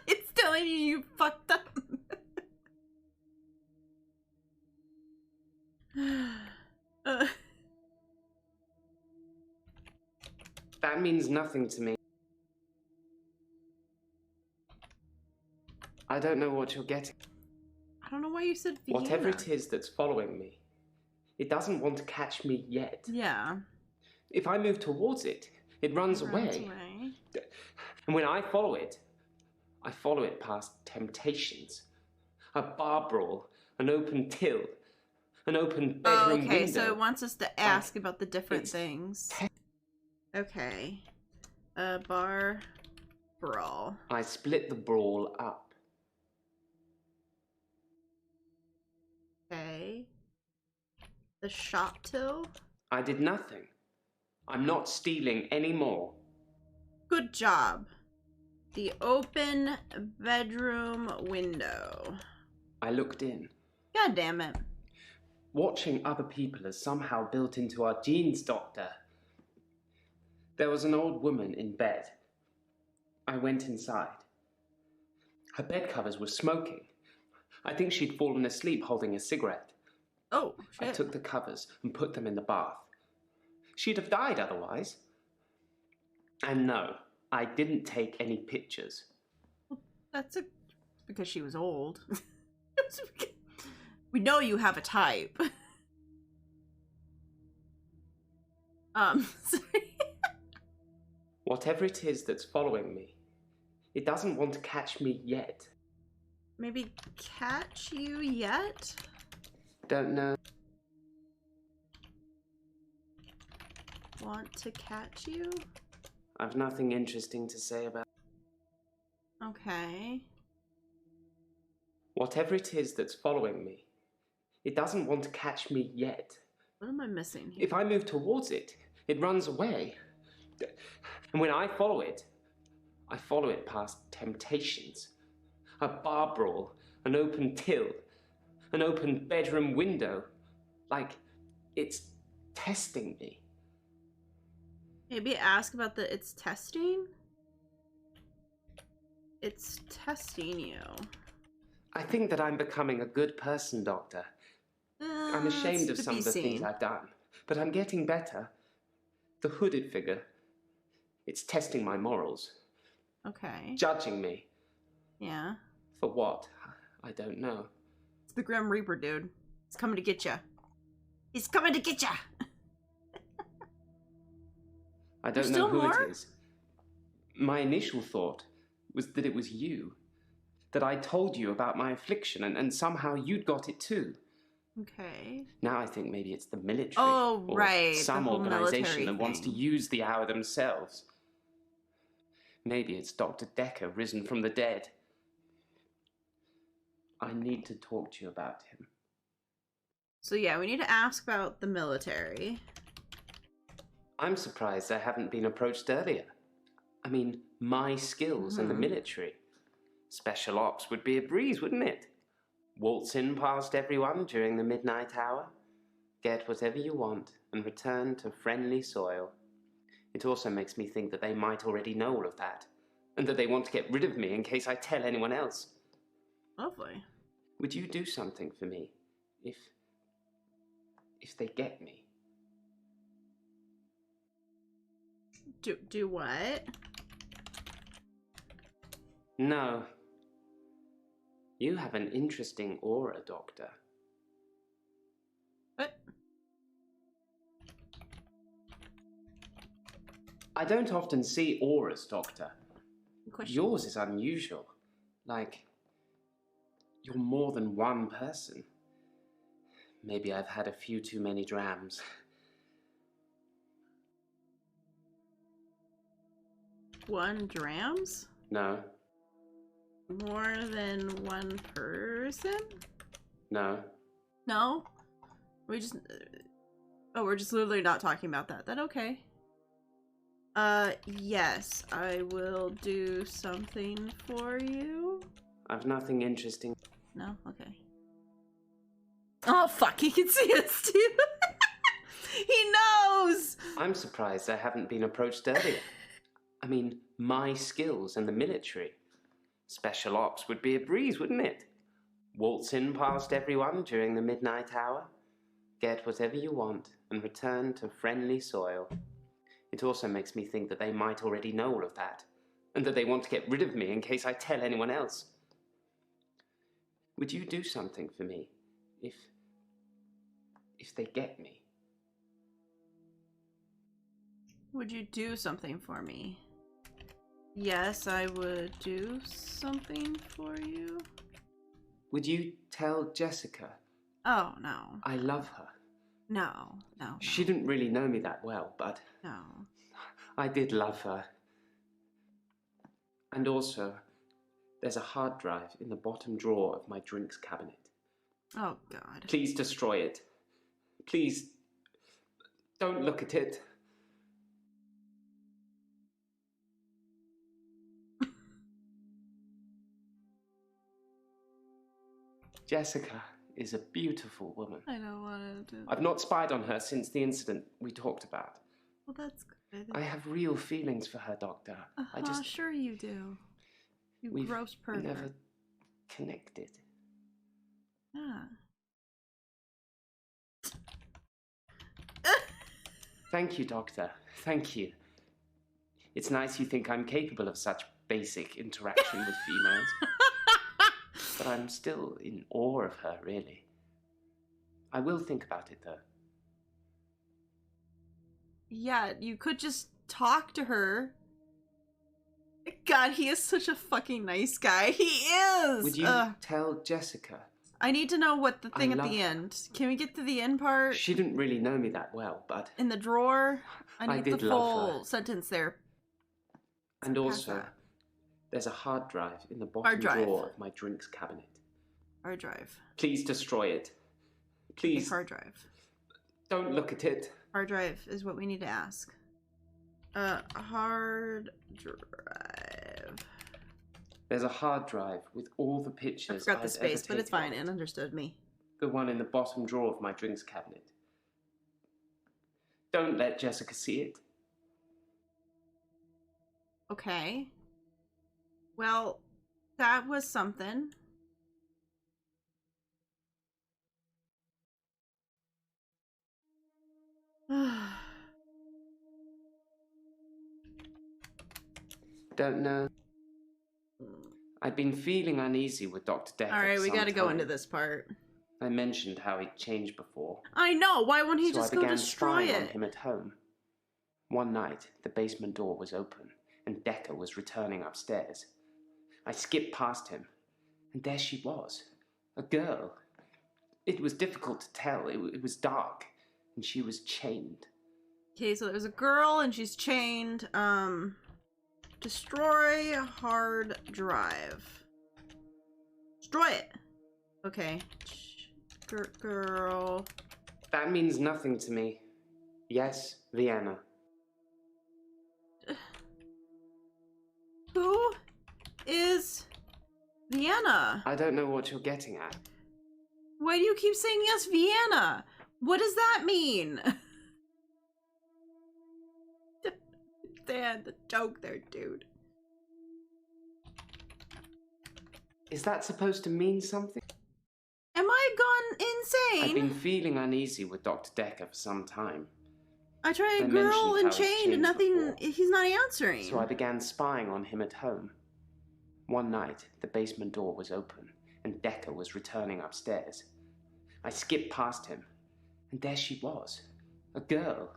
It's telling you fucked up. That means nothing to me. I don't know what you're getting. I don't know why you said Vienna. Whatever it is that's following me, it doesn't want to catch me yet. Yeah. If I move towards it, it runs away. And when I follow it past temptations. A bar brawl, an open till, an open bedroom window. Okay, so it wants us to ask about the different it's things. Okay. Bar brawl. I split the brawl up. Okay. The shop till. I did nothing. I'm not stealing any more. Good job. The open bedroom window. I looked in. God damn it. Watching other people is somehow built into our genes, Doctor. There was an old woman in bed. I went inside. Her bed covers were smoking. I think she'd fallen asleep holding a cigarette. Oh, shit. I took the covers and put them in the bath. She'd have died otherwise. And no, I didn't take any pictures. That's because she was old. We know you have a type. Sorry. Whatever it is that's following me, it doesn't want to catch me yet. Maybe catch you yet? Don't know. Want to catch you? I've nothing interesting to say about. Okay. Whatever it is that's following me, it doesn't want to catch me yet. What am I missing here? If I move towards it, it runs away. And when I follow it past temptations. A bar brawl, an open till, an open bedroom window. Like, it's testing me. Maybe ask about it's testing? It's testing you. I think that I'm becoming a good person, Doctor. I'm ashamed of it's to some be of the things seen. I've done, but I'm getting better. The hooded figure, it's testing my morals, Okay. judging me. Yeah. For what? I don't know. It's the Grim Reaper, dude. He's coming to get ya. He's coming to get ya! I There's don't know still who more? it is. My initial thought was that it was you. That I told you about my affliction and somehow you'd got it too. Okay. Now I think maybe it's the military. Oh, or right, the some whole organization military that wants to thing. use the hour themselves. Maybe it's Dr. Dekker risen from the dead. I need to talk to you about him. So yeah, we need to ask about the military. I'm surprised I haven't been approached earlier. I mean, my skills in the military. Special ops would be a breeze, wouldn't it? Waltz in past everyone during the midnight hour, get whatever you want, and return to friendly soil. It also makes me think that they might already know all of that, and that they want to get rid of me in case I tell anyone else. Lovely. Would you do something for me if they get me? Do what? No. You have an interesting aura, Doctor. What? I don't often see auras, Doctor. Question. Yours is unusual. Like, you're more than one person. Maybe I've had a few too many drams. One drams? No, More than one person? no. No? We just... Oh, we're just literally not talking about that. Then okay. Yes, I will do something for you. I've nothing interesting. No? Okay. Oh, fuck, he can see us too! He knows! I'm surprised I haven't been approached earlier. I mean, my skills in the military. Special ops would be a breeze, wouldn't it? Waltz in past everyone during the midnight hour, get whatever you want, and return to friendly soil. It also makes me think that they might already know all of that, and that they want to get rid of me in case I tell anyone else. Would you do something for me if they get me? Would you do something for me? Yes, I would do something for you. Would you tell Jessica Oh, no. I love her? No. She didn't really know me that well, but No. I did love her. And also, there's a hard drive in the bottom drawer of my drinks cabinet. Oh, God. Please destroy it. Please, don't look at it. Jessica is a beautiful woman. I don't want to do. I've not spied on her since the incident we talked about. Well, that's good. I have real feelings for her, Doctor. I just... Sure you do. You We've gross pervert. never connected. Yeah. Thank you, Doctor. Thank you. It's nice you think I'm capable of such basic interaction with females. But I'm still in awe of her, really. I will think about it, though. Yeah, you could just talk to her. God, he is such a fucking nice guy. He is! Would you tell Jessica? I need to know what the thing I at love the her. end. Can we get to the end part? She didn't really know me that well, but... In the drawer? I I need did the love full her. sentence there. And Pass also, that. there's a hard drive in the bottom drive. drawer of my drinks cabinet. Hard drive. Please destroy it. Okay, Please, hard drive. don't look at it. Hard drive is what we need to ask. Hard drive. There's a hard drive with all the I pictures forgot the I've space, ever but it's taken. fine. It understood me. The one in the bottom drawer of my drinks cabinet. Don't let Jessica see it. Okay. Well, that was something. Don't know. I'd been feeling uneasy with Dr. Dekker. All right, for we some got to go time. into this part. I mentioned how he'd changed before. I know. Why won't he So just I go began destroy spying on it? him at home. One night, the basement door was open, and Dekker was returning upstairs. I skipped past him, and there she was, a girl. It was difficult to tell. It was dark, and she was chained. Okay, so there's a girl and she's chained. Destroy hard drive. Destroy it. Okay. Girl. That means nothing to me. Yes, Vienna. Who is Vienna? I don't know what you're getting at. Why do you keep saying yes, Vienna? What does that mean? Understand the joke there, dude. Is that supposed to mean something? Am I gone I've been insane? feeling uneasy with Dr. Dekker for some time, I tried I a girl mentioned and how it's chained and changed nothing. before. He's not answering. so I began spying on him at home. One night, the basement door was open, and Dekker was returning upstairs. I skipped past him, and there she was, a girl.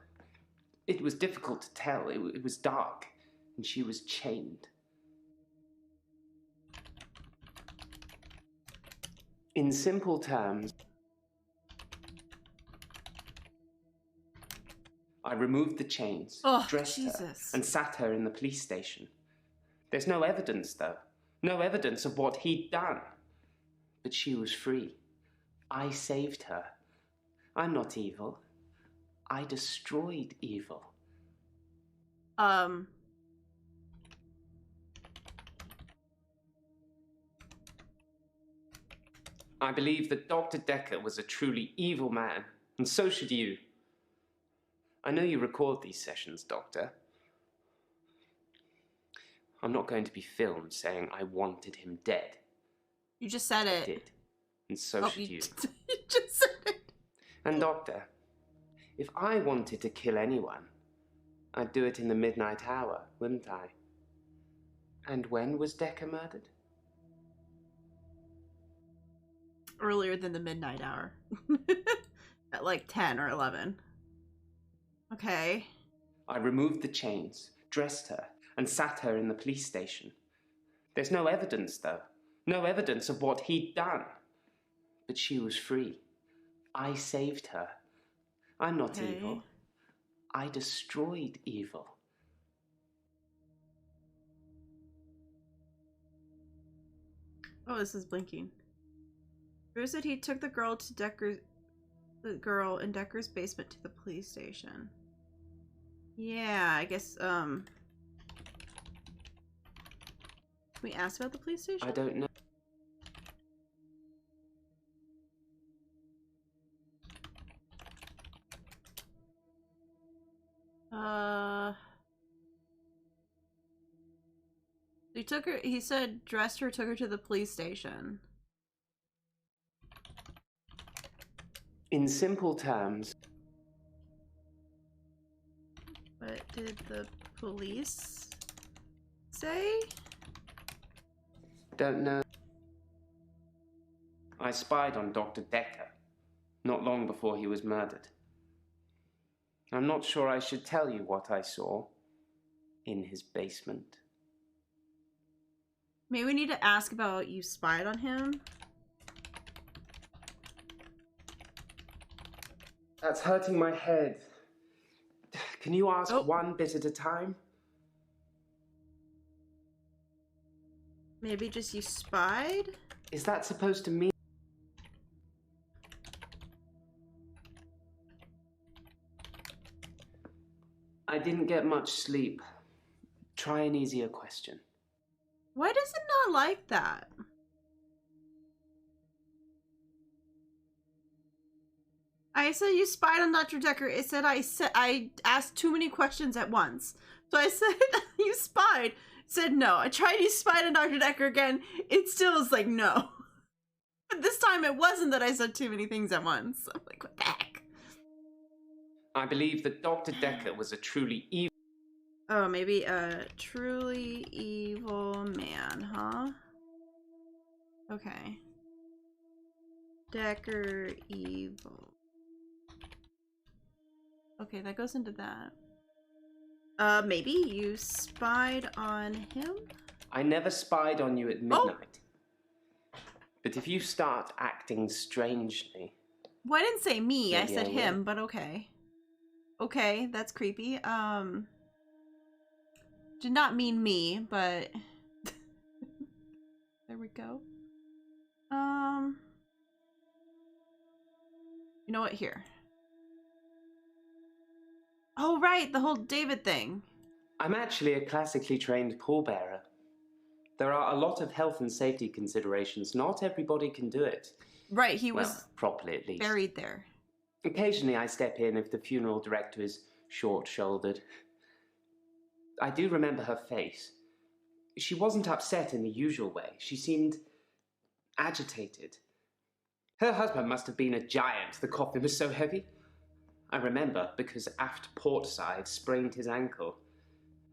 It was difficult to tell. It was dark, and she was chained. In simple terms, I removed the chains, Oh, dressed her, Jesus. and sat her in the police station. There's no evidence, though. No evidence of what he'd done. But she was free. I saved her. I'm not evil. I destroyed evil. I believe that Dr. Dekker was a truly evil man, and so should you. I know you record these sessions, Doctor. I'm not going to be filmed saying I wanted him dead. You just said I it. did. And so Oh, should you. you just said it. And Doctor, if I wanted to kill anyone, I'd do it in the midnight hour, wouldn't I? And when was Dekker murdered? Earlier than the midnight hour. At like 10 or 11. Okay. I removed the chains, dressed her, and sat her in the police station. There's no evidence, though. No evidence of what he'd done. But she was free. I saved her. I'm not Okay. evil. I destroyed evil. Oh, this is blinking. Drew said he took the girl in Dekker's basement to the police station. Yeah, I guess, can we ask about the police station? I don't know. He said dressed her, took her to the police station. In simple terms, What did the police say? don't know. I spied on Dr. Dekker, not long before he was murdered. I'm not sure I should tell you what I saw in his basement. Maybe we need to ask about you spied on him. That's hurting my head. Can you ask Oh. one bit at a time? Maybe just you spied? Is that supposed to mean? I didn't get much sleep. Try an easier question. Why does it not like that? I said you spied on Dr. Dekker. It said I asked too many questions at once. So I said you spied. It said no. I tried you spied on Dr. Dekker again. It still was like no. But this time it wasn't that I said too many things at once. I'm like, what the heck? I believe that Dr. Dekker was a truly evil. Oh, maybe a truly evil man, huh? Okay. Dekker evil. Okay, that goes into that. Maybe you spied on him? I never spied on you at midnight. But if you start acting strangely, Well, I didn't say me, I Maybe said I will. him, but okay. Okay, that's creepy. Did not mean me, but there we go. You know what? Here. Oh, right, the whole David thing. I'm actually a classically trained pallbearer. There are a lot of health and safety considerations. Not everybody can do it. Right, he Well, was properly at least. buried there. Occasionally I step in if the funeral director is short-shouldered. I do remember her face. She wasn't upset in the usual way. She seemed agitated. Her husband must have been a giant. The coffin was so heavy. I remember because aft port side sprained his ankle.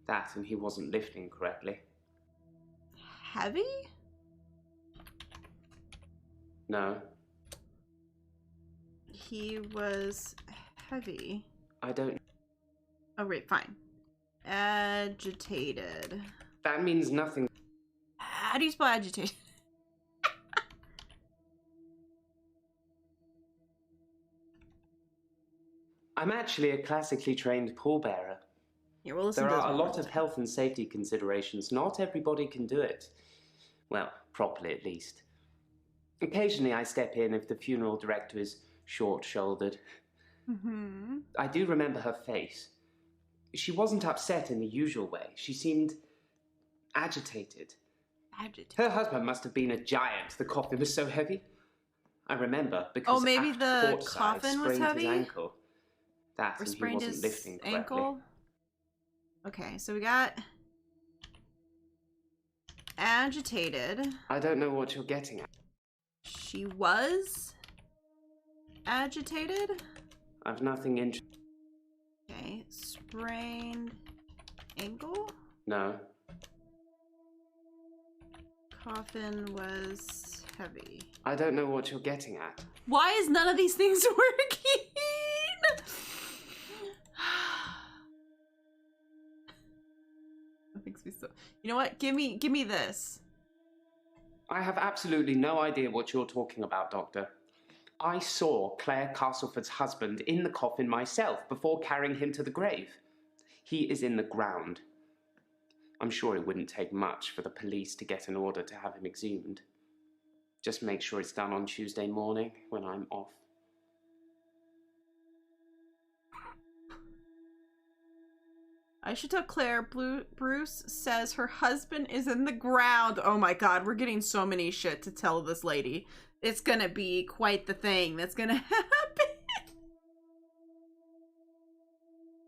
That and he wasn't lifting correctly. Heavy? No, He was heavy. I don't. Oh, right, fine. Agitated. That means nothing. How do you spell agitated? I'm actually a classically trained pallbearer. Here, we'll listen There to this are a one lot more of time. health and safety considerations. Not everybody can do it. Well, properly at least. Occasionally I step in if the funeral director is short-shouldered. Mm-hmm. I do remember her face. She wasn't upset in the usual way. She seemed agitated. Agitated. Her husband must have been a giant. The coffin was so heavy. I remember because Oh, maybe aft the port side coffin was sprained heavy? his ankle. That Or and he sprained wasn't his lifting correctly. ankle. Okay, so we got agitated. I don't know what you're getting at. She was agitated. I've nothing interesting. Okay, sprained ankle. No. Coffin was heavy. I don't know what you're getting at. Why is none of these things working? I think You know what? Give me this. I have absolutely no idea what you're talking about, Doctor. I saw Claire Castleford's husband in the coffin myself before carrying him to the grave. He is in the ground. I'm sure it wouldn't take much for the police to get an order to have him exhumed. Just make sure it's done on Tuesday morning when I'm off. I should tell Claire Bruce says her husband is in the ground. Oh my god, we're getting so many shit to tell this lady. It's gonna be quite the thing that's gonna happen.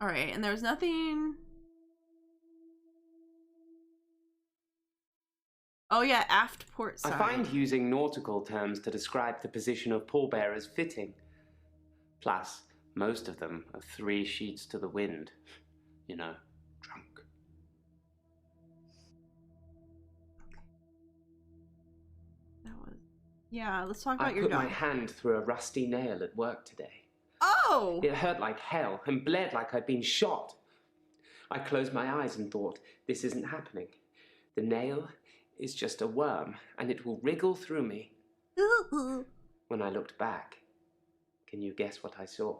Alright, and there's nothing... Oh yeah, aft port side. I find using nautical terms to describe the position of pallbearers fitting. Plus, most of them are 3 sheets to the wind. You know, drunk. That was... Yeah, let's talk about I your put dog. my hand through a rusty nail at work today. Oh! It hurt like hell and bled like I'd been shot. I closed my eyes and thought, this isn't happening. The nail is just a worm and it will wriggle through me. When I looked back, can you guess what I saw?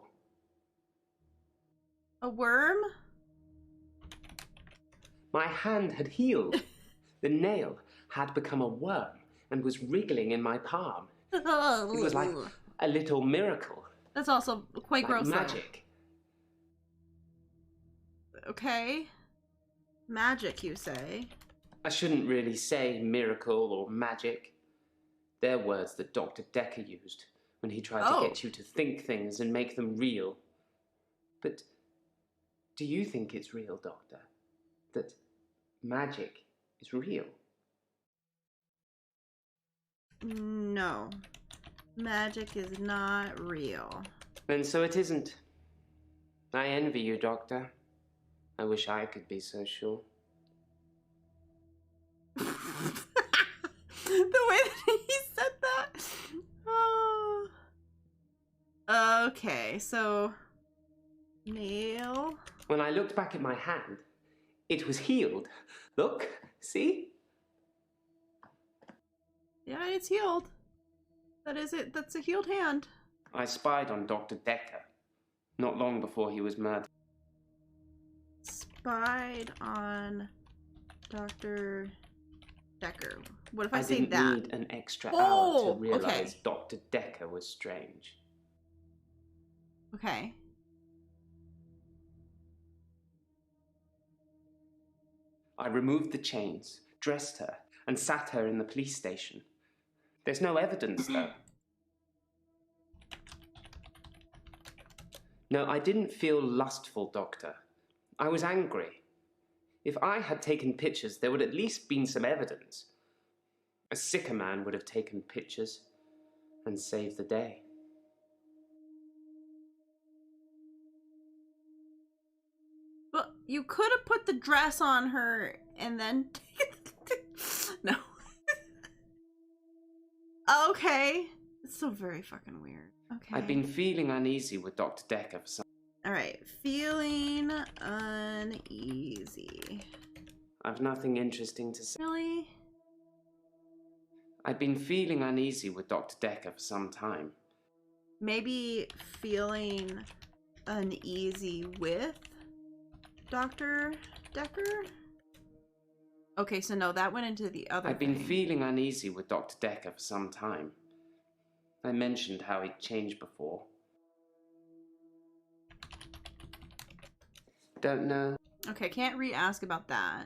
A worm? My hand had healed. The nail had become a worm and was wriggling in my palm. It was like a little miracle. That's also quite Like gross. magic. Though. Okay. Magic, you say? I shouldn't really say miracle or magic. They're words that Dr. Dekker used when he tried to get you to think things and make them real. But do you think it's real, Doctor? That magic is real? No. Magic is not real. Then so it isn't. I envy you, Doctor. I wish I could be so sure. The way that he said that. Oh. Okay, so nail. When I looked back at my hand, it was healed. Look, see? Yeah, it's healed. That is it. That's a healed hand. I spied on Dr. Dekker, not long before he was murdered. Spied on Dr. Dekker. What if I say didn't that? need an extra hour Oh, to realize okay. Dr. Dekker was strange. Okay. I removed the chains, dressed her, and sat her in the police station. There's no evidence, though. No, I didn't feel lustful, Doctor. I was angry. If I had taken pictures, there would at least been some evidence. A sicker man would have taken pictures and saved the day. But you could have put the dress on her and then... No. Okay. It's so very fucking weird. Okay. I've been feeling uneasy with Dr. Dekker for some... Alright. Feeling uneasy. I've nothing interesting to say. Really? I've been feeling uneasy with Dr. Dekker for some time. Maybe feeling uneasy with Dr. Dekker? Okay, so no, that went into the other I've been thing. feeling uneasy with Dr. Dekker for some time. I mentioned how he'd changed before. Don't know. Okay, can't re-ask about that.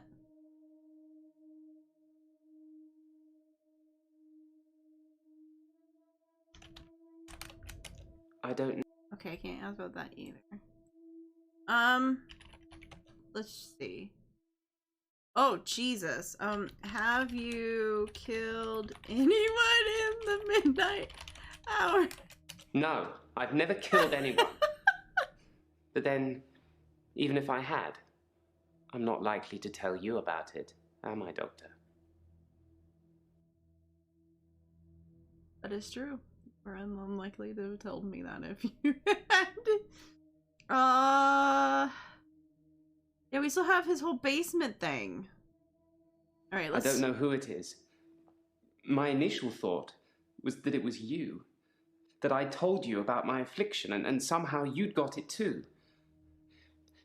I don't know. Okay, I can't ask about that either. Let's see. Oh, Jesus. Have you killed anyone in the midnight hour? No, I've never killed anyone. But then, even if I had, I'm not likely to tell you about it, am I, Doctor? That is true. Or I'm unlikely to have told me that if you had. Yeah, we still have his whole basement thing. All right, I let's... don't know who it is. My initial thought was that it was you. That I told you about my affliction and somehow you'd got it too.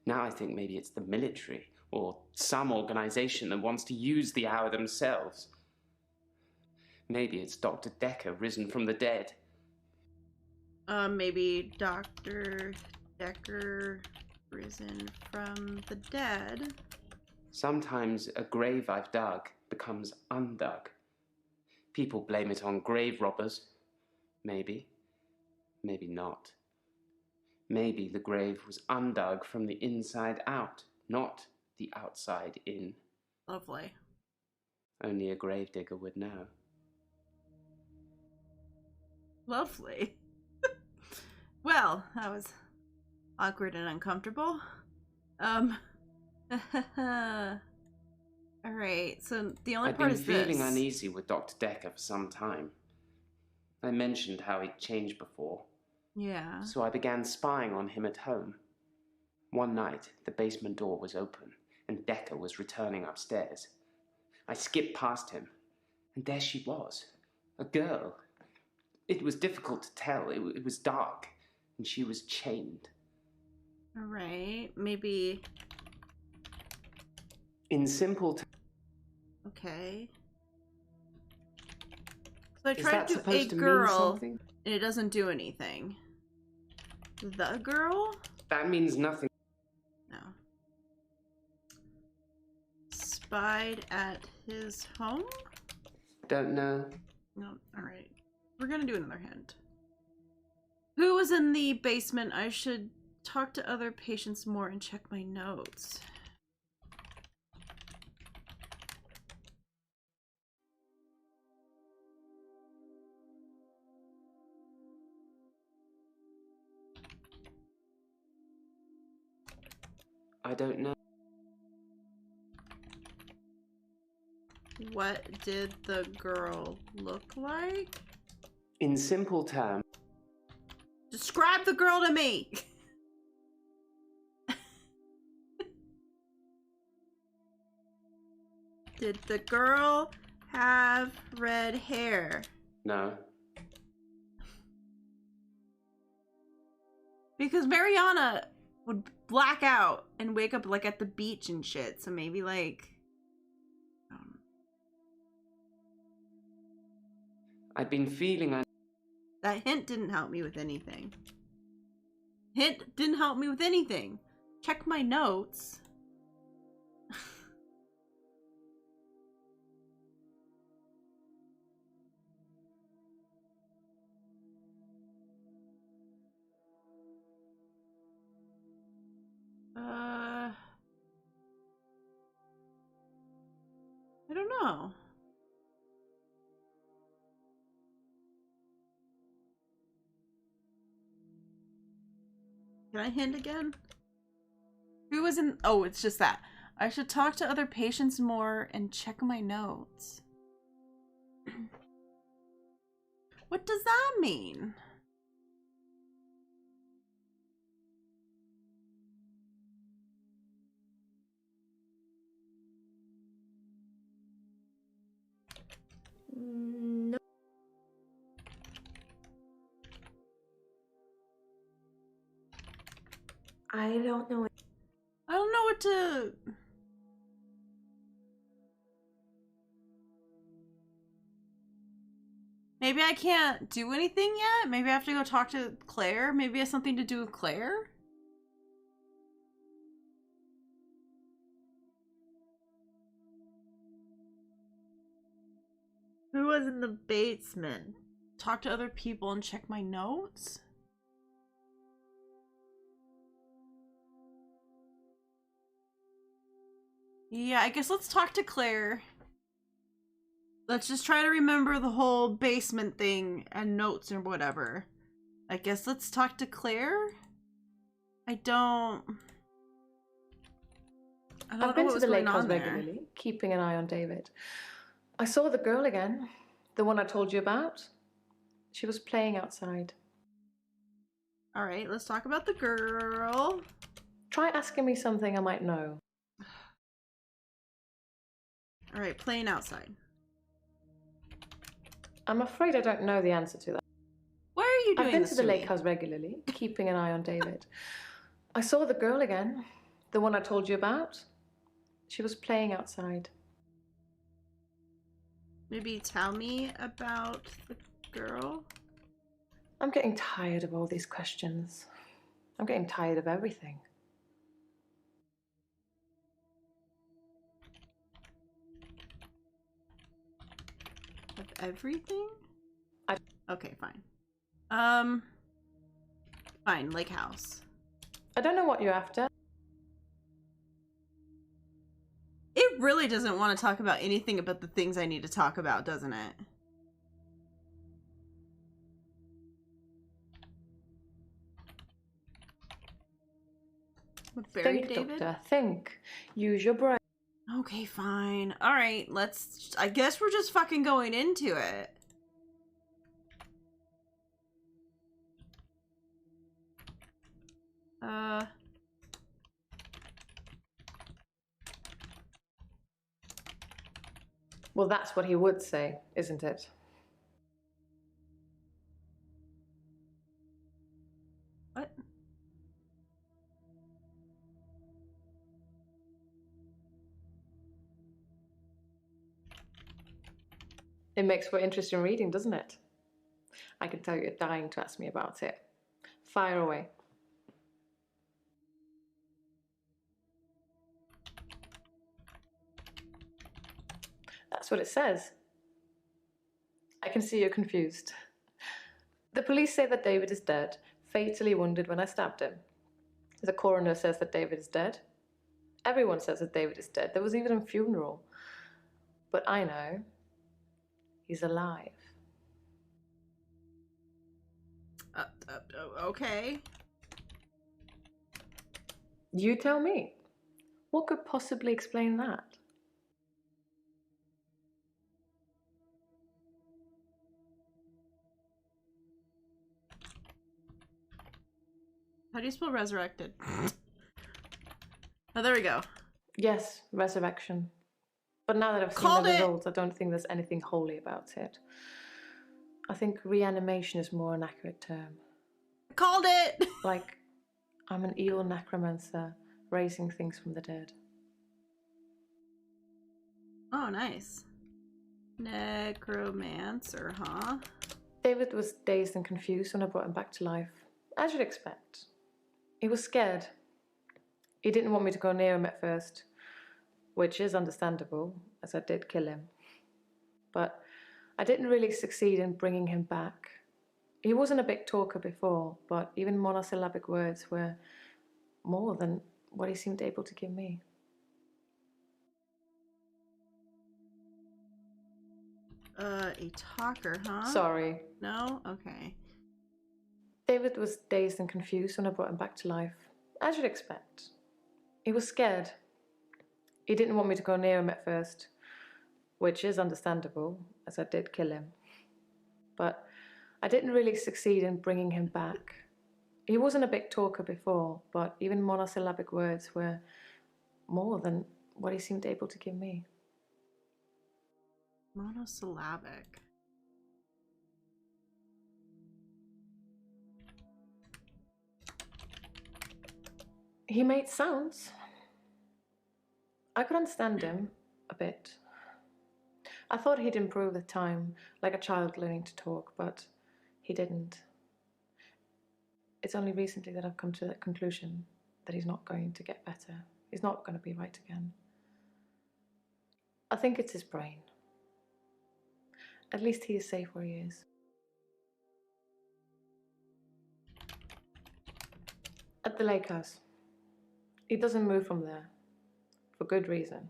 Now I think maybe it's the military or some organization that wants to use the hour themselves. Maybe it's Dr. Dekker risen from the dead. Maybe Dr. Dekker risen from the dead. Sometimes a grave I've dug becomes undug. People blame it on grave robbers. Maybe. Maybe not. Maybe the grave was undug from the inside out, not the outside in. Lovely. Only a gravedigger would know. Lovely. Well, that was awkward and uncomfortable. Alright, so the only I'd part been is this. feeling uneasy with Dr. Dekker for some time. I mentioned how he'd changed before, Yeah. so I began spying on him at home. One night, the basement door was open, and Dekker was returning upstairs. I skipped past him, and there she was, a girl. It was difficult to tell. It was dark, and she was chained. Alright, maybe... In simple terms... Okay. So I Is tried that to do a supposed to mean girl, something? and it doesn't do anything. The girl? That means nothing. No. Spied at his home? Don't know. No, alright. We're gonna do another hint. Who was in the basement? I should talk to other patients more and check my notes. I don't know. What did the girl look like? In simple terms... Describe the girl to me! Did the girl have red hair? No. Because Mariana would black out and wake up like at the beach and shit, so maybe like... I'd been feeling... That hint didn't help me with anything. Hint didn't help me with anything. Check my notes. I don't know. Can I hint again? Who was in... Oh, it's just that. I should talk to other patients more and check my notes. What does that mean? No. I don't know. I don't know what to... Maybe I can't do anything yet? Maybe I have to go talk to Claire? Maybe it has something to do with Claire? Who was in the basement? Talk to other people and check my notes? Yeah, I guess let's talk to Claire. Let's just try to remember the whole basement thing and notes or whatever. I guess let's talk to Claire? I've I've know been what to was the going lake house on there. regularly, keeping an eye on David. I saw the girl again, the one I told you about. She was playing outside. Alright, let's talk about the girl. Try asking me something I might know. All right, playing outside. I'm afraid I don't know the answer to that. Why are you doing I've been this to the me? lake house regularly, keeping an eye on David. I saw the girl again, the one I told you about. She was playing outside. Maybe tell me about the girl? I'm getting tired of all these questions. I'm getting tired of everything. Of everything? Okay, fine. Fine, lake house. I don't know what you're after. It really doesn't want to talk about anything about the things I need to talk about, doesn't it? Buried Think, David? Doctor, think. Use your brain. Okay, fine. All right, let's... I guess we're just fucking going into it. Well, that's what he would say, isn't it? What? It makes for interesting reading, doesn't it? I can tell you're dying to ask me about it. Fire away. That's what it says. I can see you're confused. The police say that David is dead, fatally wounded when I stabbed him. The coroner says that David is dead. Everyone says that David is dead. There was even a funeral. But I know he's alive. Okay. You tell me. What could possibly explain that? How do you spell resurrected? Oh, there we go. Yes, resurrection. But now that I've seen Called the it! results, I don't think there's anything holy about it. I think reanimation is more an accurate term. Called it! Like, I'm an evil necromancer raising things from the dead. Oh, nice. Necromancer, huh? David was dazed and confused when I brought him back to life, as you'd expect. He was scared. He didn't want me to go near him at first, which is understandable, as I did kill him. But I didn't really succeed in bringing him back. He wasn't a big talker before, but even monosyllabic words were more than what he seemed able to give me. A talker, huh? Sorry. No? Okay. David was dazed and confused when I brought him back to life, as you'd expect. He was scared. He didn't want me to go near him at first, which is understandable, as I did kill him. But I didn't really succeed in bringing him back. He wasn't a big talker before, but even monosyllabic words were more than what he seemed able to give me. Monosyllabic. He made sounds. I could understand him a bit. I thought he'd improve with time, like a child learning to talk, but he didn't. It's only recently that I've come to that conclusion that he's not going to get better. He's not going to be right again. I think it's his brain. At least he is safe where he is. At the lake house. He doesn't move from there. For good reason.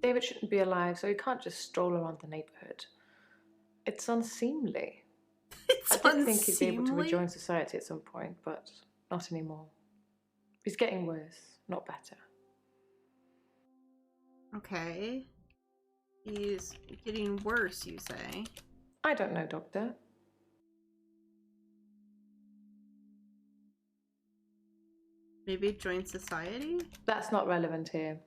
David shouldn't be alive, so he can't just stroll around the neighborhood. It's unseemly. It's I did think he'd be able to unseemly? rejoin society at some point, but not anymore. He's getting worse, not better. Okay. He's getting worse, you say? I don't know, Doctor. Maybe join society? That's not relevant here.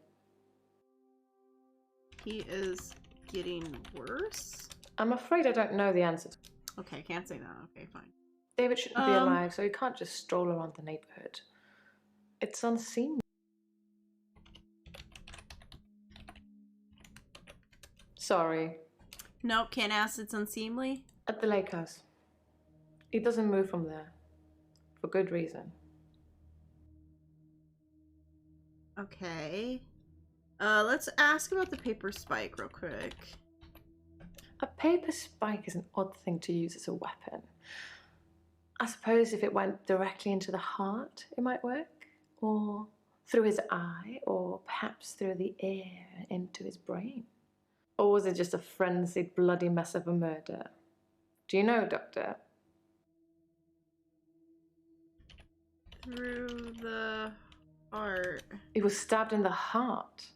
He is getting worse? I'm afraid I don't know the answer. Okay, can't say that. Okay, fine. David shouldn't be alive, so he can't just stroll around the neighborhood. It's unseemly. Sorry. Nope, can't ask. It's unseemly. At the lake house. He doesn't move from there. For good reason. Okay. Let's ask about the paper spike real quick. A paper spike is an odd thing to use as a weapon. I suppose if it went directly into the heart, it might work. Or through his eye, or perhaps through the ear into his brain. Or was it just a frenzied, bloody mess of a murder? Do you know, Doctor? Through the heart. He was stabbed in the heart.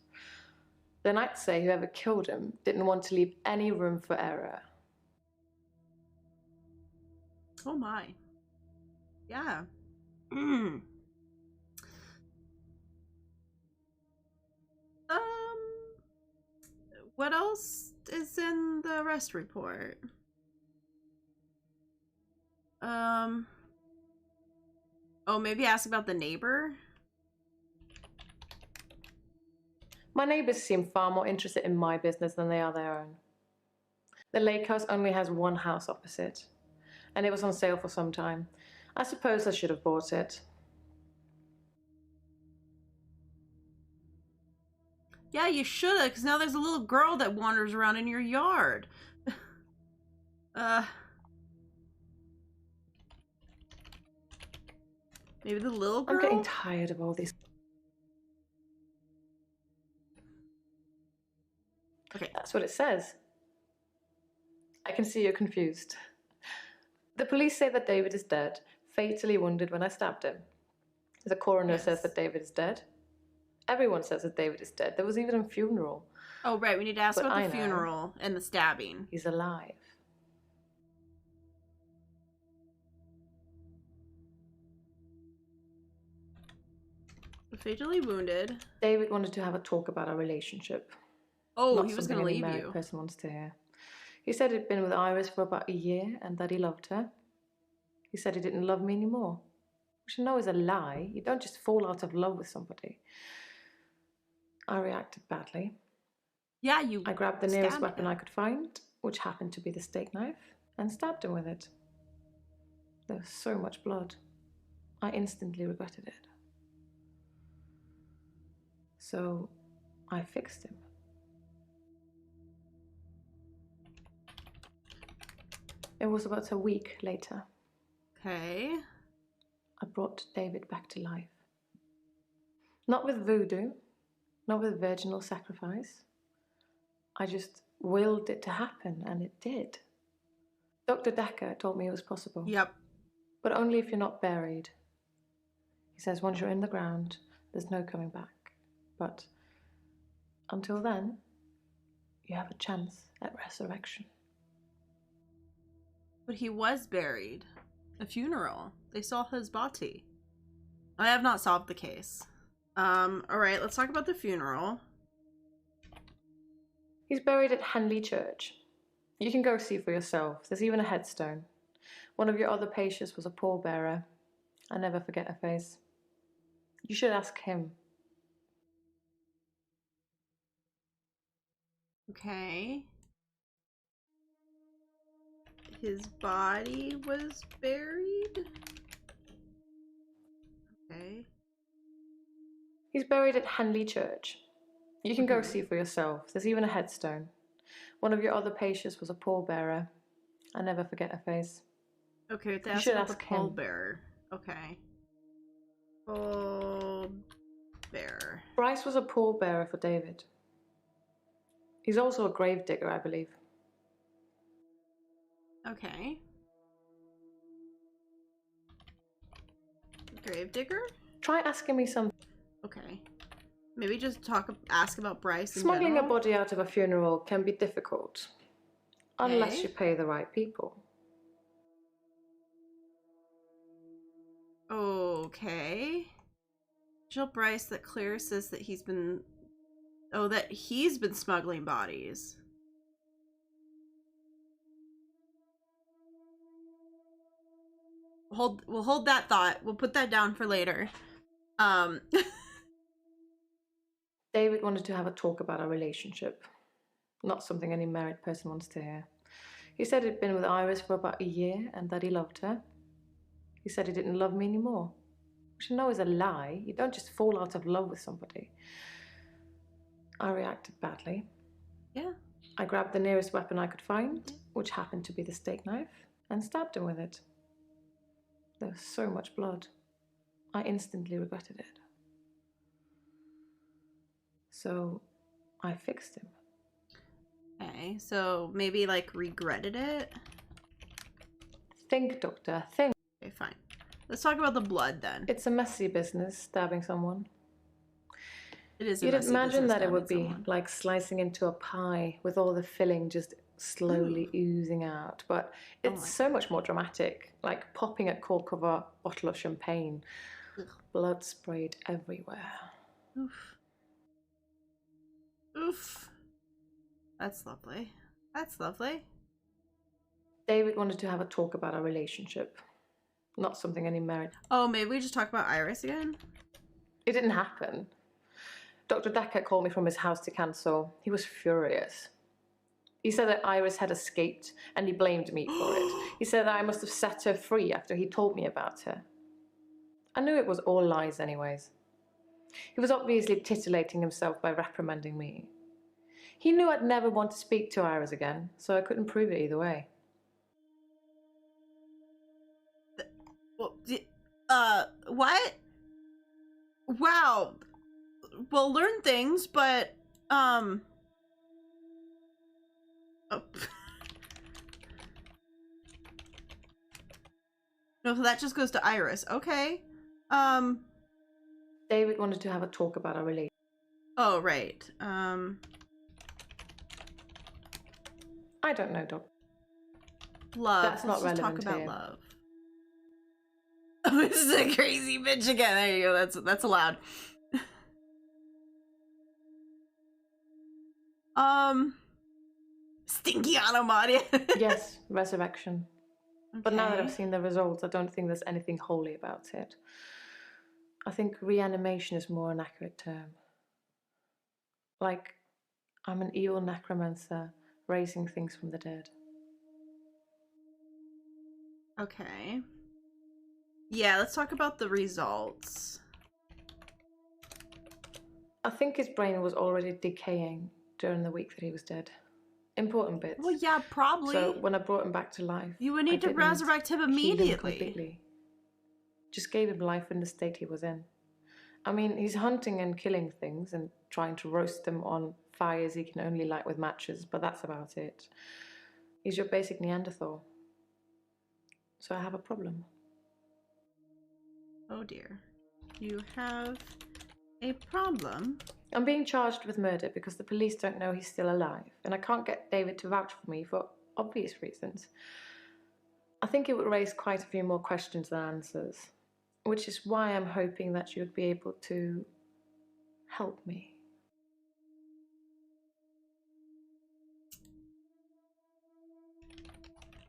Then I'd say whoever killed him didn't want to leave any room for error. Oh my. Yeah. What else is in the arrest report? Oh, maybe ask about the neighbor? My neighbors seem far more interested in my business than they are their own. The lake house only has one house opposite, and it was on sale for some time. I suppose I should have bought it. Yeah, you shoulda, because now there's a little girl that wanders around in your yard. Maybe the little girl? I'm getting tired of all these. Okay. That's what it says. I can see you're confused. The police say that David is dead, fatally wounded when I stabbed him. The coroner says that David is dead. Everyone says that David is dead. There was even a funeral. Oh, right. We need to ask But about I the know. funeral and the stabbing. He's alive. Fatally wounded. David wanted to have a talk about our relationship. Oh, Not he was something going to any leave married you. person wants to hear. He said he'd been with Iris for about a year and that he loved her. He said he didn't love me anymore, which I know is a lie. You don't just fall out of love with somebody. I reacted badly. Yeah, you. I grabbed the nearest stabbed weapon him. I could find, which happened to be the steak knife, and stabbed him with it. There was so much blood. I instantly regretted it. So I fixed him. It was about a week later. Okay. I brought David back to life. Not with voodoo, not with virginal sacrifice. I just willed it to happen, and it did. Dr. Dekker told me it was possible. Yep. But only if you're not buried. He says once you're in the ground, there's no coming back. But until then, you have a chance at resurrection. But he was buried. A funeral. They saw his body. I have not solved the case. Alright, let's talk about the funeral. He's buried at Henley Church. You can go see for yourself. There's even a headstone. One of your other patients was a pallbearer. I never forget her face. You should ask him. Okay. His body was buried? Okay. He's buried at Henley Church. You can go see for yourself. There's even a headstone. One of your other patients was a pallbearer. I never forget her face. Okay, You that's should about the ask him. pallbearer. Okay. Pallbearer. Bryce was a pallbearer for David. He's also a gravedigger, I believe. Okay. Gravedigger? Try asking me something. Okay. Maybe just ask about Bryce in Smuggling a general? body out of a funeral can be difficult. Unless Okay. you pay the right people. Okay. Jill Bryce that Claire says that he's been smuggling bodies. We'll hold that thought. We'll put that down for later. David wanted to have a talk about our relationship. Not something any married person wants to hear. He said he'd been with Iris for about a year and that he loved her. He said he didn't love me anymore. Which I know is a lie. You don't just fall out of love with somebody. I reacted badly. Yeah. I grabbed the nearest weapon I could find, which happened to be the steak knife, and stabbed him with it. There was so much blood. I instantly regretted it. So I fixed him. Okay, so maybe like regretted it? Think, Doctor, think. Okay, fine. Let's talk about the blood then. It's a messy business, stabbing someone. It is a You'd messy imagine business that it stabbing would be someone. like slicing into a pie with all the filling just slowly oozing out, but it's so much more dramatic, like popping a cork of a bottle of champagne. Blood sprayed everywhere. Oof. Oof. That's lovely. That's lovely. David wanted to have a talk about our relationship. Not something any married. Oh, maybe we just talk about Iris again? It didn't happen. Dr. Dekker called me from his house to cancel. He was furious. He said that Iris had escaped and he blamed me for it. He said that I must have set her free after he told me about her. I knew it was all lies anyways. He was obviously titillating himself by reprimanding me. He knew I'd never want to speak to Iris again, so I couldn't prove it either way. What? Wow. We'll learn things, but, oh. No, so that just goes to Iris. Okay. David wanted to have a talk about our relationship. Oh, right. I don't know, Doc. Love. That's not Let's just relevant talk about here. love. Oh, this is a crazy bitch again. There you go. That's allowed. Stinky Anomadia. Yes, resurrection. But now that I've Okay. seen the results, I don't think there's anything holy about it. I think reanimation is more an accurate term. Like, I'm an evil necromancer raising things from the dead. Okay. Yeah, let's talk about the results. I think his brain was already decaying during the week that he was dead. Important bits. Well, yeah, probably. So when I brought him back to life, You would I need to didn't resurrect him heal him immediately. completely. Just gave him life in the state he was in. I mean, he's hunting and killing things and trying to roast them on fires he can only light with matches, but that's about it. He's your basic Neanderthal. So I have a problem. Oh dear. You have a problem. I'm being charged with murder because the police don't know he's still alive, and I can't get David to vouch for me for obvious reasons. I think it would raise quite a few more questions than answers, which is why I'm hoping that you'd be able to help me.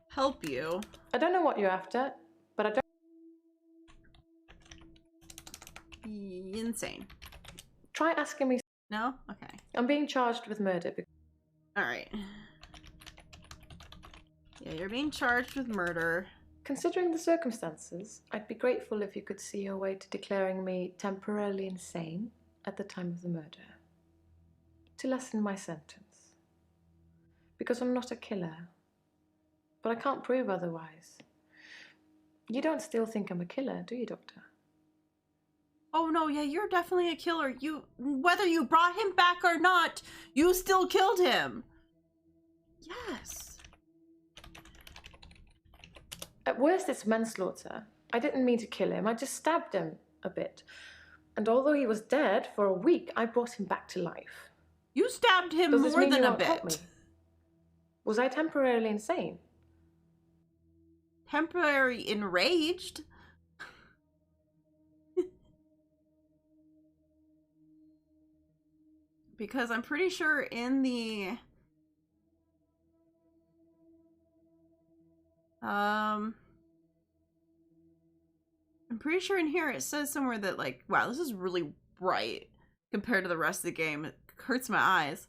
Help you. I don't know what you're after, but I don't. Insane. Try asking me. No? Okay. I'm being charged with murder because Alright. Yeah, you're being charged with murder. considering the circumstances, I'd be grateful if you could see your way to declaring me temporarily insane at the time of the murder. To lessen my sentence. Because I'm not a killer. But I can't prove otherwise. You don't still think I'm a killer, do you, Doctor? Oh no, yeah, you're definitely a killer. Whether you brought him back or not, you still killed him. Yes. At worst, it's manslaughter. I didn't mean to kill him. I just stabbed him a bit. And although he was dead for a week, I brought him back to life. You stabbed him Does this more mean than you a won't help me? bit. Was I temporarily insane? Temporary enraged. Because I'm pretty sure in the... I'm pretty sure in here it says somewhere that, like, wow, this is really bright compared to the rest of the game. It hurts my eyes.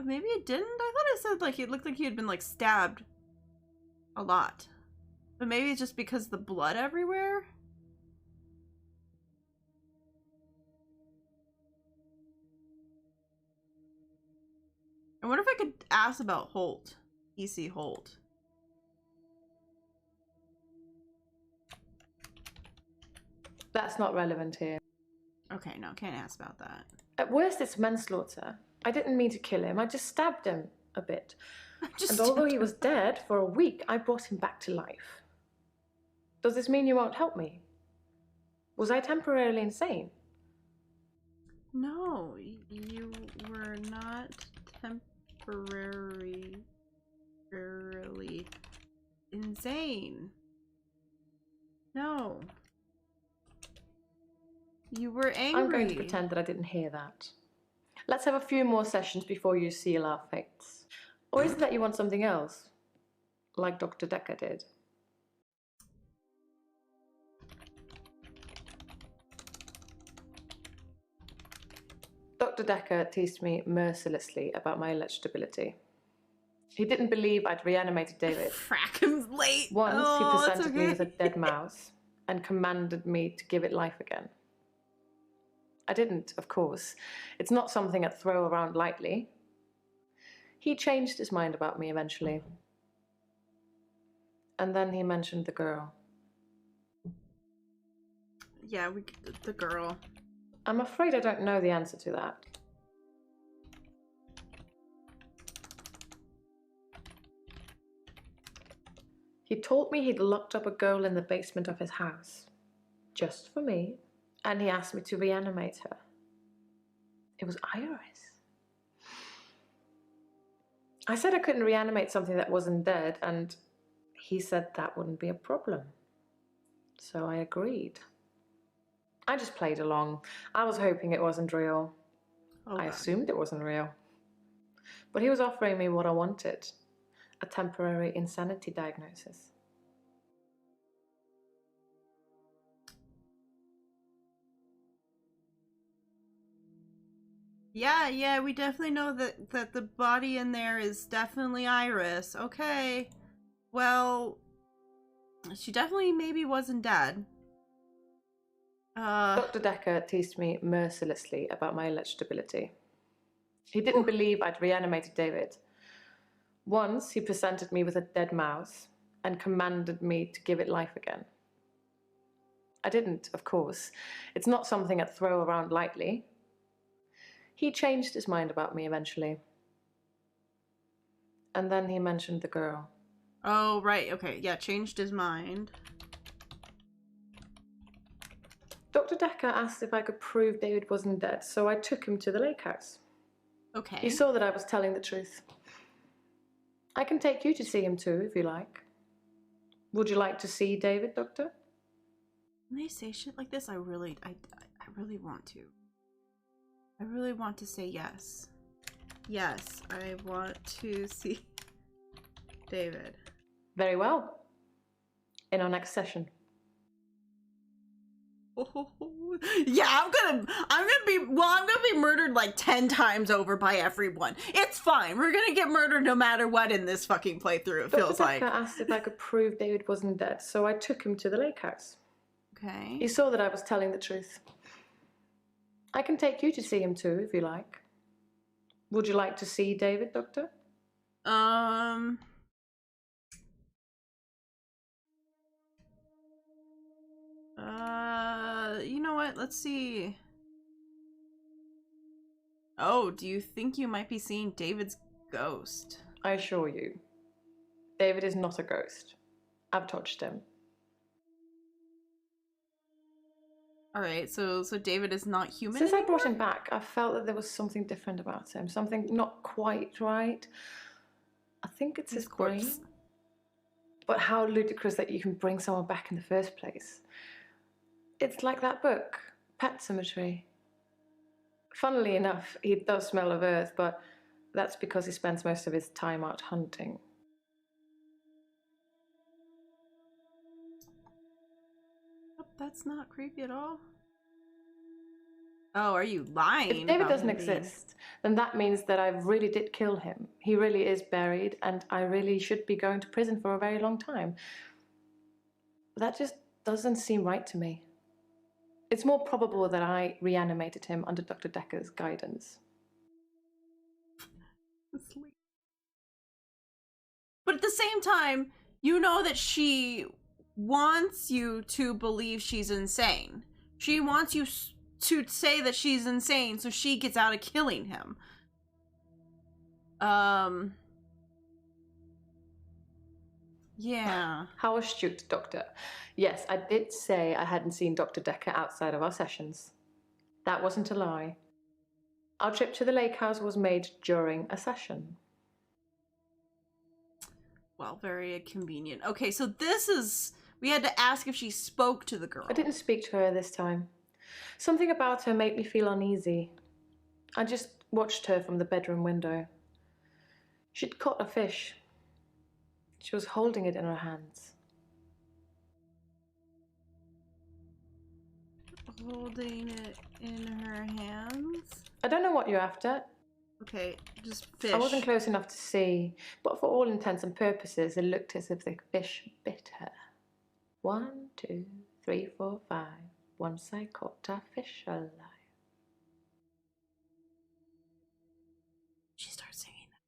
Maybe it didn't? I thought it said, like, it looked like he had been, like, stabbed a lot. But maybe it's just because the blood everywhere? I wonder if I could ask about Holt. E.C. Holt. That's not relevant here. Okay, no, can't ask about that. At worst, it's manslaughter. I didn't mean to kill him. I just stabbed him a bit. And although he was dead for a week, I brought him back to life. Does this mean you won't help me? Was I temporarily insane? No, you were not temporarily insane. No. You were angry. I'm going to pretend that I didn't hear that. Let's have a few more sessions before you seal our fates. Or is it that you want something else? Like Dr. Dekker did? Dr. Dekker teased me mercilessly about my electability. He didn't believe I'd reanimated David. Frack, I'm late. Once he presented me okay. with a dead mouse and commanded me to give it life again. I didn't, of course. It's not something I'd throw around lightly. He changed his mind about me eventually. And then he mentioned the girl. Yeah, the girl. I'm afraid I don't know the answer to that. He told me he'd locked up a girl in the basement of his house. Just for me. And he asked me to reanimate her. It was Iris. I said I couldn't reanimate something that wasn't dead, and he said that wouldn't be a problem. So I agreed. I just played along. I was hoping it wasn't real. Oh, I God. assumed it wasn't real. But he was offering me what I wanted. A temporary insanity diagnosis. Yeah, we definitely know that the body in there is definitely Iris. Okay. Well, she definitely maybe wasn't dead. Dr. Dekker teased me mercilessly about my electability. He didn't believe I'd reanimated David. Once he presented me with a dead mouse and commanded me to give it life again. I didn't, of course. It's not something I'd throw around lightly. He changed his mind about me eventually. And then he mentioned the girl. Oh, right. Okay. Yeah, changed his mind. Dr. Dekker asked if I could prove David wasn't dead, so I took him to the lake house. Okay. He saw that I was telling the truth. I can take you to see him too, if you like. Would you like to see David, Doctor? When they say shit like this, I really want to. I really want to say yes. Yes, I want to see David. Very well. In our next session. Yeah, I'm gonna be murdered like 10 times over by everyone. It's fine. We're gonna get murdered no matter what in this fucking playthrough, it feels Dr. like. Dekker asked if I could prove David wasn't dead, so I took him to the lake house. Okay. He saw that I was telling the truth. I can take you to see him too, if you like. Would you like to see David, Doctor? You know what? Let's see. Oh, do you think you might be seeing David's ghost? I assure you, David is not a ghost. I've touched him. Alright, so David is not human Since I anymore? brought him back, I felt that there was something different about him. Something not quite right. I think it's his brain. corpse. But how ludicrous that you can bring someone back in the first place. It's like that book, Pet Cemetery. Funnily enough, he does smell of earth, but that's because he spends most of his time out hunting. That's not creepy at all. Oh, are you lying? If David about doesn't him being- exist, then that means that I really did kill him. He really is buried, and I really should be going to prison for a very long time. That just doesn't seem right to me. It's more probable that I reanimated him under Dr. Dekker's guidance. But at the same time, you know that she wants you to believe she's insane. She wants you to say that she's insane so she gets out of killing him. Yeah. How astute, Doctor. Yes, I did say I hadn't seen Dr. Dekker outside of our sessions. That wasn't a lie. Our trip to the lake house was made during a session. Well, very convenient. Okay, so this is... We had to ask if she spoke to the girl. I didn't speak to her this time. Something about her made me feel uneasy. I just watched her from the bedroom window. She'd caught a fish. She was holding it in her hands. Holding it in her hands? I don't know what you're after. Okay, just fish. I wasn't close enough to see, but for all intents and purposes, it looked as if the fish bit her. 1, 2, 3, 4, 5. Once I caught a fish alive. She started singing that.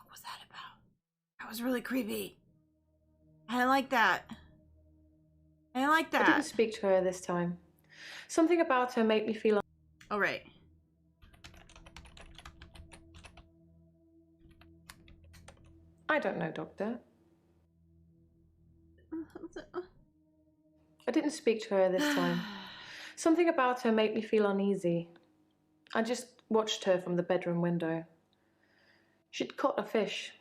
What was that about? That was really creepy. I didn't like that. I didn't like that. I didn't speak to her this time. Something about her made me feel... All right. I don't know, Doctor. I didn't speak to her this time. Something about her made me feel uneasy. I just watched her from the bedroom window. She'd caught a fish.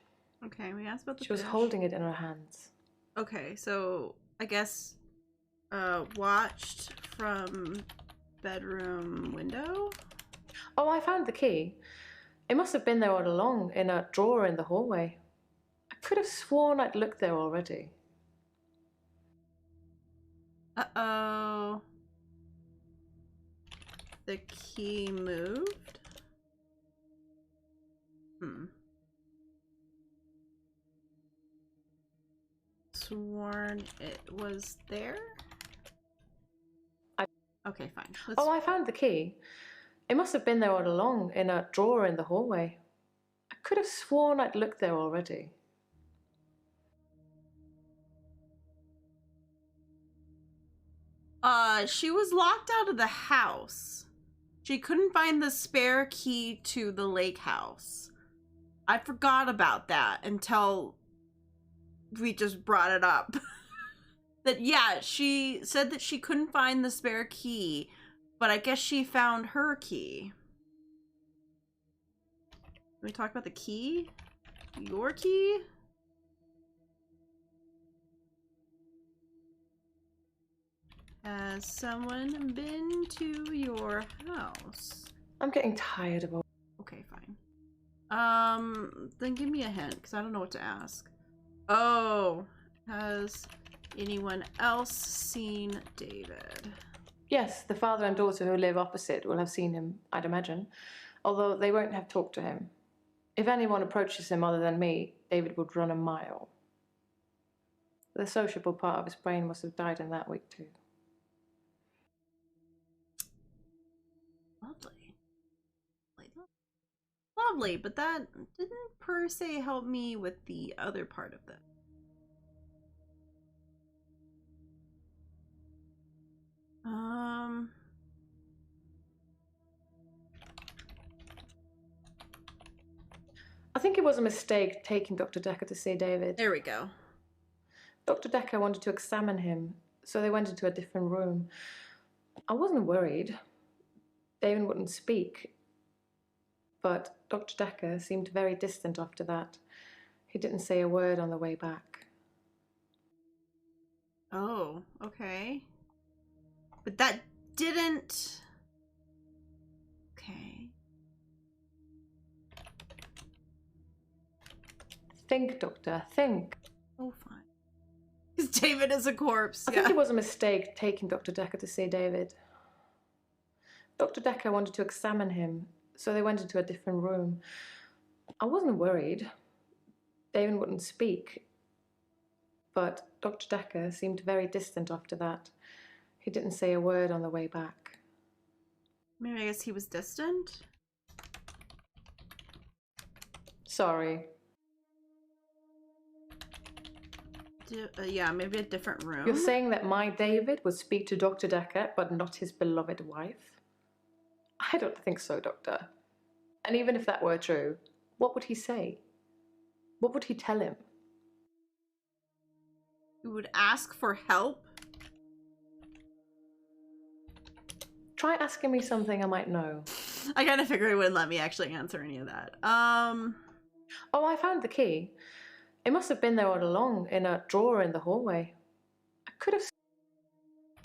Okay, we asked about the She was fish. holding it in her hands. Okay, so I guess watched from bedroom window? Oh, I found the key. It must have been there all along, in a drawer in the hallway. I could have sworn I'd looked there already. Uh-oh. The key moved? Sworn it was there? Okay, fine. Oh, I found the key. It must have been there all along, in a drawer in the hallway. I could have sworn I'd looked there already. She was locked out of the house. She couldn't find the spare key to the lake house. I forgot about that until we just brought it up. That, yeah, she said that she couldn't find the spare key, but I guess she found her key. Can we talk about the key? Your key? Has someone been to your house? I'm getting tired of all... Okay, fine. Then give me a hint, because I don't know what to ask. Oh, has anyone else seen David? Yes, the father and daughter who live opposite will have seen him, I'd imagine, although they won't have talked to him. If anyone approaches him other than me, David would run a mile. The sociable part of his brain must have died in that week too. Lovely. Lovely, but that didn't per se help me with the other part of this. I think it was a mistake taking Dr. Dekker to see David. There we go. Dr. Dekker wanted to examine him, so they went into a different room. I wasn't worried. David wouldn't speak. But Dr. Dekker seemed very distant after that. He didn't say a word on the way back. Oh, okay. But that didn't... Okay. Think, Doctor, think. Oh, fine. Because David is a corpse. I think it was a mistake taking Dr. Dekker to see David. Dr. Dekker wanted to examine him, so they went into a different room. I wasn't worried. David wouldn't speak. But Dr. Dekker seemed very distant after that. He didn't say a word on the way back. Maybe I guess he was distant? Sorry. Yeah, maybe a different room. You're saying that my David would speak to Dr. Dekker, but not his beloved wife? I don't think so, Doctor. And even if that were true, what would he say? What would he tell him? He would ask for help? Try asking me something I might know. I kind of figured he wouldn't let me actually answer any of that. Oh, I found the key. It must have been there all along, in a drawer in the hallway. I could have...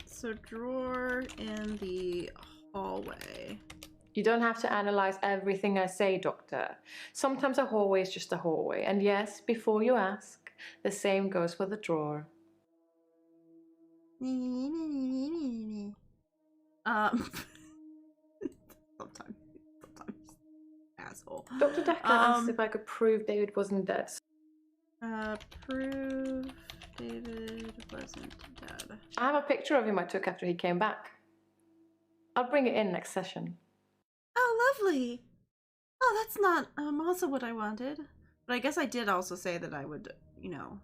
So drawer in the hallway. You don't have to analyze everything I say, Doctor. Sometimes a hallway is just a hallway. And yes, before you ask, the same goes for the drawer. Sometimes. Asshole. Dr. Dekker asked if I could prove David wasn't dead. Prove David wasn't dead. I have a picture of him I took after he came back. I'll bring it in next session. Oh, lovely. Oh, that's not also what I wanted. But I guess I did also say that I would, you know.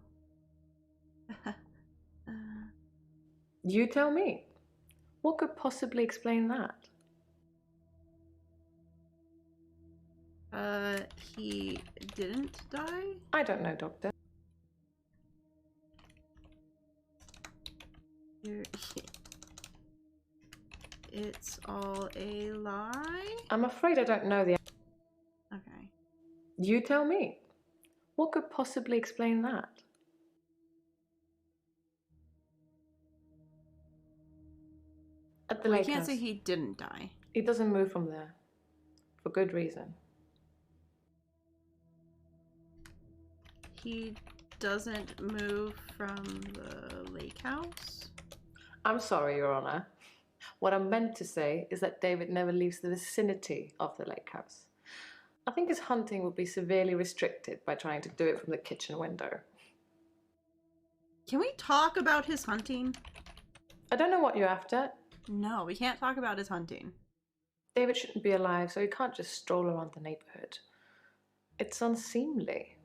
You tell me. What could possibly explain that? He didn't die? I don't know, Doctor. It's all a lie? I'm afraid I don't know the... Okay. You tell me. What could possibly explain that? At the Well, lake you can't house. say he didn't die. He doesn't move from there. For good reason. He doesn't move from the lake house? I'm sorry, Your Honor. What I meant to say is that David never leaves the vicinity of the lake house. I think his hunting would be severely restricted by trying to do it from the kitchen window. Can we talk about his hunting? I don't know what you're after. No, we can't talk about his hunting. David shouldn't be alive, so he can't just stroll around the neighborhood. It's unseemly.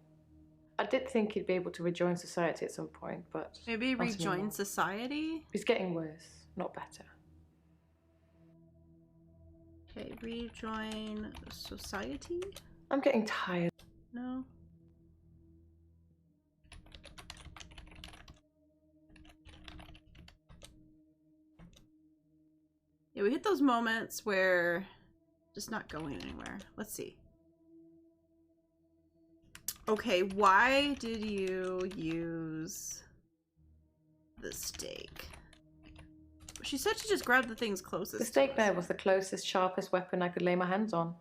I did think he'd be able to rejoin society at some point, but... Maybe not rejoin anymore. society? He's getting worse, not better. Okay, rejoin society? I'm getting tired. No? Yeah, we hit those moments where just not going anywhere. Let's see. Okay, why did you use the stake? She said she just grabbed the things closest. The stake knife was the closest, sharpest weapon I could lay my hands on.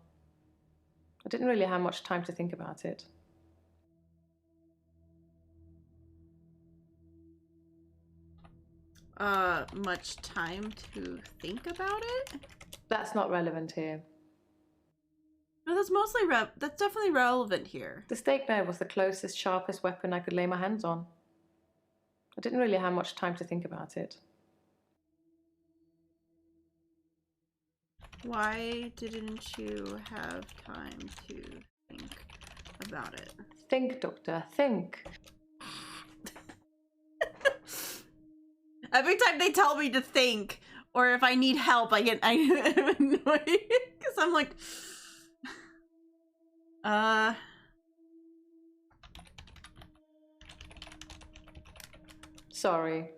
I didn't really have much time to think about it. Much time to think about it? That's not relevant here. No, that's mostly that's definitely relevant here. The stake knife was the closest, sharpest weapon I could lay my hands on. I didn't really have much time to think about it. Why didn't you have time to think about it? Think, Doctor, think. Every time they tell me to think, or if I need help, I'm annoyed because I'm like, Sorry.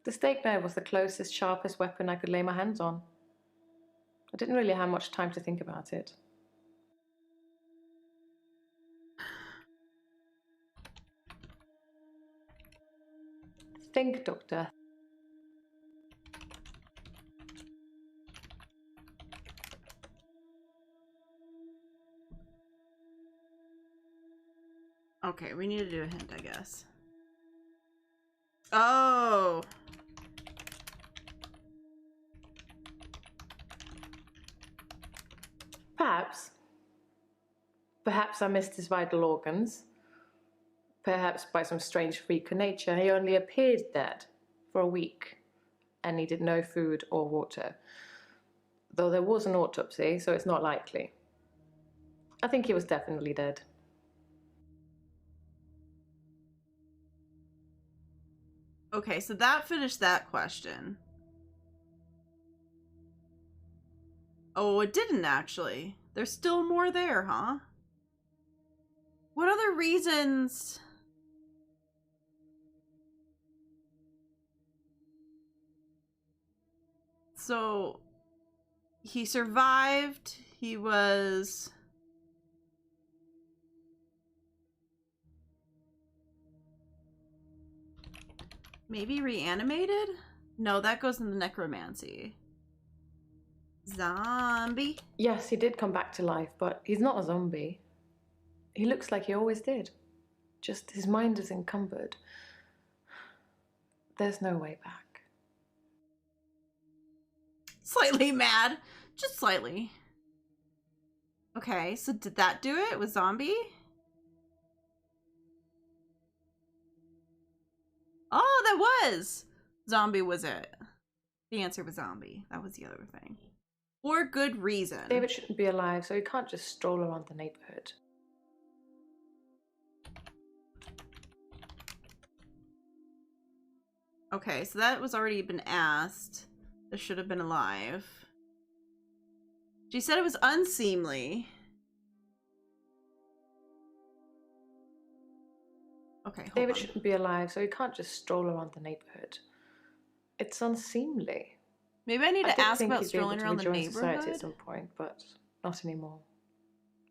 The stake knife was the closest, sharpest weapon I could lay my hands on. I didn't really have much time to think about it. Think, Doctor. Okay, we need to do a hint, I guess. Oh! Perhaps. Perhaps I missed his vital organs. Perhaps by some strange freak of nature, he only appeared dead for a week and needed no food or water. Though there was an autopsy, so it's not likely. I think he was definitely dead. Okay, so that finished that question. Oh, it didn't actually. There's still more there, huh? What other reasons? So, he survived. He was... maybe reanimated? No, that goes in the necromancy. Zombie? Yes, he did come back to life, but he's not a zombie. He looks like he always did. Just his mind is encumbered. There's no way back. Slightly mad. Just slightly. Okay, so did that do it with zombie? Oh, that was! Zombie was it. The answer was zombie. That was the other thing. For good reason. David shouldn't be alive, so he can't just stroll around the neighborhood. Okay, so that was already been asked. This should have been alive. She said it was unseemly. Okay, hold David on. shouldn't be alive, so he can't just stroll around the neighborhood. It's unseemly. Maybe I need to did ask think about he'd be able strolling to around the rejoin society neighborhood. at some point, but not anymore.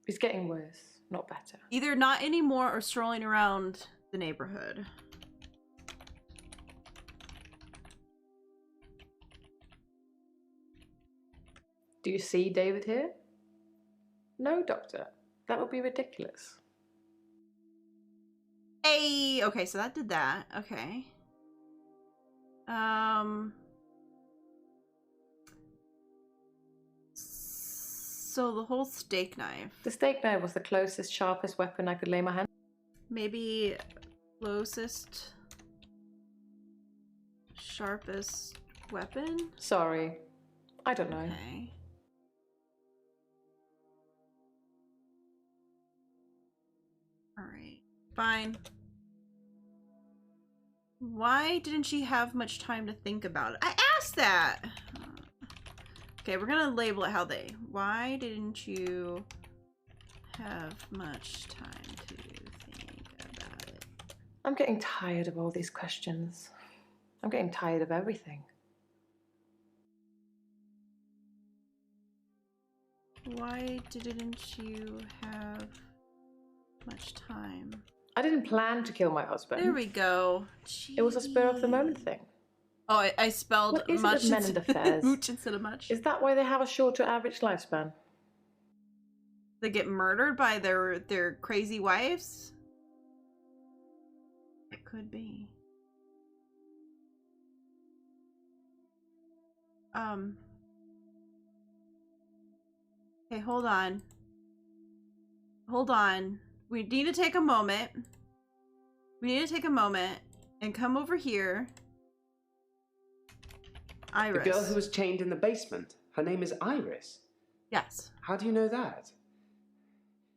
He's getting worse, not better. Either not anymore or strolling around the neighborhood. Do you see David here? No, Doctor. That would be ridiculous. Hey, okay, so that did that. Okay. So the whole steak knife. The steak knife was the closest, sharpest weapon I could lay my hand. Maybe closest, sharpest weapon? Sorry. I don't know. Okay. Alright. Fine. Why didn't she have much time to think about it? I asked that! Okay, we're gonna label it how they. Why didn't you have much time to think about it? I'm getting tired of all these questions. I'm getting tired of everything. Why didn't you have much time? I didn't plan to kill my husband. There we go. It was a spur of the moment thing. Oh, I spelled What is it much with men and affairs? much instead of much. Is that why they have a shorter average lifespan? They get murdered by their crazy wives? It could be. Okay, hold on. Hold on. We need to take a moment. We need to take a moment and come over here. Iris. The girl who was chained in the basement. Her name is Iris. Yes. How do you know that?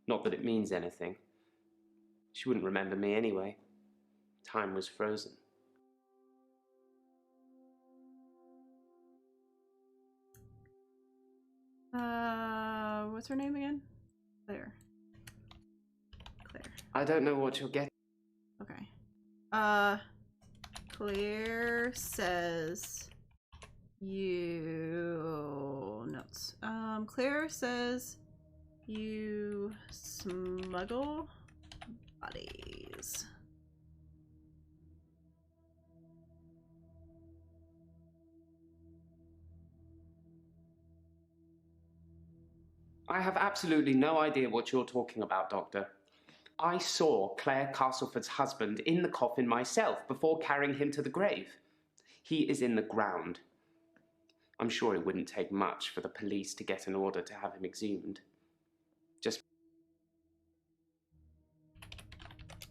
Not that it means anything. She wouldn't remember me anyway. Time was frozen. What's her name again? Claire. Claire. I don't know what you'll get. Okay. Claire says you notes. Claire says you smuggle bodies. I have absolutely no idea what you're talking about, Doctor. I saw Claire Castleford's husband in the coffin myself before carrying him to the grave. He is in the ground. I'm sure it wouldn't take much for the police to get an order to have him exhumed. Just...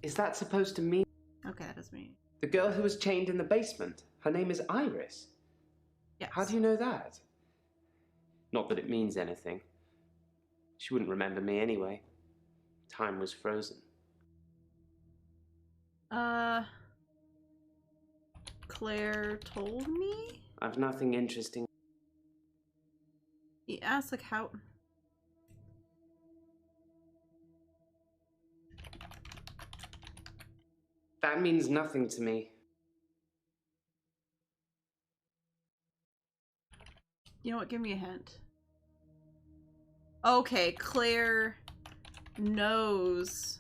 Is that supposed to mean... Okay, that does mean. The girl who was chained in the basement. Her name is Iris. Yes. How do you know that? Not that it means anything. She wouldn't remember me anyway. Time was frozen. Claire told me? I've nothing interesting. He asked, like, how... That means nothing to me. You know what? Give me a hint. Okay, Claire knows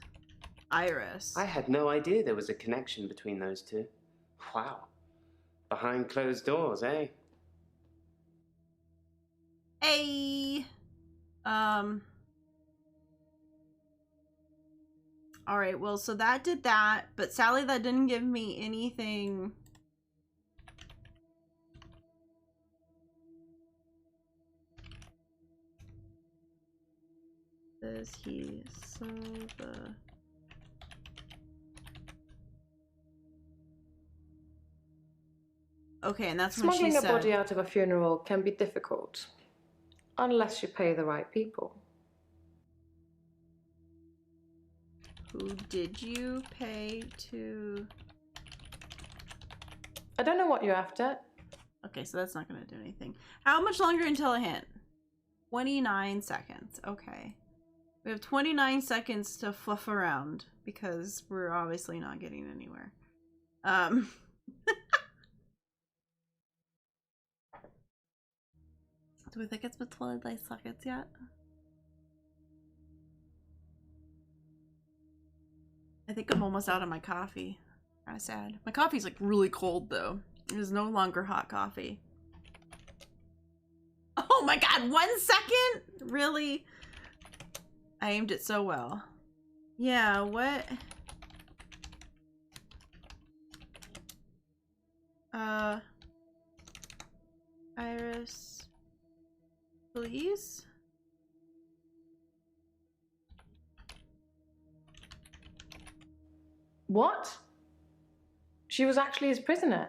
Iris. I had no idea there was a connection between those two. Wow. Behind closed doors, eh? Hey! Alright, well, so that did that, but Sally, that didn't give me anything. Says he saw the... Okay, and that's when she Smuggling a said... body out of a funeral can be difficult, unless you pay the right people. Who did you pay to... I don't know what you're after. Okay, so that's not gonna do anything. How much longer until a hint? 29 seconds. Okay. We have 29 seconds to fluff around because we're obviously not getting anywhere. Do we think it's been 29 seconds yet? I think I'm almost out of my coffee. Kind of sad. My coffee's like really cold though. It is no longer hot coffee. Oh my god, 1 second? Really? I aimed it so well. Yeah, what? Iris, please? What? She was actually his prisoner.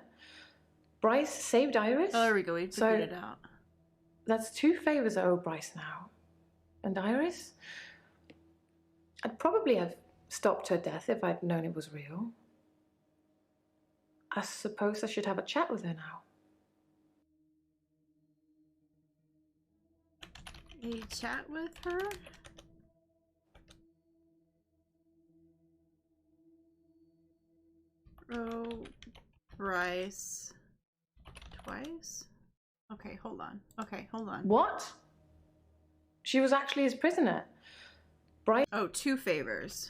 Bryce saved Iris? Oh, there we go. We figured it out. That's 2 favors I owe Bryce now. And Iris? I'd probably have stopped her death if I'd known it was real. I suppose I should have a chat with her now. A chat with her? Oh, Bryce. Twice? Okay, hold on. Okay, hold on. What? She was actually his prisoner. Bryce? Oh, 2 favors.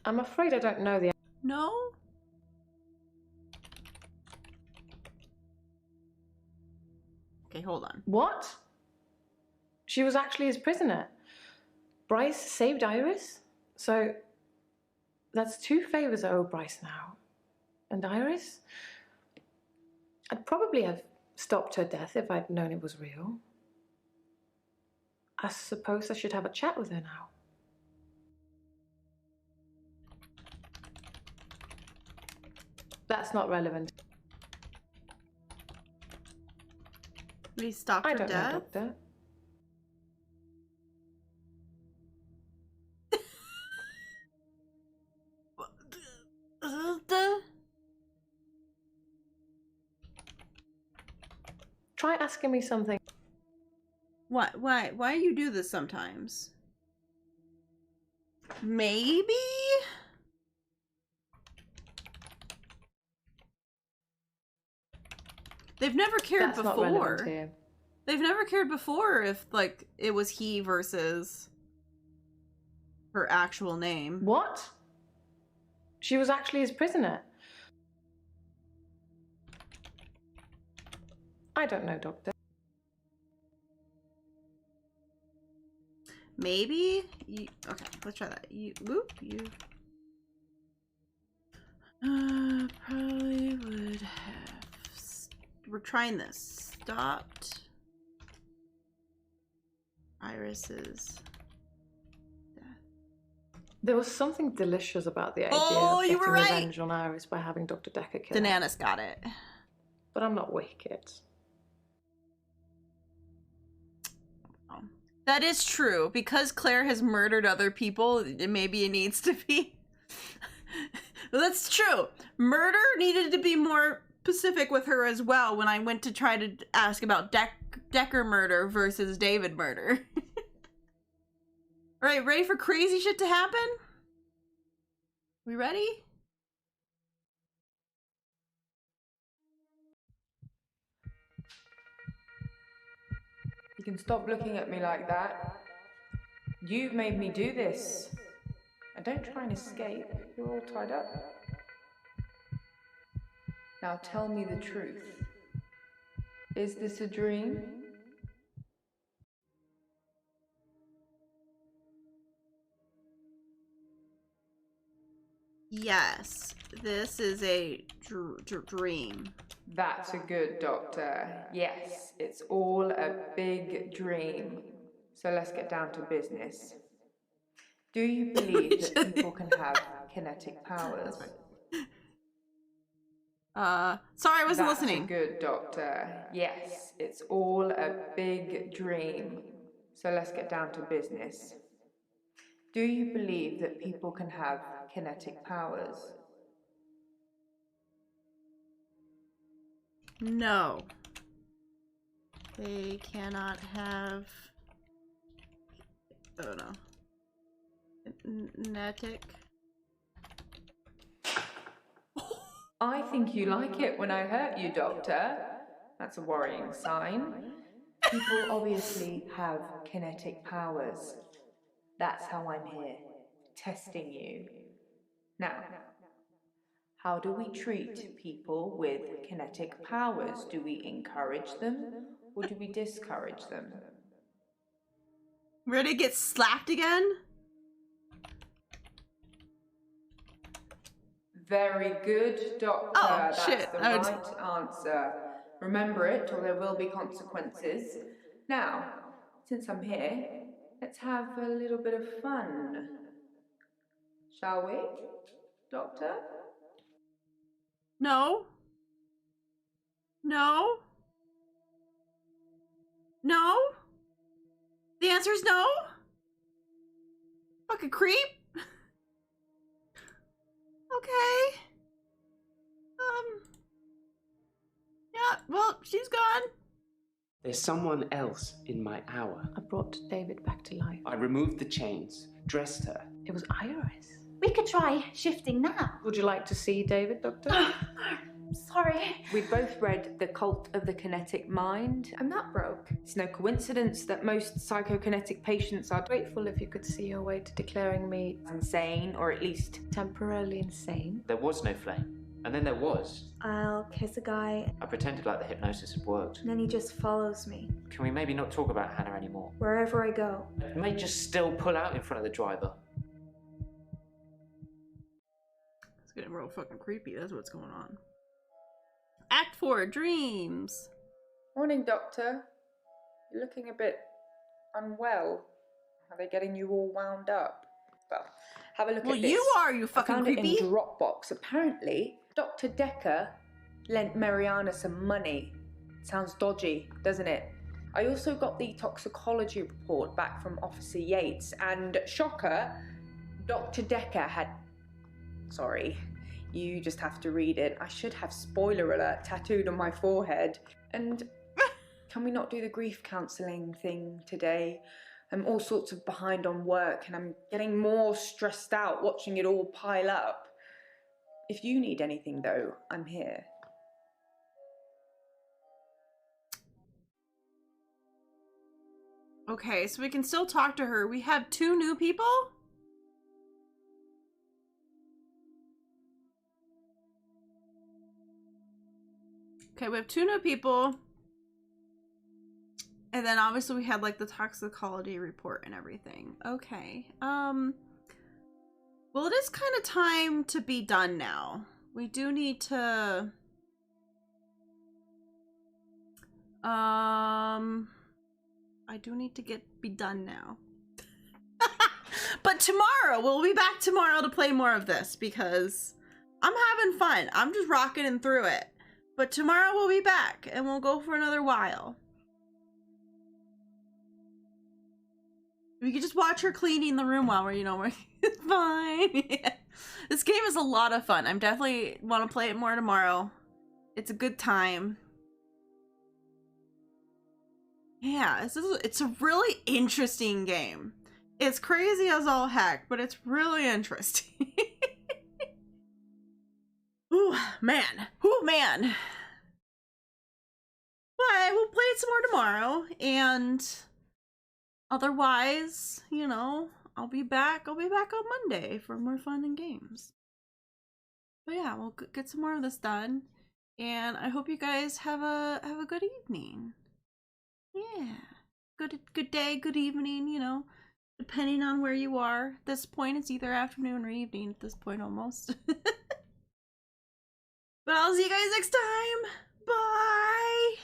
I'm afraid I don't know the... No? Okay, hold on. What? She was actually his prisoner. Bryce saved Iris? So that's 2 favors I owe Bryce now. And Iris? I'd probably have stopped her death if I'd known it was real. I suppose I should have a chat with her now. That's not relevant. We stopped I her don't know, death? Doctor. Try asking me something. Why you do this sometimes? Maybe? They've never cared That's not relevant before. here. They've never cared before if, like, it was he versus her actual name. What? She was actually his prisoner. I don't know, Doctor. Maybe? Okay, let's try that. Probably would have... We're trying this. Stopped. Iris's death. There was something delicious about the idea Oh, of you getting were right! revenge on Iris by having Dr. Dekker killed. Dananas got it. But I'm not wicked. That is true. Because Claire has murdered other people, maybe it needs to be... That's true. Murder needed to be more specific with her as well when I went to try to ask about Dekker murder versus David murder. Alright, ready for crazy shit to happen? We ready? You can stop looking at me like that. You've made me do this. And don't try and escape. You're all tied up. Now tell me the truth. Is this a dream? Yes, this is a dream. That's a good doctor. Yes, it's all a big dream. So let's get down to business. Do you believe that people can have kinetic powers? Sorry, I wasn't listening. That's a good doctor. Yes, it's all a big dream. So let's get down to business. Do you believe that people can have kinetic powers? No. They cannot have... Oh no. Kinetic. I think you like it when I hurt you, Doctor. That's a worrying sign. People obviously have kinetic powers. That's how I'm here, testing you. Now, how do we treat people with kinetic powers? Do we encourage them or do we discourage them? Ready to get slapped again? Very good, Doctor. Oh, That's shit. the right answer. Remember it, or there will be consequences. Now, since I'm here, let's have a little bit of fun. Shall we, Doctor? No. No. No? The answer is no? Fucking creep. Okay. Yeah, well, she's gone. There's someone else in my hour. I brought David back to life. I removed the chains, dressed her. It was Iris. We could try shifting now. Would you like to see David, Doctor? Sorry. We both read The Cult of the Kinetic Mind. I'm not broke. It's no coincidence that most psychokinetic patients are Grateful if you could see your way to declaring me insane, or at least temporarily insane. There was no flame. And then there was. I'll kiss a guy, I pretended like the hypnosis had worked. and then he just follows me Can we maybe not talk about Hannah anymore? wherever I go. You may just still pull out in front of the driver. It's getting real fucking creepy. That's what's going on. Act 4, dreams. Morning, Doctor. You're looking a bit unwell. Are they getting you all wound up? Well, have a look Well, at this. you are, you fucking I found creepy. it in Dropbox. Apparently, Dr. Dekker lent Mariana some money. Sounds dodgy, doesn't it? I also got the toxicology report back from Officer Yates, and shocker, Dr. Dekker had... Sorry. You just have to read it. I should have spoiler alert tattooed on my forehead. And can we not do the grief counselling thing today? I'm all sorts of behind on work and I'm getting more stressed out watching it all pile up. If you need anything though, I'm here. Okay, so we can still talk to her. We have 2 new people? Okay, we have 2 new people. And And then obviously we had like the toxicology report and everything. Okay. Well, it is kind of time to be done now. We do need to I do need to be done now. But tomorrow, we'll be back tomorrow to play more of this because I'm having fun. I'm just rocking through it. But tomorrow we'll be back and we'll go for another while. We could just watch her cleaning the room while we're, you know, we're it's fine. Yeah. This game is a lot of fun. I'm definitely want to play it more tomorrow. It's a good time. Yeah, it's a really interesting game. It's crazy as all heck, but it's really interesting. Ooh, man. Ooh, man. But we'll play it some more tomorrow, and otherwise, you know, I'll be back on Monday for more fun and games. But yeah, we'll get some more of this done, and I hope you guys have a good evening. Yeah. Good day, good evening, you know, depending on where you are. At this point, it's either afternoon or evening at this point almost. But I'll see you guys next time. Bye!